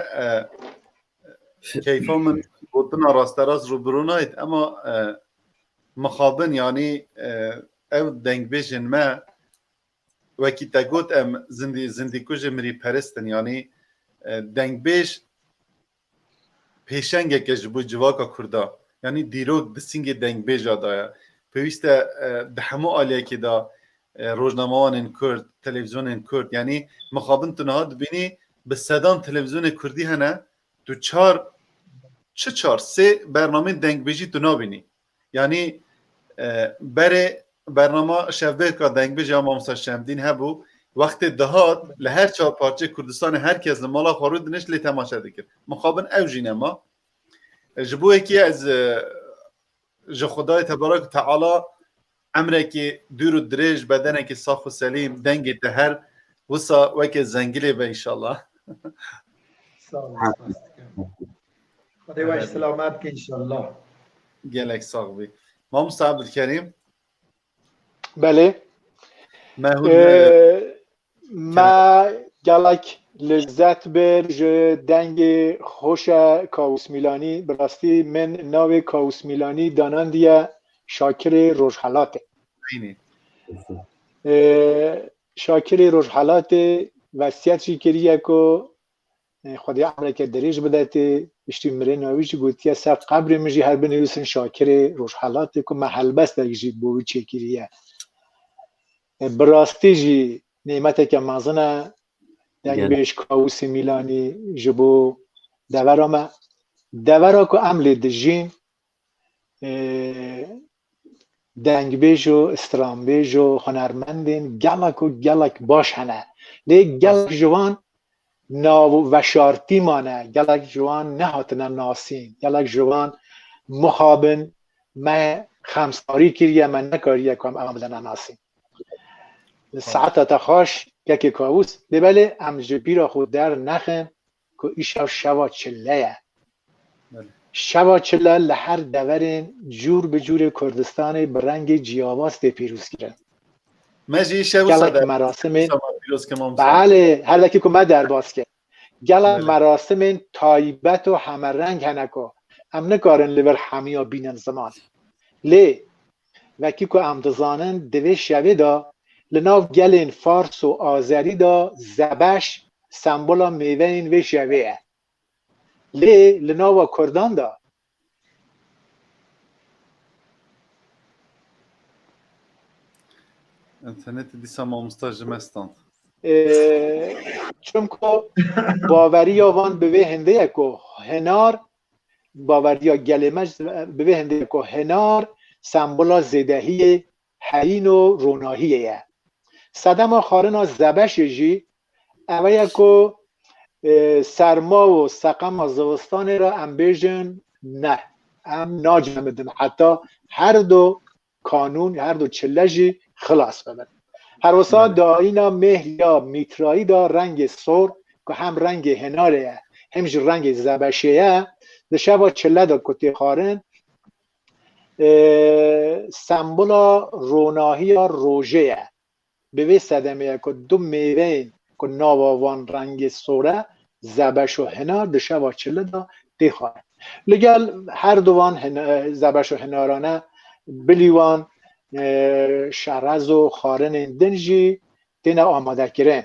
keyfa min gotuna rasteras rubrunayt ama mixabin yani ev dengbêjin me wekî te got em zindî ku ji mirî peristin yani dengbêj pêşengeke ji bo civaka Kurda yani dîrok bi singê dengbêja da ye pêwîst e di hemû aliyekê da rojnamewanên Kurd televizyonên Kurd yani mixabin tu niha dibînî bi sedan televizyonê Kurdî hene tu sê bernameyên dengbêjî tu nabînî yani berê bernama şevbêka dengbêja Mamsa Şemdîn hebû wextê dihat li her çar parçeyê Kurdistanê herkes li mala xwe rû diniş lê temaşe dikir mixabin ew jî nema ji bo yekî ez ji Xwedayê Tebarek Teala emrekî dûr û dirêj bedenekî sax û selîm dengê te her wisa wekê zengilê be inşallah. خدای وش سلامت که انشالله Gelek sağ bî. Mamosta Abdülkerim بله mehûl ما گلک لذت بر جه دنگ خوش کاوس میلانی براستی من ناو کاوس میلانی دانندیه شاکر روشحالاته aynı. شاکر روشحالاته وصیت چی کریه که خدای عمره که دریج بدهته اشتی مره ناویچی گوتیه سر قبر مجی هر بنویسن شاکر روشحالاته که محل بست درگیجی بوی چی کریه براستی جی نعمته که مازنه دنگ بیش کاوس میلانی جبو دورا که عمل دجین دنگ بیش و استرام بیش و هنرمندین گلک باش هنه لیک گلک جوان ناو وشارتی مانه گلک جوان نهاتنه ناسین گلک جوان مخابن ما خمساری کریه من نکاریه کم اما بدن ناسین ساعت تخاش که کاوس بله امجبی را خود در نخن که ایشا شوا چله شوا چله لحر دورین جور به جور کردستان برنگ جیاواز ده پیروز گیرن مجی شو گلک مراسم بله هر دکی که من در باز کرد گلک مراسم تایبت و همه رنگ هنکو ام نکارن لیور همیا بینن زمان لی وکی که امدزانن دوی شوی دا لناو گلین فارس و آذری دا زبش سمبولا میوین و شویه لی لناو کردان دا انترنت دیسا مامستا جمستان چون که باوری وان به هنده که هنار باوری ها گلمج به هنده که هنار سمبولا زدهی حین و روناهیه صدم خارنا زبش جی اوه که سرما و سقم زوستان را ام بیجن نه ام ناجمدن حتی هر دو کانون هر دو چلجی خلاص ببن هر وسا دا اینا مه یا میترایی دا رنگ سور که هم رنگ هناره همش رنگ زبشیه دشوا چله دا کتی خارن سمبولا روناهی یا روژه به وی صدمه که دو میوه که ناواوان رنگ سوره زبش و هنار دشوا چله دا دی خارن لگل هر دوان زبش و هنارانه بلیوان شرز و خارن دنجی دینا آماده کرن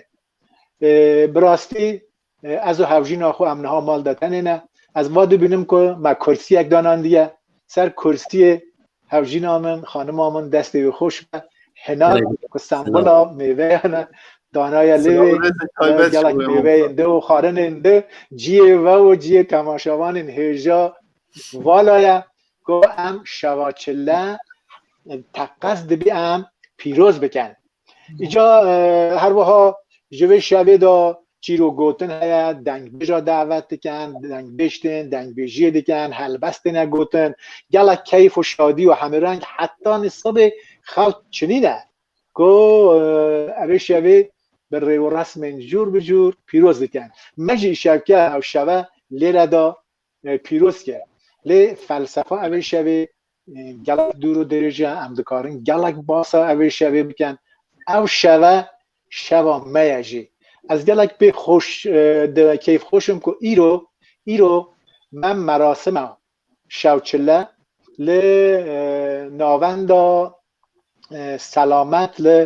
براستی از هاوجین آخو امنها مال داتنه نه از وادو بینم که ما کرسی یک دانان دیگه سر کرسی هاوجین آمن خانم آمن دسته خوش به هنار که سمبولا میوه دانای لیوی گلک میوه انده و خارن انده جیه و جیه تماشاوان هجا والایه که ام شواچله تقصد بی ام پیروز بکن ایجا هر وها جوه شبه دا چی رو گوتن هیا دنگ بجا دعوت دکن دنگ بشتن دنگ بجیه دکن حلبست نگوتن گلک کیف و شادی و همه رنگ حتی نصاب خلق چنینه که اوه شبه به ریو رسم جور بجور پیروز دکن مجی شبکه او شبه لیره دا پیروز کرد لی فلسفه اوه شبه گلک دور و درجه امدکارن گلک باسا اوه شبه بکن او شبه شبه میجی از گلک به خوش کیف خوشم که ایرو من مراسم شوچله ل ناوندا سلامت ل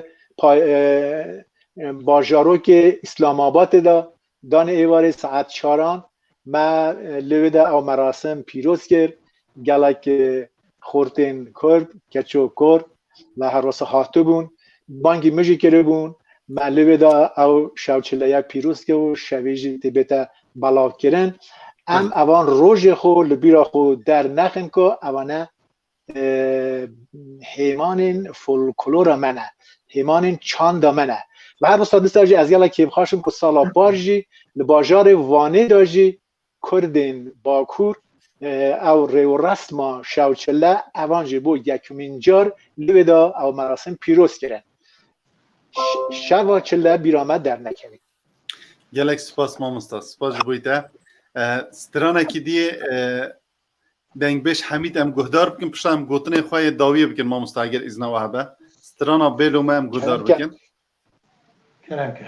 باجاروک اسلام آباد دا دان ایوار ساعت 4 ما لویدا او مراسم پیروز کرد گلک خورتین کرد کچو کرد و هر واسه هاتو بون بانگی مجی کرده بون معلومه دا او شوچله یک پیروز که و شویجی تیبتا بلاو کرن ام اوان روژ خو لبیرا خو در نخن که اوانه هیمان فولکلور منه هیمان چاند منه و هر واسه دستاجی از یالا کیب خاشم که سالا بارجی لباجار وانه داجی کردین باکور او ریو رسما شوچله اوانجی بو یکمین جار لویدا او مراسم پیروز کرن شواچله بیرامد در نکنید گلک سپاس مامستا سپاس جبویده سترانه که دیه دنگ بش حمید ام گهدار بکن پشت ام گوتنه خواهی داویه بکن مامستا اگر ازنه وحبه سترانه بیلو ما ام گهدار بکن کرم که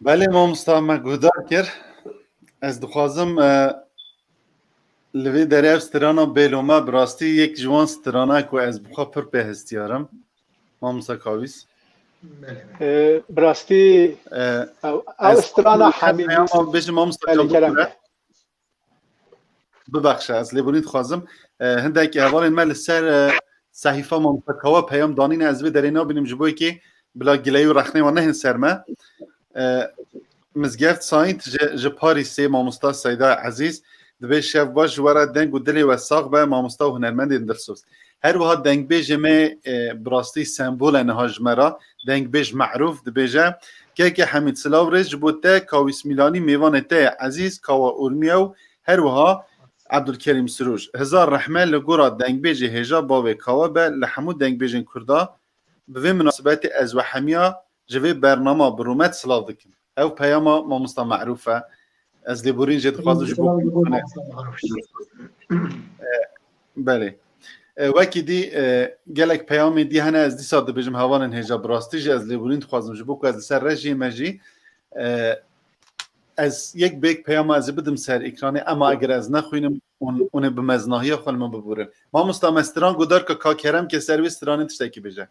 بله ما مستعمل گودار کرد از دخوازم لوی دریاب سترانا بیلوما براستی یک جوان سترانا که از بخوا پر به هستیارم ما مساکاویس براستی او سترانا حمید بیشم ما مساکاویس ببخشه از لیبونید خوازم هنده که اول این مال سر صحیفه ما مساکاوا پیام دانین از وی درینا بینیم جبوی که بلا گلهی و رخنه و نهن سرمه مزگفت ساینت جپاری سی ماموستا سیدا عزیز دبی شف باش ورا دنگ و دلی و ساق به ماموستا و هنرمند اندرسوس هر وها دنگ بیج می براستی سمبول نهاج مرا دنگ بیج معروف دبیجه که حمید سلاو رج بوده کاویس میلانی میوان ته عزیز کاوا اورمیو هر وها عبدالکریم سروج هزار رحمه لگورا دنگ بیج هجا باوی کاوا به لحمود دنگ بیجن کردا به مناسبت از و حمیا جوی برنامه برومت سلاو دکن او پیاما ما مستا معروفه از لیبورین جد خوازو جبو کنه بله وکی دی گلک پیامی دی هنه از دی ساده بجم هوان هجا براستی جه از لیبورین خوازم جبو که از سر رجی مجی از یک بیک پیام از بدم سر اکرانه اما اگر از نخوینم اونه به مزناهی خلمه ببورم ما مستا مستران گدار که کاکرم که سرویس ترانه تشتکی بجه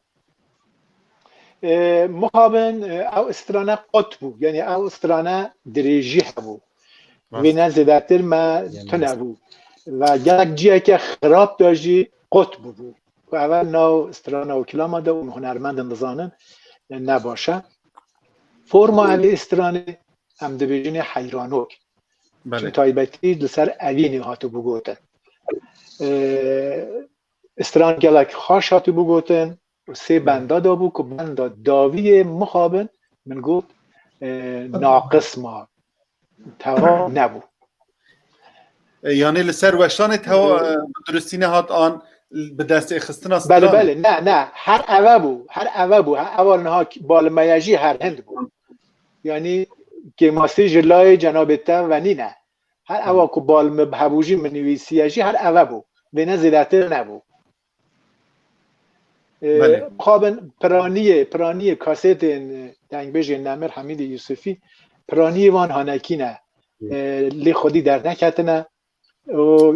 مخابن او استرانه قطبو یعنی او استرانه دریجی هبو و نه زیادتر ما تنبو و یک جیه که خراب داشتی قطب بود و اول نو استرانه و کلام آده و هنرمند نزانن نباشه فرما اوی استرانه هم دبیجین حیرانوک چون تایبتی لسر اوی نهاتو بگوتن استران گلک خاش هاتو بگوتن و 3 بنده دا بود که بنده داوی مخابن من گفت ناقص ما توا نبود یعنی لسر وشان توا درستی نهات آن به دست اخستن است. بله بله نه هر اوه بو اول نها بالمیجی هر هند بود یعنی که ماسی جلای جناب تا و نه هر اوه که بالمبهبوجی منویسیجی هر اوه بو و نه زیادتر نبود. خوابن پرانی کاست دنگبیج نمر حمید یوسفی پرانی وان هانکینه لی خودی در نکتنه و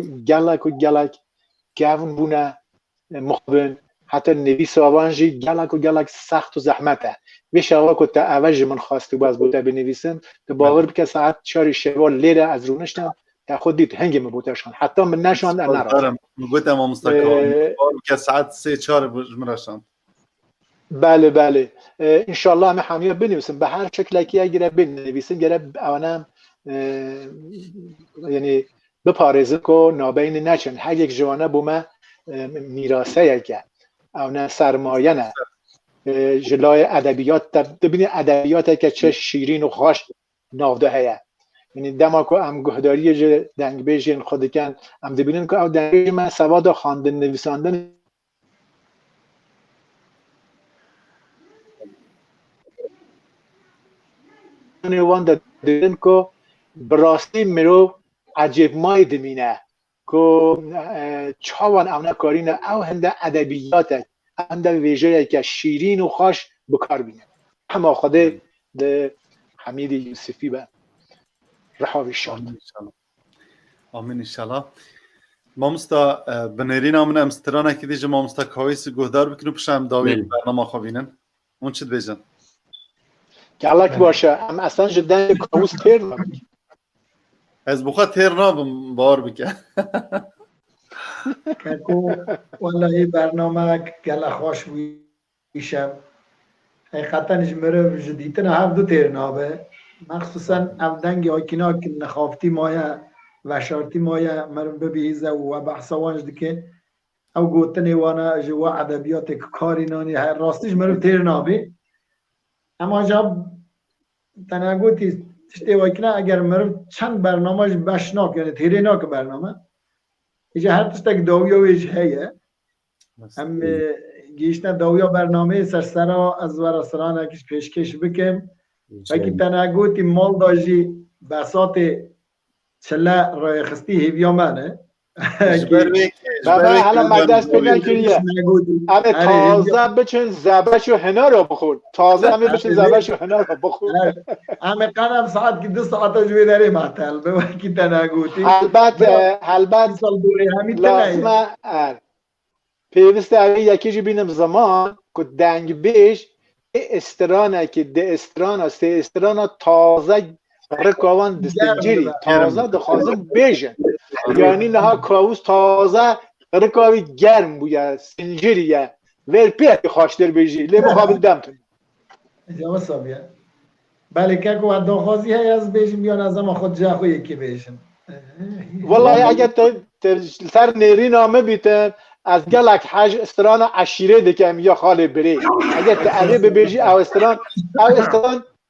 گلک گاون بونه مخبن حتی نویس آوانجی گلک سخت و زحمته ویش آقا که تا اوج من خواستی باز بوده بنویسم تا باور بکه ساعت 4 شبا لیره از رونشتم تا خود دید هنگی مبوتشان حتی من نشاند نراشتم مبوتم مستقیم که ساعت 3-4 مراشتم. بله انشالله همه حامیه بنویسم به هر شکلی که اگر بنویسم گره آنم یعنی بپارزه که نابین نچن هر یک جوانه بومه میراسه یکه آنه سرمایه نه جلای ادبیات ببینید ادبیات که چه شیرین و خوش نافده هیه یعنی دما که ام گهداری دنگبیجین خود کن ام دبینن که او دنگبیج من سواد خواندن نویساندن وان دادن که براستی مرو عجیب مای دمینه که چاوان اونا کارینه او هنده ادبیات هنده ویژه که شیرین و خوش بکار بینه همه خوده ده حمید یوسفی به رحاوی شاد آمین انشالله. مامستا بنیرین آمین امسترانه که دیجه مامستا کاویس گهدار بکنو پشم داوی برنامه خوابینن اون چید بیجن؟ گلک باشه ام اصلا جدن کاویس تیر نبید از بخواه تیر نابم بار بکن که والله برنامه گله خوش بیشم حقیقتا نجمره جدیدن هم دو تیر نابه مخصوصا افدنگی آکینا که نخافتی مایه و شارتی مایه مرم ببیزه و بحثوانش دکه او گوتنی وانا جوا عدبیات که کاری نانی راستیش مرم تیر نابه اما جاب تنها گوتی تشتی واکنا اگر مرم چند برنامهش بشناک یعنی تیره ناک برنامه ایجا هر تشتک داویا ویج هیه هم گیشتن داویا برنامه سرسرا از ورسران اکیش پیشکش بکم وکی تنها گوتی مال داجی بساط چله رای خستی هیویا منه بابا حالا مدرس پیدا کریه همه تازه بچن زبش و حنا رو بخور تازه همه بچن زبش و حنا رو بخور همه قنم ساعت که 2 ساعت جوی داره محتل به وکی تنگوتی البته لازمه پیوسته اوی یکی جی بینم زمان که دنگ بیش استرانه که ده استرانه سه استرانه تازه رکاوان دستنجیری تازه دخوازم بیشن یعنی نها کاوز تازه رکاوی گرم بویا سنجیریه ور پیت خواشتر بیجی لی مقابل دمتون جواب سابیه بله که که دخوازی های از بیشن بیان از اما خود جاخو یکی بیشن والله اگر سر نیری نامه بیتن از گلک حج استران عشیره دکم یا خاله بری اگر تعریف بیجی او استران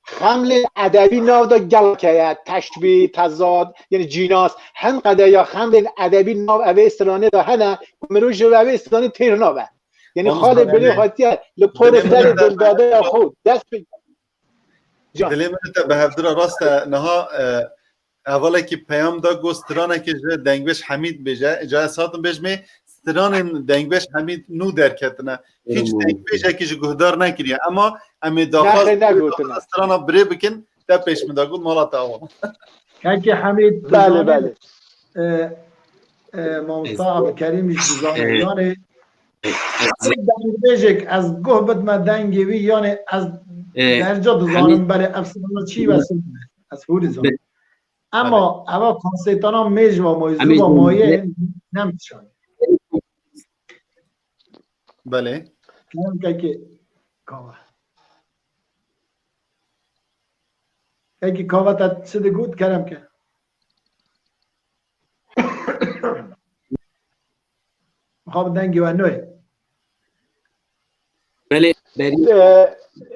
خمل ادبی ناو دا گلکه تشبیه تضاد یعنی جیناس هم قده یا خمل ادبی ناو اوه استرانه دا هنه مروش جو اوه استرانه تیر ناوه یعنی خاله بری خاطیه لپور سر دلداده یا خود دست بی دلی منتا به هفته راست نها اولا که پیام دا گو استرانه که دنگبش حمید بیجه اجای ساتم بیجمه استران دنگبش حمید نو درکتنه هیچ دنگبش که جو گهدار نکریه اما امی داخل استران بری بکن در پیش مداگون مالا تاوان که حمید بله مامستا عبدالکریمش بزانه دنگ بیشک از گوه بد ما دنگی وی یعنی از درجا دزانم بله افسران چی واسه از هوری زان اما اما کنسیتان ها میج و مویزو و مایه نمیشن بله کرم که کاوه که کاوه تا چه گود کرم که خواب دنگی و نوی بله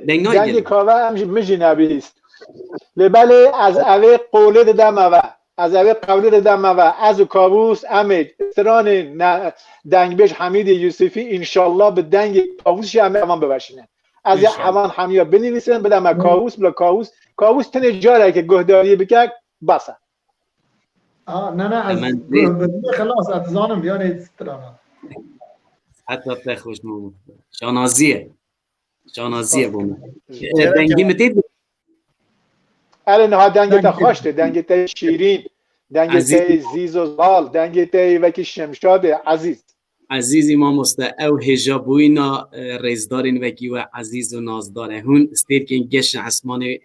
دنگی کاوه هم میجی نبیست بله از اوه قوله دادم اوه از اوه قوله دادم اوه از کابوس امید استران دنگ بیش حمید یوسفی انشالله به دنگ کابوس همه امان ببشینه از همان همیا بنویسن بدم کابوس بلا کابوس تنه جاره که گهداری بکک بسه نه از خلاص اتزانم بیانه استرانا حتی تخوش نمون شانازیه بومه دنگی متید الان ها دنگ تا خوشته دنگ تا شیرین دنگ تا زیز و زال دنگ تا وکی شمشاد عزیز امام مسته او هجابوینا ریزدارین وکی و عزیز و نازداره هون استیر که این گشن اسمانه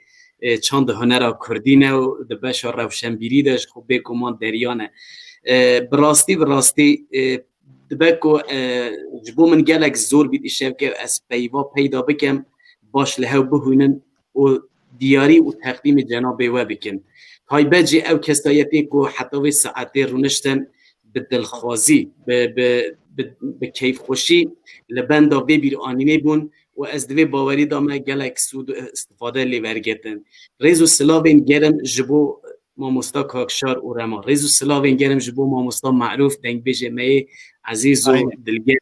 چند هنر کردینه و دبش روشنبیری داشت خوب بکمان دریانه براستی دبکو جبو من گلک زور بید ایشب که از پیوا پیدا بکم باش لهو بهونن و دیاری و تقدیم جناب و بکن های بجی او کسایتی که حتی و ساعتی رونشتن به دلخوازی به کیف خوشی لبندا ببیر آنینه بون و از دوی باوری دامه گلک سود و استفاده لیورگتن ریزو سلاوین گرم جبو ماموستا کاکشار و رما ریزو سلاوین گرم جبو ماموستا معروف دنگ بیجه می عزیز و دلگر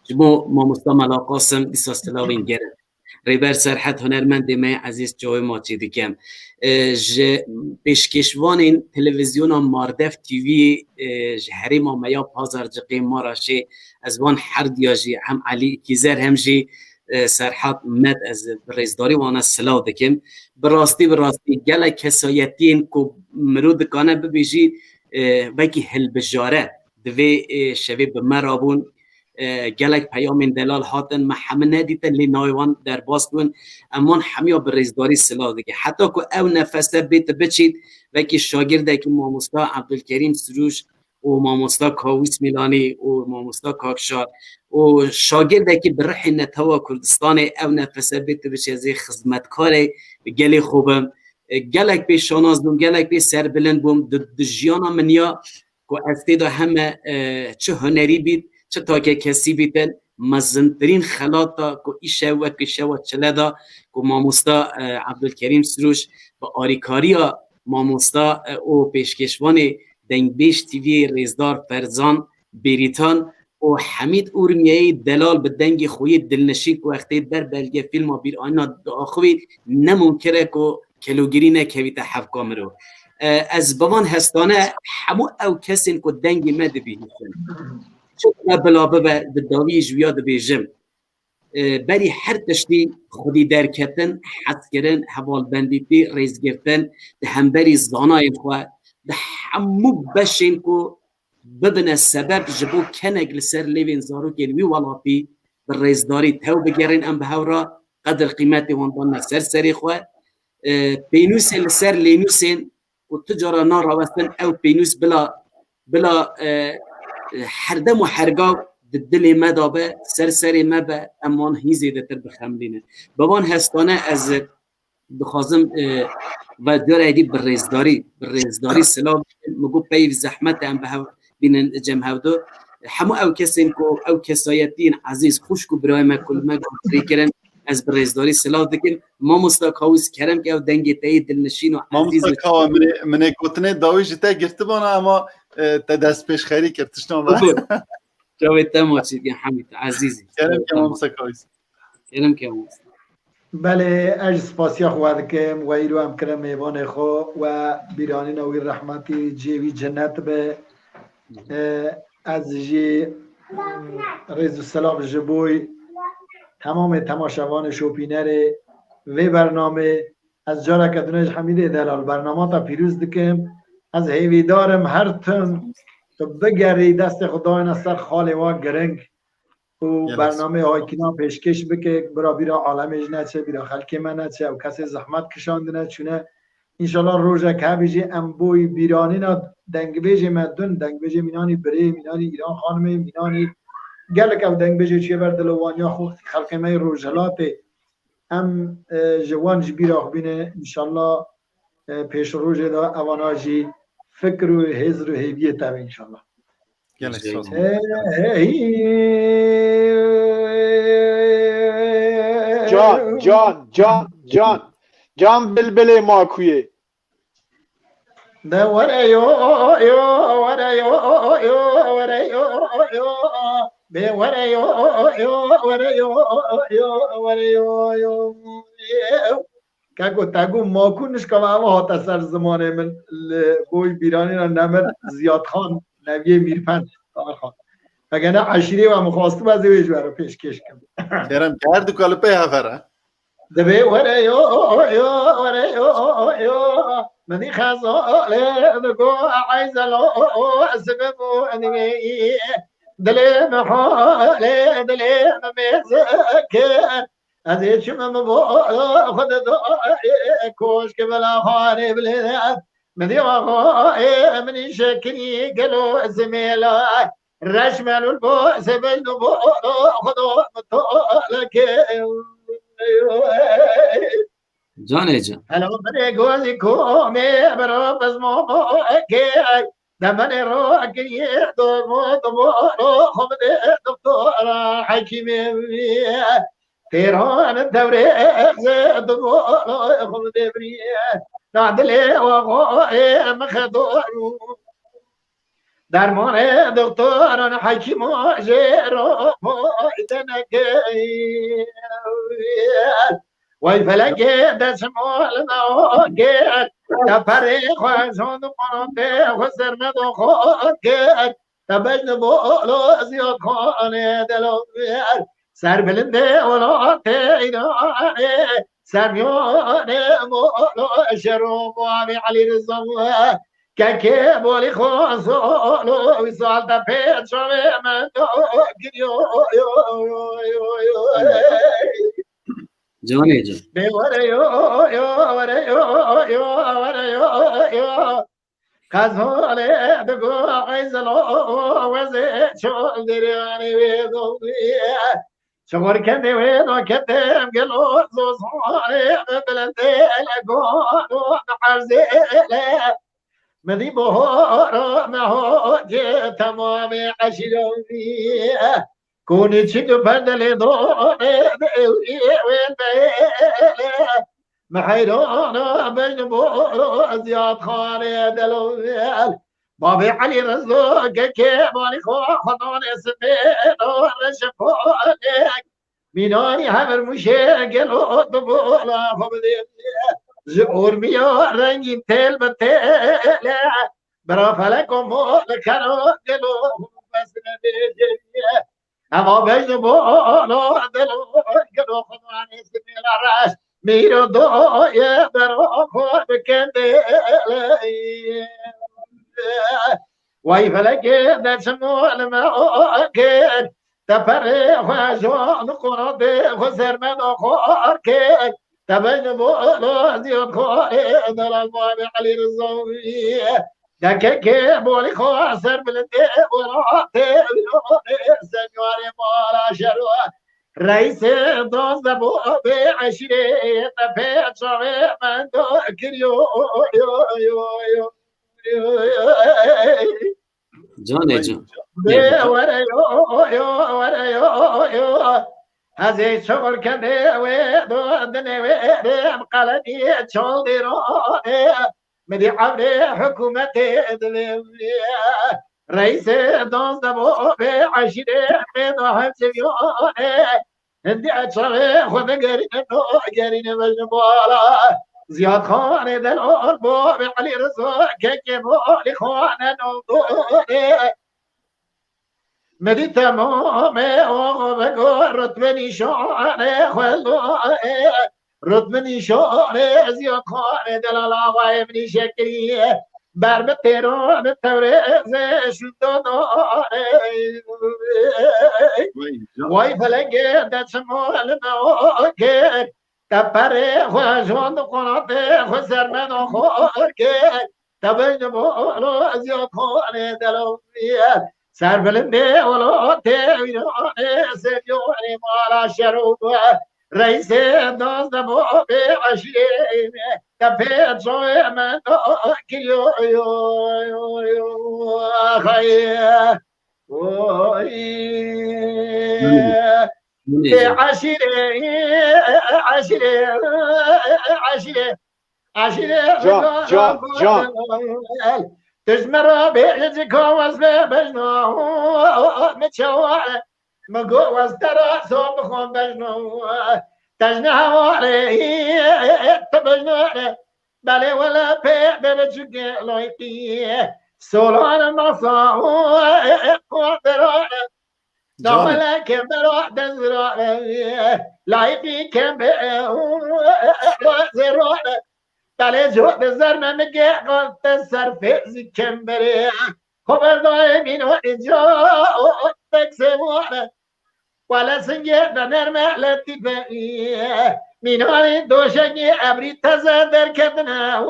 جبو ماموستا ملاقاسم دیسا سلاوین گرم ریبر سرحت هنرمند می عزیز جای ماچی دیکم پیشکشوان این تلویزیون ماردف تیوی هری ما میا پازار جقی ماراشه از وان هر دیاجی هم علی کیزر هم جی سرحت مد از رئیسداری وانا سلاو دکم براستی گله کسایتین کو مرود کانه ببیجی بکی هل بجاره دوی شوی بمرابون گلک پیام دلال هاتن محمد ندیتن لی نایوان در باستون امان همیا به رئیسداری سلاو دکه حتی که او نفسه بیت بچید وکی شاگرده که ماموستا عبدالکریم سروش و ماموستا کاویس میلانی و ماموستا کاکشار و شاگرده که برح نتوا کردستان او نفسه بیت بچید از خدمتکار گلی خوبم گلک بی شاناز بوم گلک بی سر بلند بوم دجیانا منیا که از تیدا همه چه هنری بید چه تا که کسی بیتن مزنترین خلاطا که ایشه و کشه و چله دا که ماموستا عبدالکریم سروش با آریکاریا ماموستا او پیشکشوان دنگ بیش تیوی ریزدار فرزان بریتان و حمید اورمیایی دلال به دنگ خوی دلنشین که وقتی بر بلگه فیلم بیر آینا داخوی نمونکره که کلوگیری نکویت حف کامرو از بوان هستانه همو او کسین که دنگ مده بیهیسن چطور بلا ببه داوی جویا بیجم بری هر تشتی خودی درکتن حد کرن حوال بندیتی ریز گرتن ده همبری زانای خواه ده همو بشین که ببنه سبب جبو کنگ لسر لیوین زارو گلوی والاپی بر ریزداری تو بگرین ام بهورا قدر قیمتی واندان سر سری خواه پینوس لسر لینوسین و تجارا ناراوستن او پینوس بلا هر دم و هرگاه دل مدابه سر مبه امان هیزی دتر بخمدینه بوان هستانه از بخوازم و دور ایدی بر ریزداری سلام مگو پیو زحمت هم به بین جمع دو همو او کسین که او کسایتین عزیز خوش کو برای ما کل ما گفتری کرن از بر ریزداری سلام دکن ما مستقاوز کرم که او دنگ تایی دلنشین و عزیز ما مستقاو منه گوتنه داوی جتا گرفته بانا اما تا دست پیش خیری کرتشتان با جاوی تماشید گن حمید عزیزی کرم که ما مستقاوز کرم که ما بله اج سپاسیا خواد کم و ایرو هم کرم میوان خو و بیرانی نوی رحمتی جیوی جنت به از جی رز و سلام جبوی تمام تماشاوان شوپینر و برنامه از جارا کدنج حمیده دلال برنامه تا پیروز دکم از هیویدارم هر تن تو بگری دست خدای نستر خالی و گرنگ و گله برنامه های کنا پیشکش بکه برا بیرا عالمش نچه بیرا خلک من نچه و کسی زحمت کشاندنه چونه انشالله روزه که بیجی ام بوی بیرانی نا دنگ بیجی مدن دنگ بیجی مینانی بری مینانی ایران خانمه مینانی گلک او دنگ بیجی چیه بردلوانیا خود خلق مای روزلاته ام جوان جبیرا خبینه انشالله پیش روزه دا اواناجی فکر و حزر و حیبیه تبه انشالله گله ساز جان بلبل ماکویه ده وره یو وره یو به وره یو کاکو تاگو ماکونش که ما هاتا سر زمانه من بوی بیرانی را نمر زیاد خان نویه میرپند خان اگر نه عشیره و مخواستو بازی ویجوه رو پیشکش کن کرم کرد و کالپه هفره دبی وره یو منی خزاله دگو عیزلو سببو انوی دلی محاله دلی ممیزکر از ایچم مبو خود دو کوش که بلا خانه بلیدن منی آقای منی شکری گلو زمیلا رشمل البو سبجن بو خدو مطالکه جانه جان هلو من گوزی کومه برا بزمو که دمن رو اگری دو خود دکتر حکیمه تیران دوره دو خود بریه نعدل وقای مخدورو درمان دکتران حکیم و جیرو ایدنگی وی فلکه دسمال ناگه تپره خوزون مناته خسرمد و خواهد تبجن بولو زیاد خانه دلو سر بلنده ولاته ایدانه سرمیانه مولو شروع معامی علی رزا که بولی خون سولو ویسال تا پیت شوه من دو گریو جانه جان وره یو کازوله دگو عیزلو وزه چول دیرانی ویدو شغور کنده ویدو کتم گلو زوزانه بلنده لگونو نحرزه مدی بهارا مهاجه تمام عشیروی کونی چی تو پندل دونه وین بیله محیرانا بین بورو زیاد خانه دلویل بابی علی رزو که مالی خودان اسمین و رشفانه مینانی همر موشه گلو دبولا خبدیم زور میا رنگین تل به تل برا فلک و مول کنو دلو بس نمیجیه اما بین بالا دلو گلو خدانی سمیل رش میرو دوی برا خود بکنده وی فلک دسمول ماکر تپره خوشان قراده خسرمن آخار که تبين بولو زياد خواري دلال بابي علي رزوي دكك بولي خواسر بلدي وراتي سنيوري مولا شروع رئيس دوز بابي عشري تفيت شوي من دو كريو جانه جان هذه شغل كده ودني ودم قلبي شغل ديراني مدي عبري حكومتي رئيس دوز دبو بعشرة من واحد سبيوني هندي أشري خذ قرين مجبورة زياد خان دلور بو علي رزق كيكبو لخوان نوضوني مدي تمام وبقول رتبة نشانه خلوه رتبة نشانه زياد خان دلال آقای منی شکری برم تیران تورز شدانه وای فلگه دچمال نوکر تپره خوشوند قناته خوزرمن آخور کرد تبین بولو زیاد خانه دلویت سر بلنده ولو تیویرانه سیدیونی مالا شروع رئیس داز دبو به عشیره تپید شوی من کلیو خیه عشیره جان تجمرا بیجی کواز بجنو مچواره مگواز درا صوب خون بجنو تجنه هواره تبجنواره بله ولا پی ببچوگه لایقیه سولان مصا قدرانه نولا كم بروح دزرانه لايقي كم زرانه بله جو بزرنا مگه قلت سرفیزی کم بره خبر دائمین و اینجا تکسمونه ولا سنگه نرمه لطیفه مینانی دوشنگی ابری تزه در کدنه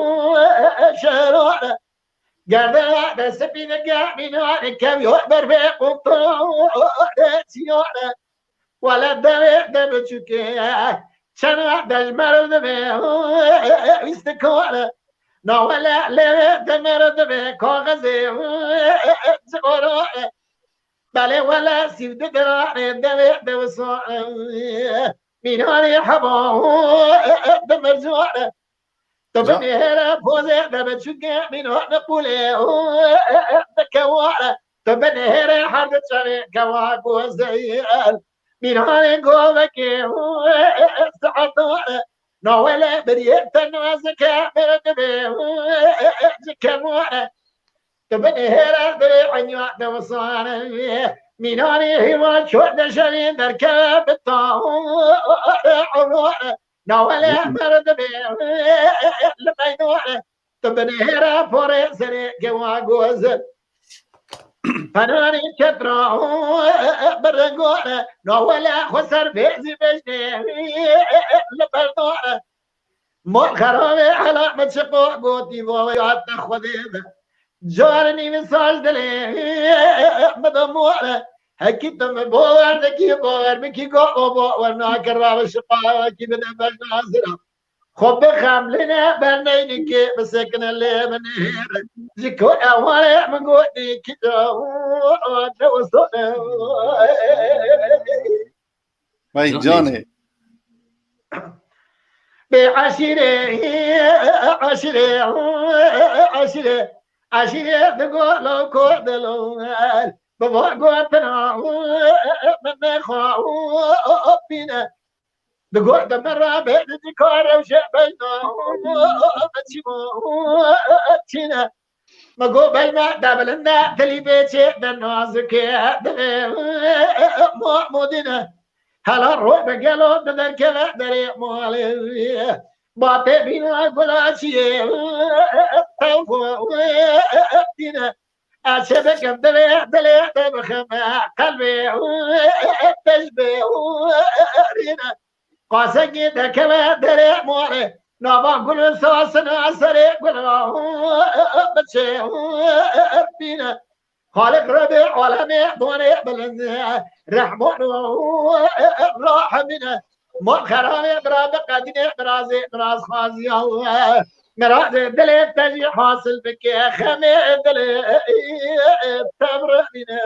شهرانه گرده دست بینگه مینانی کم یو بر به قطعه سیانه ولا دمه چوکه چند دجمرد به استکانه نولا دمرد به کاغذ زغرانه بله ولا سیوده درانه دوسانه مینانی حبا دمرزانه تو بنهره پوزه دمچوکه مینانی پوله دکوانه تو بنهره حرد چنه کوا گوزه مینانی گوزه سعطانه نولا بريت نوازك بردبه زكموانه تبنهر بريعنيا دوصانه ميناني هوا شود شرين دركب الطاعونه نولا بردبه لبينوانه تبنهر فوري سري جواغوز فناني كترا برنگوانه نولا خسر بيزي بجنه لبردوانه مال خرابه علامت شقو قوتي وويات خوديده جارني مثال دلي مدموانه هكي تم بوار دكي بوار بكي قو بوار ناكر راب الشقاوة كي بدن بجنازرة خب خملنا بنيني كي بسكن اللي منهير زكو اوالي من قوتي كده دوصونا وای جانه عشيرة تقولوا كودلو بابا قوتنا من خوابينا بقول دمرة بيت ذكار وشبينا متشموتنا ما قبلنا دبلنا تلي بيتي دنوازك مودنا هلا روح بقلو بدر كلا دري مالي باطي بينا بلاشي تنفوتنا أشبك دلي بخما قلبي تشبه رينا قاسقي دكما دري مالي نابا كل سواسنا سري كل بتشي بينا خالق ربيع ولا دوني بلنزها رحمن راحمنا مؤخرا براب قدني براز خازيا مراد دلي تجي حاصل بك خمي دلي تبرنا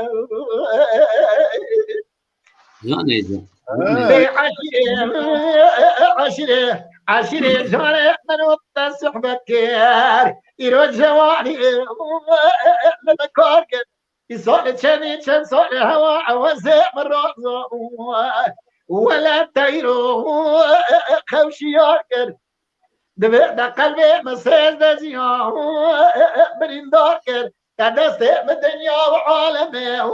عشرة جارة من وقت صحبتك يروج جواني لما كارك يصال تشني تشن صال هوا عوزة مرة ولا تيرو خوشي ياركر دبع قلبي مسيز دزيا برينداركر تدست بالدنيا وعالمه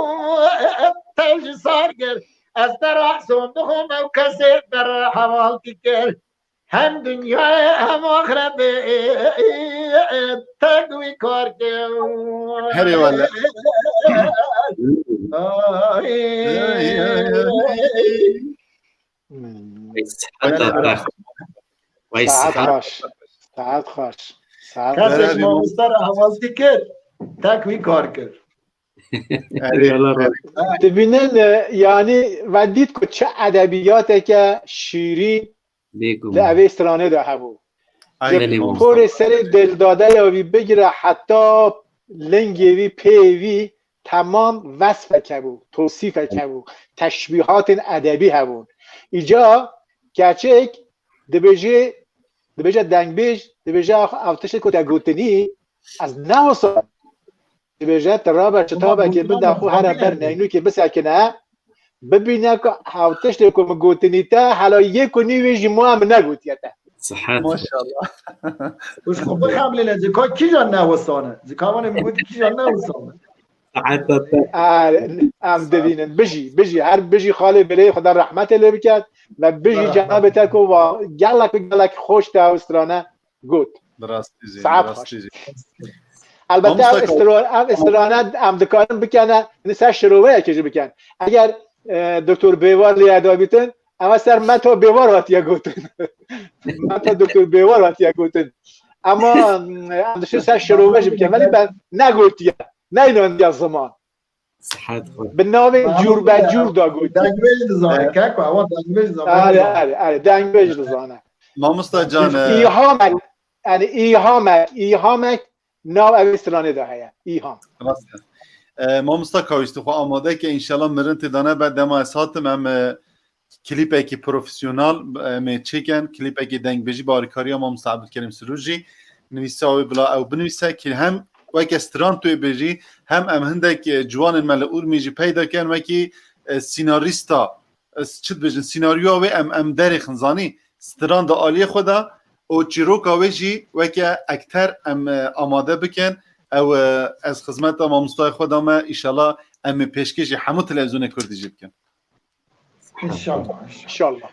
تلج صاركر استراح صندوقهم وكسر در حوالكر هم دنيا هم آخرت تقوي كاركر هري ولا ساعت خوش ساعت خوش کسش ماموستا را حوازی کرد تکوی کار کرد. ببینن یعنی و دید که چه ادبیاته که شیرین لعوه استرانه ده هبو پر سر دل داده یاوی بگیره حتی لنگیوی پیوی تمام وصف کبو توصیف کبو تشبیهات ادبی هبون ایجا گرچه دبیجه دنگ بیج دبیجه اوتش کتا گوتنی از نه سال دبیجه ترابه چطابه که بنده خو هر بر نینو که بس اکنه ببینه که اوتش که گوتنی تا حالا یک و نیویجی مو هم نگوتیته صحت ماشاءالله. وش خب بخم لینا زکا کی جان نوستانه زکا مانه میگوید کی جان نوستانه ام دبینن بجی هر بجی خاله بره خدا رحمت له بکرد و بجی جناب تکو و گلک خوش تا استرانه گوت ساعت خوش البته استرانه ام دکارم بکنه نسا شروعه کجی بکن اگر دکتر بیوار لیادا بیتن اما سر من تا بیوار واتیا گوتن من تا دکتر بیوار واتیا گوتن اما ام دشه سر شروعه بکن ولی من نگوتیا نه اینو زمان به نام جور به جور دا گوید دنگویج دزانه که که اما دنگویج دزانه آره دنگویج دزانه ماموستا جان ایهامک ناو اوسترانه ده هیا ایهام ماموستا کاویستو خو آماده که انشالله مرن تدانه بعد دما اساتم هم کلیپ اکی پروفیسیونال می چیکن کلیپ اکی دنگ بیجی باریکاری ماموستا عبدالکریم سروجی نویسه او بلا او بنویسه که هم وکی استران توی بیجی هم هندک جوان ملعور میجی پیدا کن وکی سیناریستا چت بیجن سیناریو و ام دری خنزانی استران دا آلی خدا او چیروکا ویجی وکی اکتر ام آماده بکن او از خدمت ماموستای خدا ما ایشالله ام پیشکشی همو تلویزیون کردی جیب کن انشالله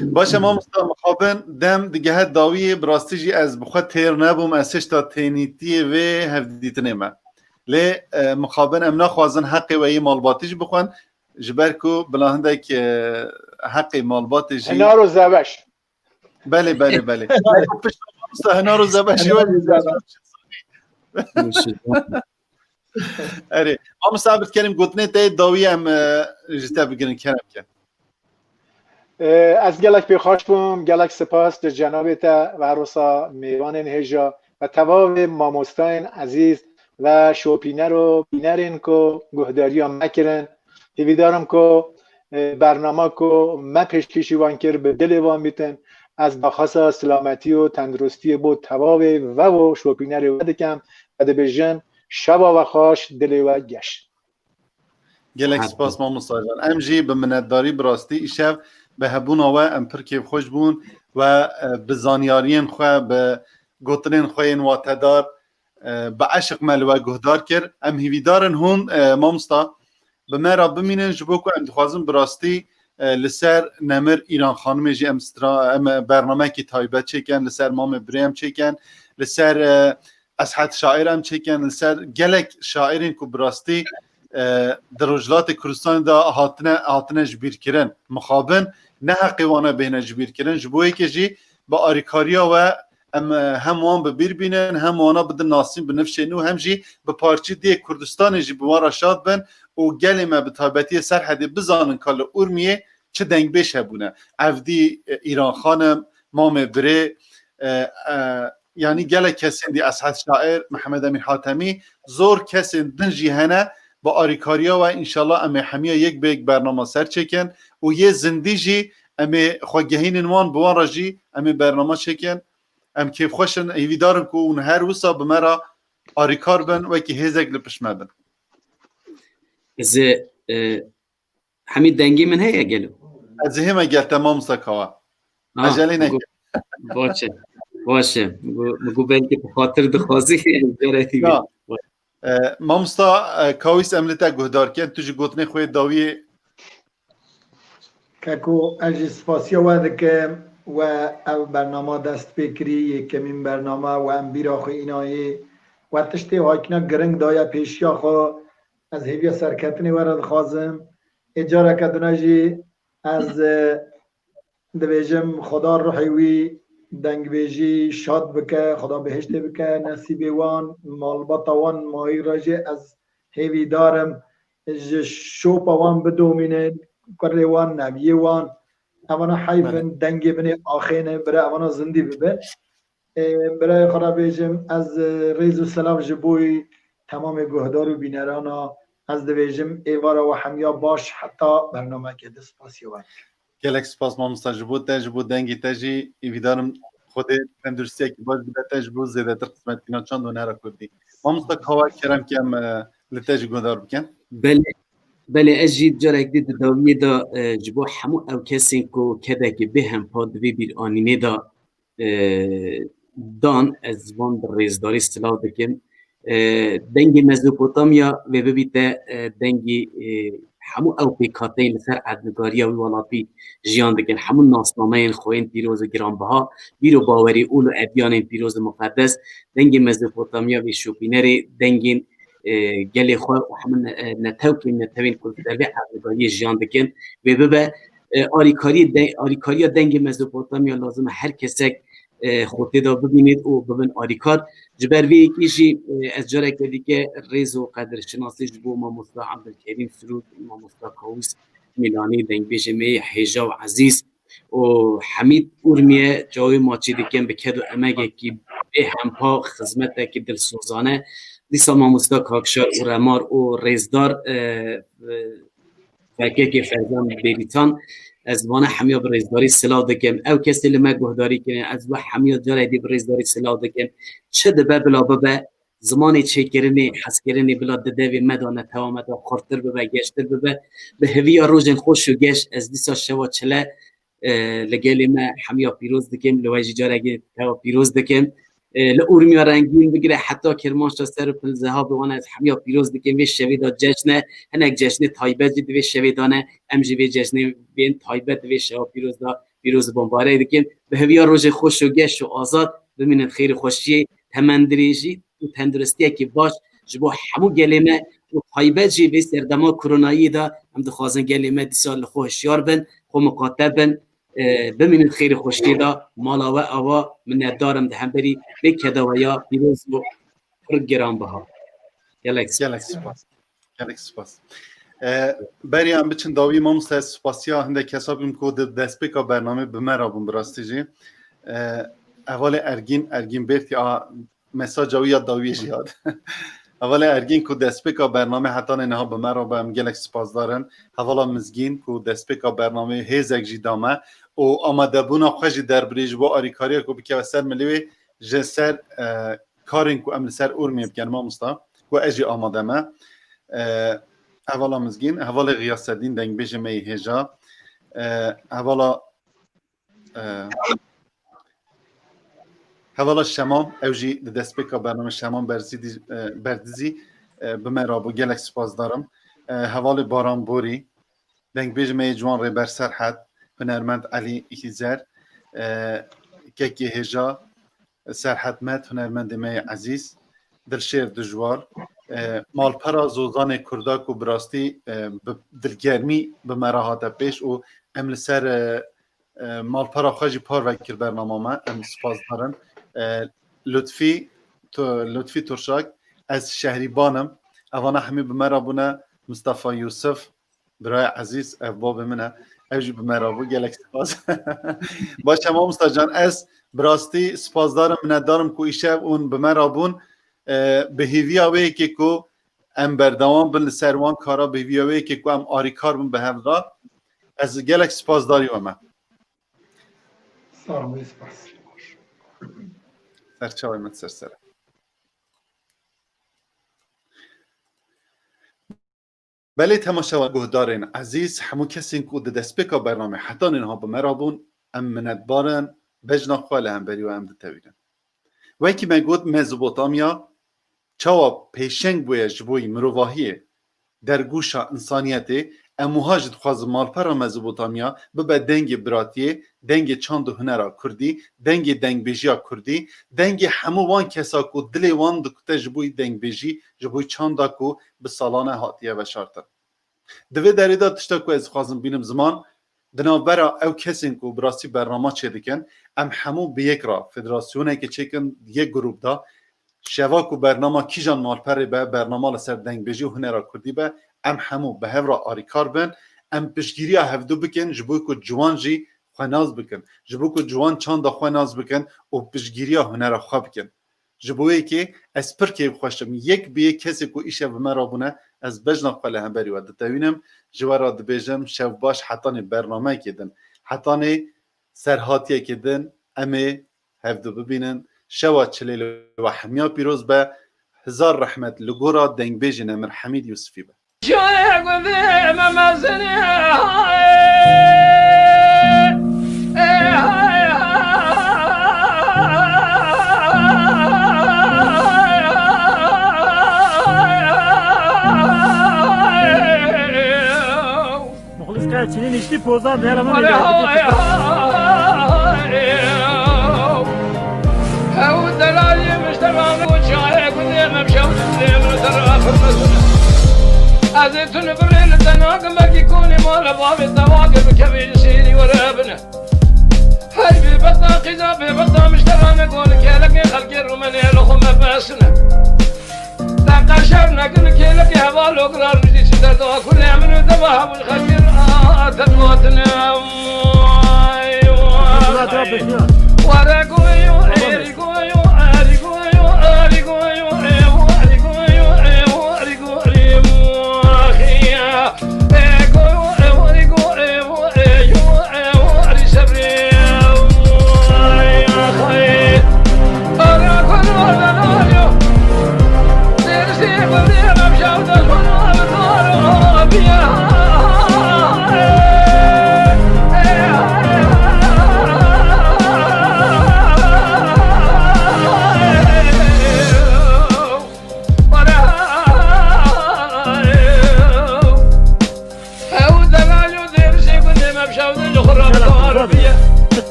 باشه ماموستا مخابن دم دیگه داوی براستیجی از بخواد تیر نبوم از تا تینیتی و هفدیتنه ما لی مخابن امنا خوازن حقی و ای مالباتیج بخوان جبرکو بلاهنده که حقی مالباتیجی هنا رو زبش بله پشت ماموستا هنا رو زبشی اره ماموستا عبد کریم گوتنه تای داوی هم جتا بگیرن کرم کن از گلک بخواش بوم گلک سپاس در جناب تا و عروسا میوان هجا و تمام ماموستاین عزیز و شوپینر و بینرین که گهداری هم مکرن تیویدارم که برنامه که ما پیشکشی وان کر به دل وان بیتن از بخواست سلامتی و تندرستی بود تواوی و شوپینر و دکم و ده بجن شبا و خوش دل و گشت گلک سپاس ماموستا جان ام جی به منتداری براستی ایشب به هبون آوه ام پرکیب خوش بون و به زانیارین خواه به گوترین خواه واتدار به عشق ملوه گهدار کرد ام هیویدارن هون ماموستا به من را بمینن جبو که ام دخوازم براستی لسر نمر ایران خانم جی ام برنامه کی تایبت چیکن لسر مام بریم چیکن لسر اسحت شاعر ام چیکن لسر گلک شاعرین که براستی در رجلات کردستان دا هاتنه جبیر کرن مخابن نه حقیوانه بینه جبیر کرن جبوی که جی با آریکاریا و هم وان ببیر بینن هم وانا بدن ناسیم بنفشینو هم جی به پارچی دی کردستان جی بوارا شاد بن و گلی ما به تایبتی سرحدی بزانن کال ارمیه چه دنگ بیش هبونه افدی ایران خانم مام بره یعنی گله کسین دی اسحت شاعر محمد امین حاتمی زور کسین دنجی هنه با آریکاریا و انشالله امی حمیه یک به یک برنامه سر چکن و یه زندیجی امی خواگهین انوان بوان راجی امی برنامه چکن ام کیف خوشن ایویدارم که اون هر وسا بمرا آریکار بن و که هزک لپشمه بن از حمید دنگی من هیا گلو از همه گل تمام سکاوا عجله نکن باشه مگو بلکه بخاطر دخوازی جرهتی مامستا کاویس املتا گهدار کن تو جی گوتنه خوی داوی که اجی سپاسیا وده که و او برنامه دست بکری یکمین برنامه و ام بیرا خو اینایی و تشتی هاکنا گرنگ دایا پیشیا خو از هیویا سرکتنی ورد خوازم اجاره کدونه جی از دویجم خدا روحی وی دنگ بیجی شاد بکه خدا بهشت بکه نصیب وان مالبات وان ماهی راجی از هیوی دارم شوپ وان بدومینه کلی وان نبیه وان اوانا حیفن دنگ بنی آخینه برای اوانا زندی ببه برای خدا بیجم از ریز و سلام جبوی تمام گهدار و بینرانا از دویجم ایوارا و همیا باش حتی برنامه که دست پاسی وان گلک سپاس مامستا جبو دنگی تجی ایویدارم خود تندرستی که باش بده تجبو زیده تر قسمت اینا چند و نهر کردی مامستا کوا کرم کم لتجی گودار بکن بله اجید جارک دید داویه دا جبو همو او کسی که کده که به هم پادوی بیر آنینه دا دان از وان در ریزداری سلاح دکن دنگی مزوپوتامیا و ببیده دنگی همو او پیکاته لسر عدنگاری و ولاپی جیان دکن همو ناسنامه این خوین پیروز گرانبها بیرو باوری اولو ابیان پیروز مقدس دنگی مزوپوتامیا و شوپینری دنگین گلی خو همون نتوین کل دربی عدنگاری جیان دکن و ببه آریکاری دنگ مزوپوتامیا لازم هر کسی خودی دا ببینید و ببین آریکار جبر وی یکیشی از جاره کردی که ریز و قدر شناسی جبو ماموستا عبدالکریم سرود ماموستا کاوس میلانی دنگ بیجمه حیجا و عزیز و حمید ارمیه جاوی ماچی دیکن بکد و امگه که به همپا خدمت که دل سوزانه دیسا ماموستا کاکشار و رمار و ریزدار فکر که فرزان بریتان از وانه همیا بریزداری سلاح دکم او کسی لما گهداری کنه از و همیا جاره دی بریزداری سلاح دکم چه دبه بلا ببه زمانی چه کرنی حس کرنی بلا دده و مدانه توامد و خورتر ببه گشتر ببه به هویا روزن خوش و گشت از دیسا شوا چله لگلی ما همیا پیروز دکم لواجی جاره گی توا پیروز دکم لورمیا رنگین بگیره حتی کرمانشاه سر پلزه ها بوانه از همیا پیروز دکم وی شویدا جشنه هنک جشن تایبت جد وی شویدانه امجی وی جشن بین تایبت وی شوا پیروز دا پیروز بمباره دکم به هویا روز خوش و گشت و آزاد ببینید خیر خوشی تمندریجی و تندرستی که باش جبو همو گلیمه و تایبت جی وی سردما کرونایی دا هم دخوازن گلیمه دی سال خوشیار بن خو مقاطب بن ببینید خیر خوشی دا مالا و آوا من دارم ده هم بری به کداویا پیروز و پر گرانبها گلک سپاس بری هم بچن داوی مامستا سپاسیا هنده کسا بیم که دست بکا برنامه بمرا بون براستی جی اول ارگین برتی مساج اوی یاد داوی جیاد اول ارگین که دست بکا برنامه حتی نها بمرا بهم گلک سپاس دارن حوالا مزگین که دست بکا برنامه هیزک جی دامه و آمده بونا خوشی در بریج با آریکاری که بکه و سر ملیوی جسر کارین که امن سر ارمی بکن مامستا که اجی آمده ما اولا مزگین اولا غیاستدین دنگ بیجه می هجا اولا شمام اوجی دست بکا برنامه شمام بردزی بمرا با گلک سپاس دارم حوال باران بوری دنگ بیجه می جوان ری بر سرحد هنرمند علی ایزر که هجا سرحد مت هنرمند می عزیز دلشیر دجوار مالپرا زوزان کرداک و براستی دلگرمی به مراحات پیش و امل سر مالپرا خواجی پار وکر برنامه ما ام سپاس دارم لطفی ترشاک از شهریبانم اوانا همی به مرابونه مصطفی یوسف برای عزیز باب منه اوجی به مرابو گلک سپاس باشه ما مستجان از براستی سپاس دارم من دارم که ایشه اون به مرابون به هیویاوی که کو ام بردوام بن سروان کارا به هیویاوی که کو ام آریکار بن به هم را از گلک سپاس داری و من سلام سپاس سرچاوی من سرسره بله تماشا گهدارین عزیز همون کسی که دست بکا برنامه حتی اینها به مرابون ام منتبارن بجنا خواله هم بری و هم دتویرن وی که مگود مزوپوتامیا چاوا پیشنگ بویه جبوی مروواهیه در گوشا انسانیتی اموهاج دخواز مالپرا مزوپوتامیا ببه دنگ براتیه دنگ چاند و هنرا کردی دنگ بیجیا کردی دنگ همو وان کسا کو دلی وان دکته جبوی دنگ بیجی جبوی چاندا کو به سالانه هاتیه و شارتر دوی داری دا تشتا که از خوازم بینم زمان دنابرا او کسین که براستی برنامه چه دکن ام همو به یک را فدراسیونه که چکن یک گروپ دا شواک و برنامه کیجان مالپره به برنامه لسر دنگ بیجی و هنرا کردی به ام همو به هفرا آریکار بن ام پشگیری هفدو بکن جبوی که جوان جی خواناز بکن جبوی که جوان چند خواناز بکن و پشگیری هنرا خواه بکن جبوی که از پر که خوشم یک به یک کسی که ایشه به من را بونه از بجنا قله هم بری و دتوینم جوارا دبیجم شو باش حتانی برنامه کدن حتانی سرهاتیه کدن امی هفدو ببینن شوا چلیل و حمیا پیروز به هزار رحمت لگورا دنگ بیجن امر حمید یوسفی به شايع قذيع ممازني مخلص قاعد سنين يشتي بوزان ده لما هو الدلالي مش تمام وشايع قذيع ممشوت من ترى آخر مسؤول أزيتون بريل الدناق ما يكوني مال باب الدواقب كبير سيري ولا ابنه هاي ببطا قذا ببطا مشترى نقول كيلك خلقي الروماني لخم باسنا تقشرنا كل كيلك هبال وقرار نجي سدردوا كل يعملوا دواها والخلقي تنواتنا ورقوي وعيرقوي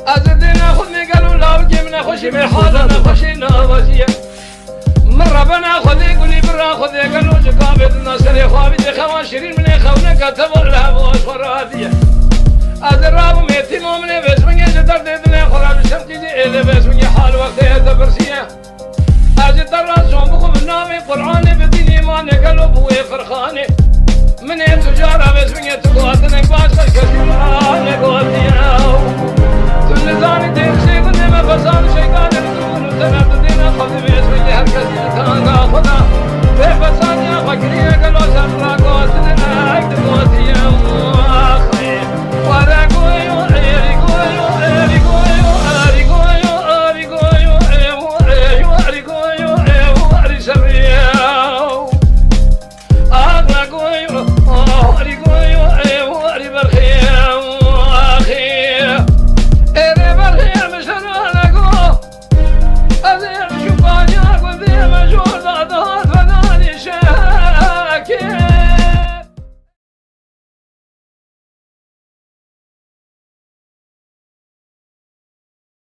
أزدنا خذني قالوا لا وجبنا خوشي من حالنا خوشي نوازية مرة بنا خذي قولي برا خذي قالوا جكابت الناصر يا خوابي خواشرين من يخونا كتبوا لها بوش ورادية أدراب ميتي مومني بس من يجدر ديدنا خراب الشمتي دي إلي بس من يحال وقتها تبرسية أجد الرسوم بكم النامي قرآني بدين إيماني قالوا بوي فرخاني من يتجارة بس من يتقواتنا باش كثير قواتيا تلزاني تمشي كل ما فصال شيطان يرسول وتنبت دينا خذ بيس من هالكثير تانا خدا في فصال يا فكرية قالوا سفرات